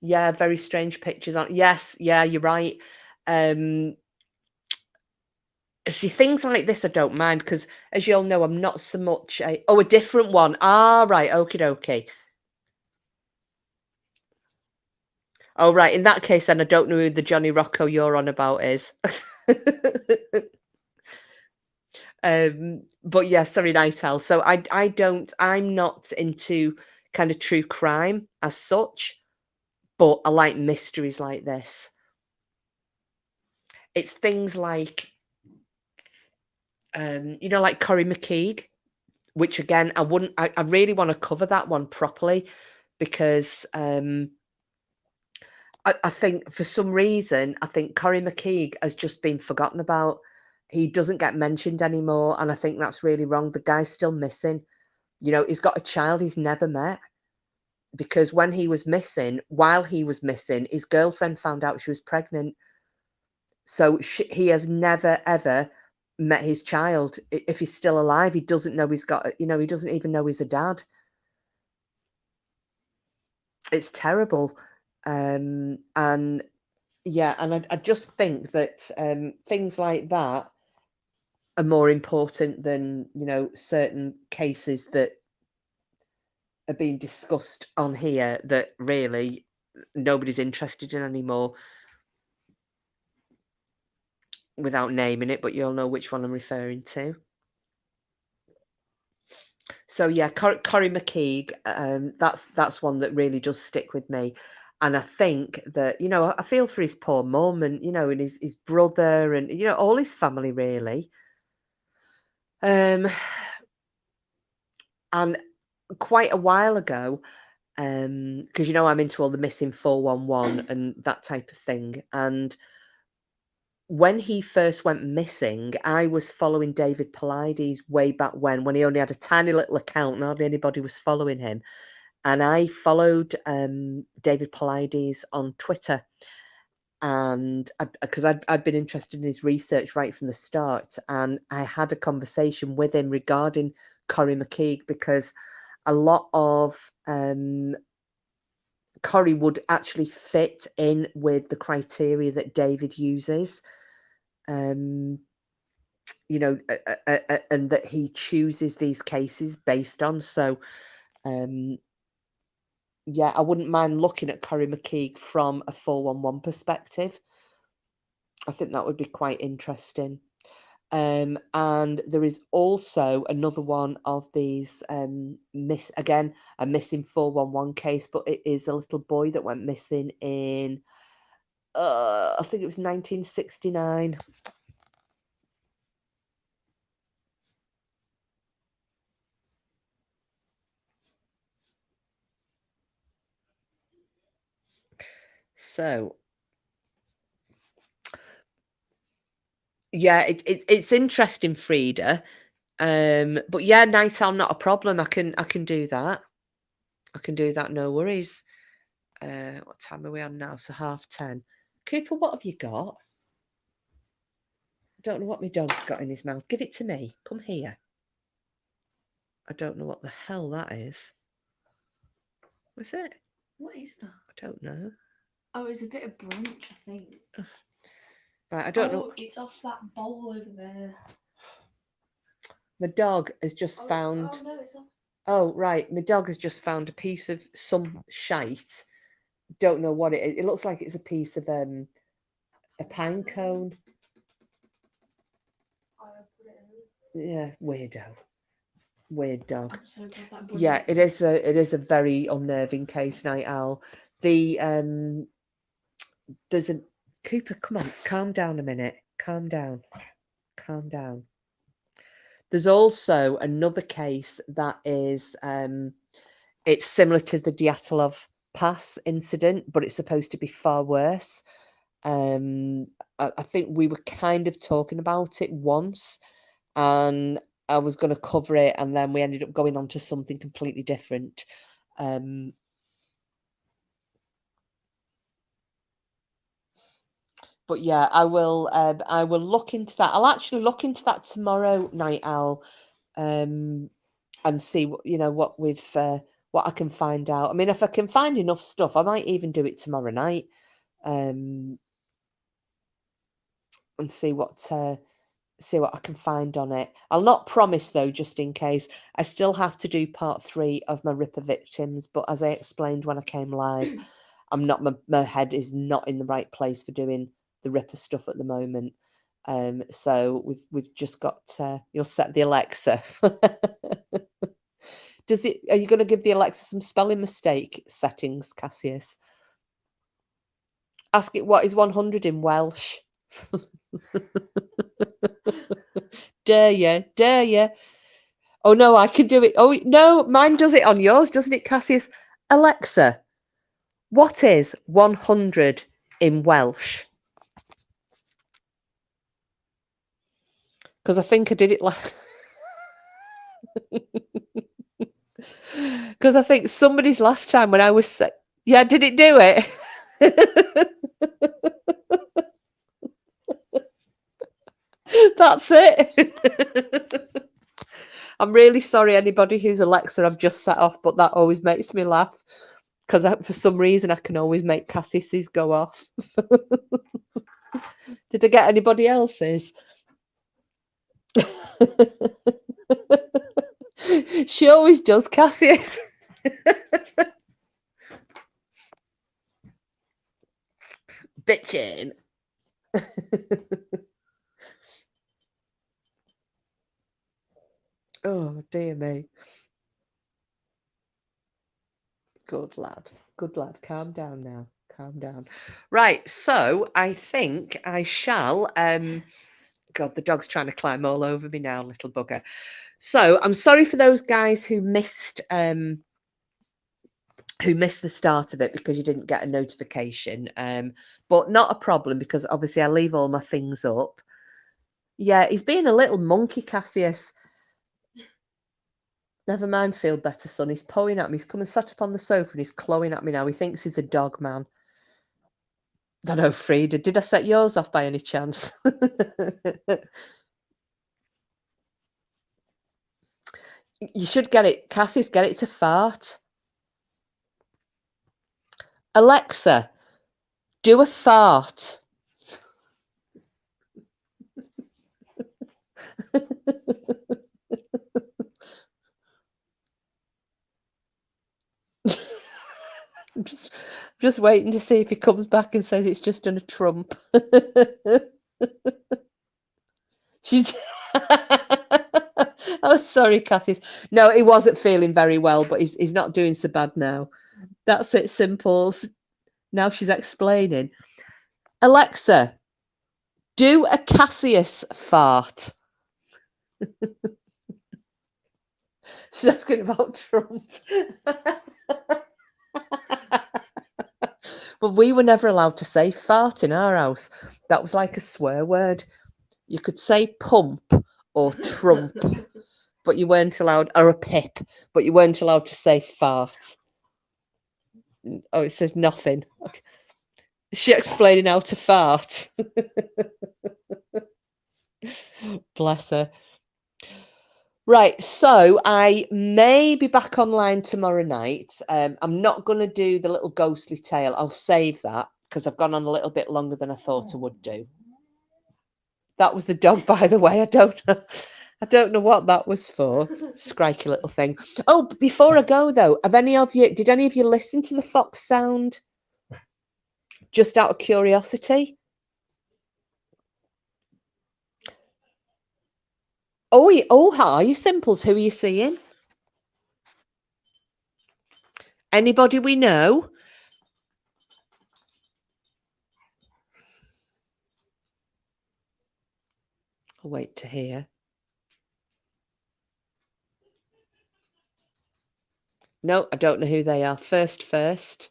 yeah, very strange pictures on. Yes, yeah, you're right. See, things like this I don't mind because, as you all know, I'm not so much a different one. Ah, right, okie dokie. Oh, right. In that case, then I don't know who the Johnny Rocco you're on about is. But yeah, sorry, Night Owl. So I'm not into kind of true crime as such, but I like mysteries like this. It's things like, like Corrie McKeag, which again, I really want to cover that one properly because I think for some reason, I think Corrie McKeag has just been forgotten about. He doesn't get mentioned anymore, and I think that's really wrong. The guy's still missing. He's got a child he's never met because when he was missing, while he was missing, his girlfriend found out she was pregnant. So he has never, ever met his child. If he's still alive, he doesn't know he doesn't even know he's a dad. It's terrible. And yeah, and I just think that things like that are more important than, certain cases that are being discussed on here that really nobody's interested in anymore, without naming it, but you'll know which one I'm referring to. So yeah, Corrie McKeag, that's one that really does stick with me. And I think that, I feel for his poor mum and, and his brother and, all his family really. And quite a while ago, because, I'm into all the missing 411 and that type of thing. And when he first went missing, I was following David Paulides way back when he only had a tiny little account and hardly anybody was following him. And I followed David Paulides on Twitter. and because I'd been interested in his research right from the start, and I had a conversation with him regarding Corrie McKeag, because a lot of Corrie would actually fit in with the criteria that David uses, you know, and that he chooses these cases based on. So, yeah, I wouldn't mind looking at Corrie McKeag from a 411 perspective. I think that would be quite interesting. And there is also another one of these a missing 411 case, but it is a little boy that went missing in I think it was 1969. So yeah, it's interesting, Frida. But yeah, night owl, not a problem. I can do that. I can do that, no worries. What time are we on now? So 10:30. Cooper, what have you got? I don't know what my dog's got in his mouth. Give it to me. Come here. I don't know what the hell that is. What's it? What is that? I don't know. Oh, it's a bit of brunch, I think. Right, I don't know. It's off that bowl over there. My dog has just found. Oh no, it's off. Oh right, my dog has just found a piece of some shite. Don't know what it is. It looks like it's a piece of a pine cone. Yeah, weirdo. Weird dog. I'm so glad that Yeah, it is a very unnerving case, Night Owl. The there's a Cooper, come on, calm down a minute. Calm down. Calm down. There's also another case that is it's similar to the Dyatlov Pass incident, but it's supposed to be far worse. I think we were kind of talking about it once, and I was going to cover it, and then we ended up going on to something completely different. But yeah, I will look into that. I'll actually look into that tomorrow, Night Owl, and see what what we've what I can find out. I mean, if I can find enough stuff, I might even do it tomorrow night, and see what I can find on it. I'll not promise though, just in case. I still have to do part 3 of my Ripper victims, but as I explained when I came live, I'm not my head is not in the right place for doing the Ripper stuff at the moment. So we've just got you'll set the Alexa. Are you going to give the Alexa some spelling mistake settings, Cassius? Ask it what is 100 in Welsh. Dare you? Oh no, I can do it. Oh no, mine does it on yours, doesn't it, Cassius? Alexa, what is 100 in Welsh? Because I think I did it like. Because I think somebody's last time when I was. Yeah, did it do it? That's it. I'm really sorry, anybody who's Alexa I've just set off, but that always makes me laugh. Because for some reason I can always make Cassie's go off. Did I get anybody else's? She always does, Cassius. Bitchin'. Oh, dear me. Good lad. Good lad. Calm down now. Calm down. Right, so I think I shall God, the dog's trying to climb all over me now, little bugger. So I'm sorry for those guys who missed the start of it because you didn't get a notification. But not a problem, because obviously I leave all my things up. Yeah, he's being a little monkey, Cassius. Never mind, feel better, son. He's pawing at me. He's come and sat up on the sofa and he's clawing at me now. He thinks he's a dog man. I know, Frida. Did I set yours off by any chance? You should get it. Cassie's get it to fart. Alexa, do a fart. I'm just waiting to see if he comes back and says it's just done a Trump. She's. Oh, sorry, Cassie. No, he wasn't feeling very well, but he's not doing so bad now. That's it, Simples. Now she's explaining. Alexa, do a Cassius fart. She's asking about Trump. But we were never allowed to say fart in our house. That was like a swear word. You could say pump or trump, but you weren't allowed, or a pip, but you weren't allowed to say fart. Oh, it says nothing. Okay. Is she explaining how to fart? Bless her. Right, so I may be back online tomorrow night. I'm not going to do the little ghostly tale. I'll save that because I've gone on a little bit longer than I thought I would do. That was the dog, by the way. I don't know what that was for. Scriky little thing. Oh, before I go though, did any of you listen to the fox sound? Just out of curiosity. Oh, hi, you Simples. Who are you seeing? Anybody we know? I'll wait to hear. No, I don't know who they are. First.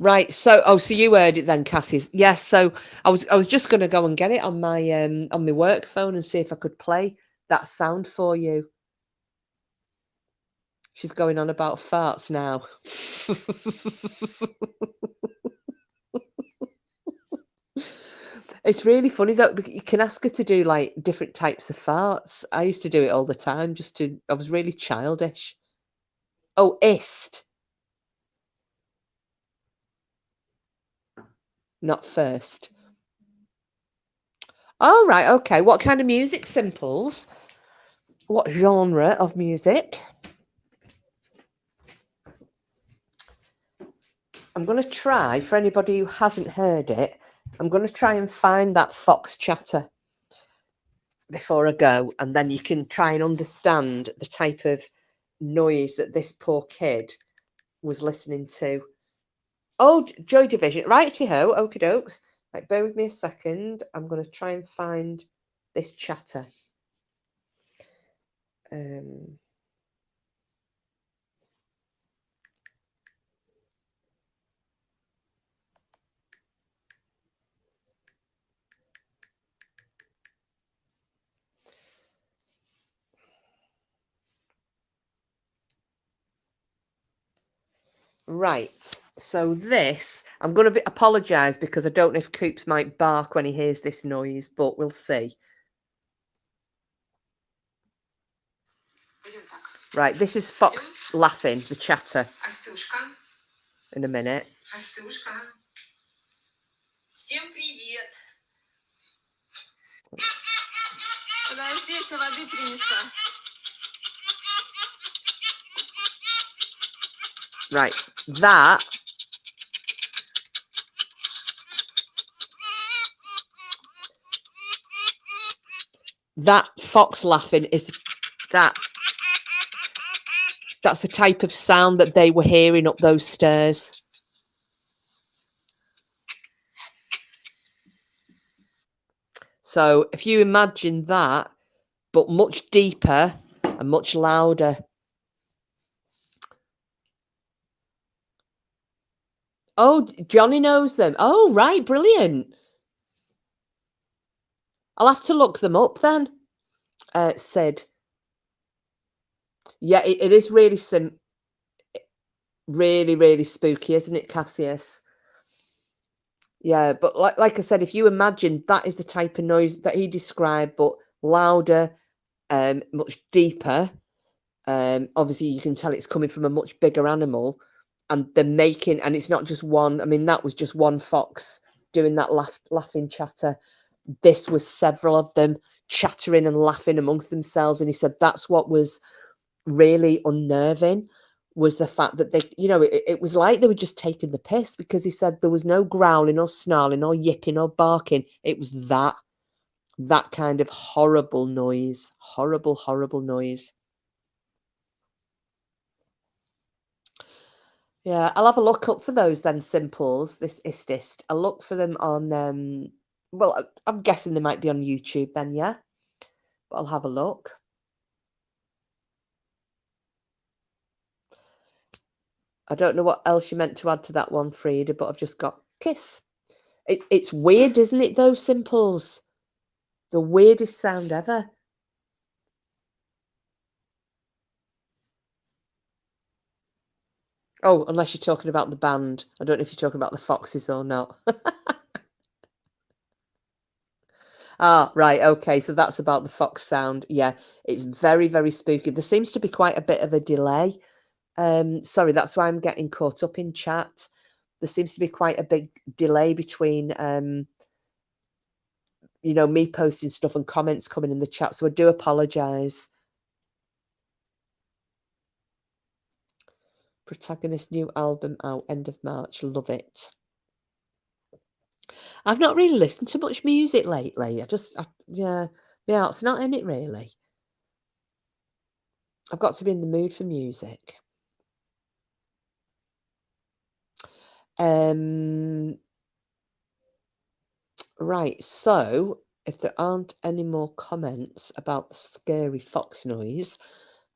Right. So you heard it then, Cassie? Yes. So I was just going to go and get it on my work phone and see if I could play that sound for you. She's going on about farts now. It's really funny though, because you can ask her to do like different types of farts. I used to do it all the time. I was really childish. Oh, ist. Not first. Oh, right. Okay. What kind of music, Simples? What genre of music? I'm going to try, for anybody who hasn't heard it, I'm going to try and find that fox chatter before I go, and then you can try and understand the type of noise that this poor kid was listening to. Oh, Joy Division. Righty-ho, okie dokes. Right, bear with me a second. I'm going to try and find this chatter. Right, so this, I'm going to apologise because I don't know if Coops might bark when he hears this noise, but we'll see. Right, this is Fox laughing, the chatter. In a minute. Right, that fox laughing is that's the type of sound that they were hearing up those stairs. So if you imagine that, but much deeper and much louder. Oh, Johnny knows them. Oh, right, brilliant. I'll have to look them up then, Sid. Yeah, it is really Really, really spooky, isn't it, Cassius? Yeah, but like I said, if you imagine that is the type of noise that he described, but louder, much deeper. Obviously, you can tell it's coming from a much bigger animal, and they're making, and it's not just one. I mean, that was just one fox doing that laughing chatter. This was several of them chattering and laughing amongst themselves, and he said that's what was really unnerving, was the fact that they, it was like they were just taking the piss, because he said there was no growling or snarling or yipping or barking. It was that kind of horrible noise, horrible noise. Yeah, I'll have a look up for those then, simples, this istist. I'll look for them on, well, I'm guessing they might be on YouTube then, yeah? But I'll have a look. I don't know what else you meant to add to that one, Frida, but I've just got kiss. It's weird, isn't it, those simples? The weirdest sound ever. Oh, unless you're talking about the band. I don't know if you're talking about the Foxes or not. Ah, right, okay, so that's about the fox sound. Yeah, it's very, very spooky. There seems to be quite a bit of a delay. Sorry, that's why I'm getting caught up in chat. There seems to be quite a big delay between, me posting stuff and comments coming in the chat, so I do apologise. Protagonist new album out end of March. Love it. I've not really listened to much music lately. Yeah, my heart's not in it really. I've got to be in the mood for music. Right, so if there aren't any more comments about the scary fox noise,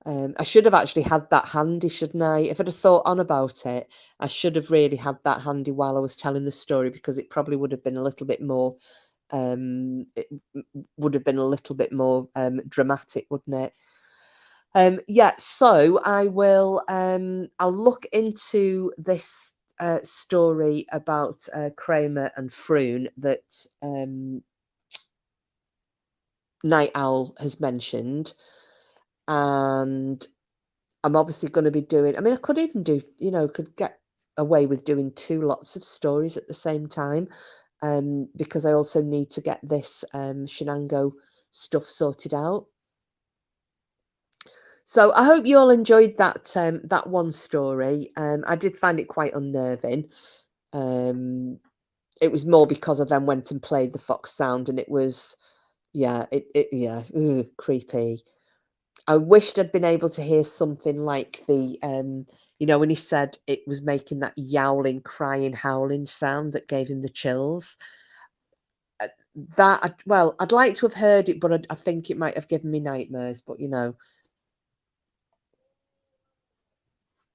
I should have actually had that handy, shouldn't I? If I'd have thought on about it, I should have really had that handy while I was telling the story, because it probably would have been a little bit more, dramatic, wouldn't it? Yeah, so I will, I'll look into this story about Kramer and Froon that Night Owl has mentioned, and I'm obviously going to be doing, I mean, I could even do, could get away with doing 2 lots of stories at the same time, because I also need to get this Shenango stuff sorted out. So I hope you all enjoyed that one story. I did find it quite unnerving. It was more because I then went and played the fox sound, and it was, yeah, creepy. I wished I'd been able to hear something like the, when he said it was making that yowling, crying, howling sound that gave him the chills. I'd like to have heard it, but I think it might have given me nightmares. But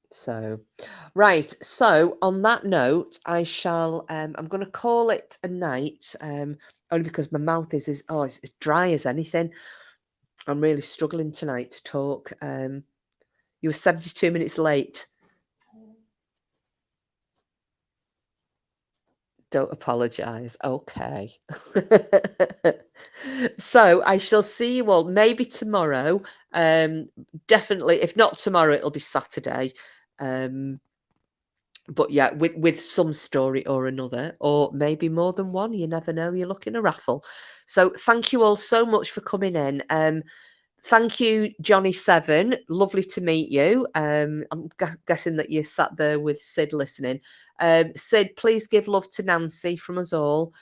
so, right. So on that note, I shall. I'm going to call it a night. Only because my mouth is it's dry as anything. I'm really struggling tonight to talk. You were 72 minutes late. Don't apologise. Okay. So I shall see you all maybe tomorrow. Definitely, if not tomorrow, it'll be Saturday. But yeah, with some story or another, or maybe more than one. You never know. You're looking a raffle. So thank you all so much for coming in. Thank you, Johnny7. Lovely to meet you. I'm guessing that you sat there with Sid listening. Sid, please give love to Nancy from us all.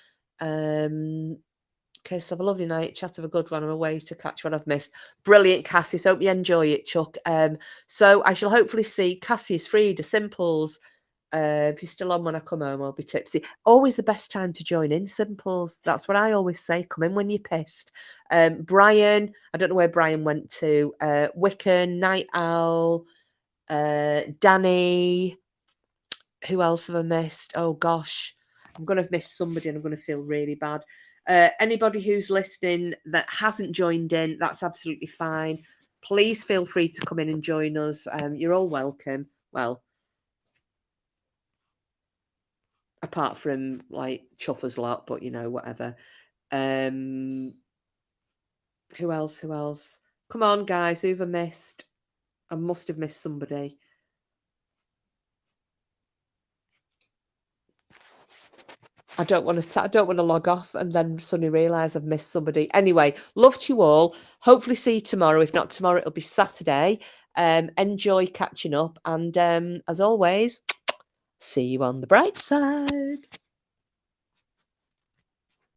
Okay, so have a lovely night. Chat, have a good one. I'm away to catch what I've missed. Brilliant, Cassie. Hope you enjoy it, Chuck. So I shall hopefully see Cassie's Frida, Simples. If you're still on when I come home, I'll be tipsy. Always the best time to join in, Simples. That's what I always say. Come in when you're pissed. Brian, I don't know where Brian went to. Wiccan, Night Owl, Danny. Who else have I missed? Oh, gosh. I'm going to have missed somebody and I'm going to feel really bad. Anybody who's listening that hasn't joined in, that's absolutely fine. Please feel free to come in and join us. You're all welcome. Well, apart from like Chuffers lot, but you know, whatever. Who else? Who else? Come on, guys, who've I missed? I must have missed somebody. I don't want to log off and then suddenly realise I've missed somebody. Anyway, love to you all. Hopefully see you tomorrow. If not tomorrow, it'll be Saturday. Enjoy catching up. And as always, see you on the bright side.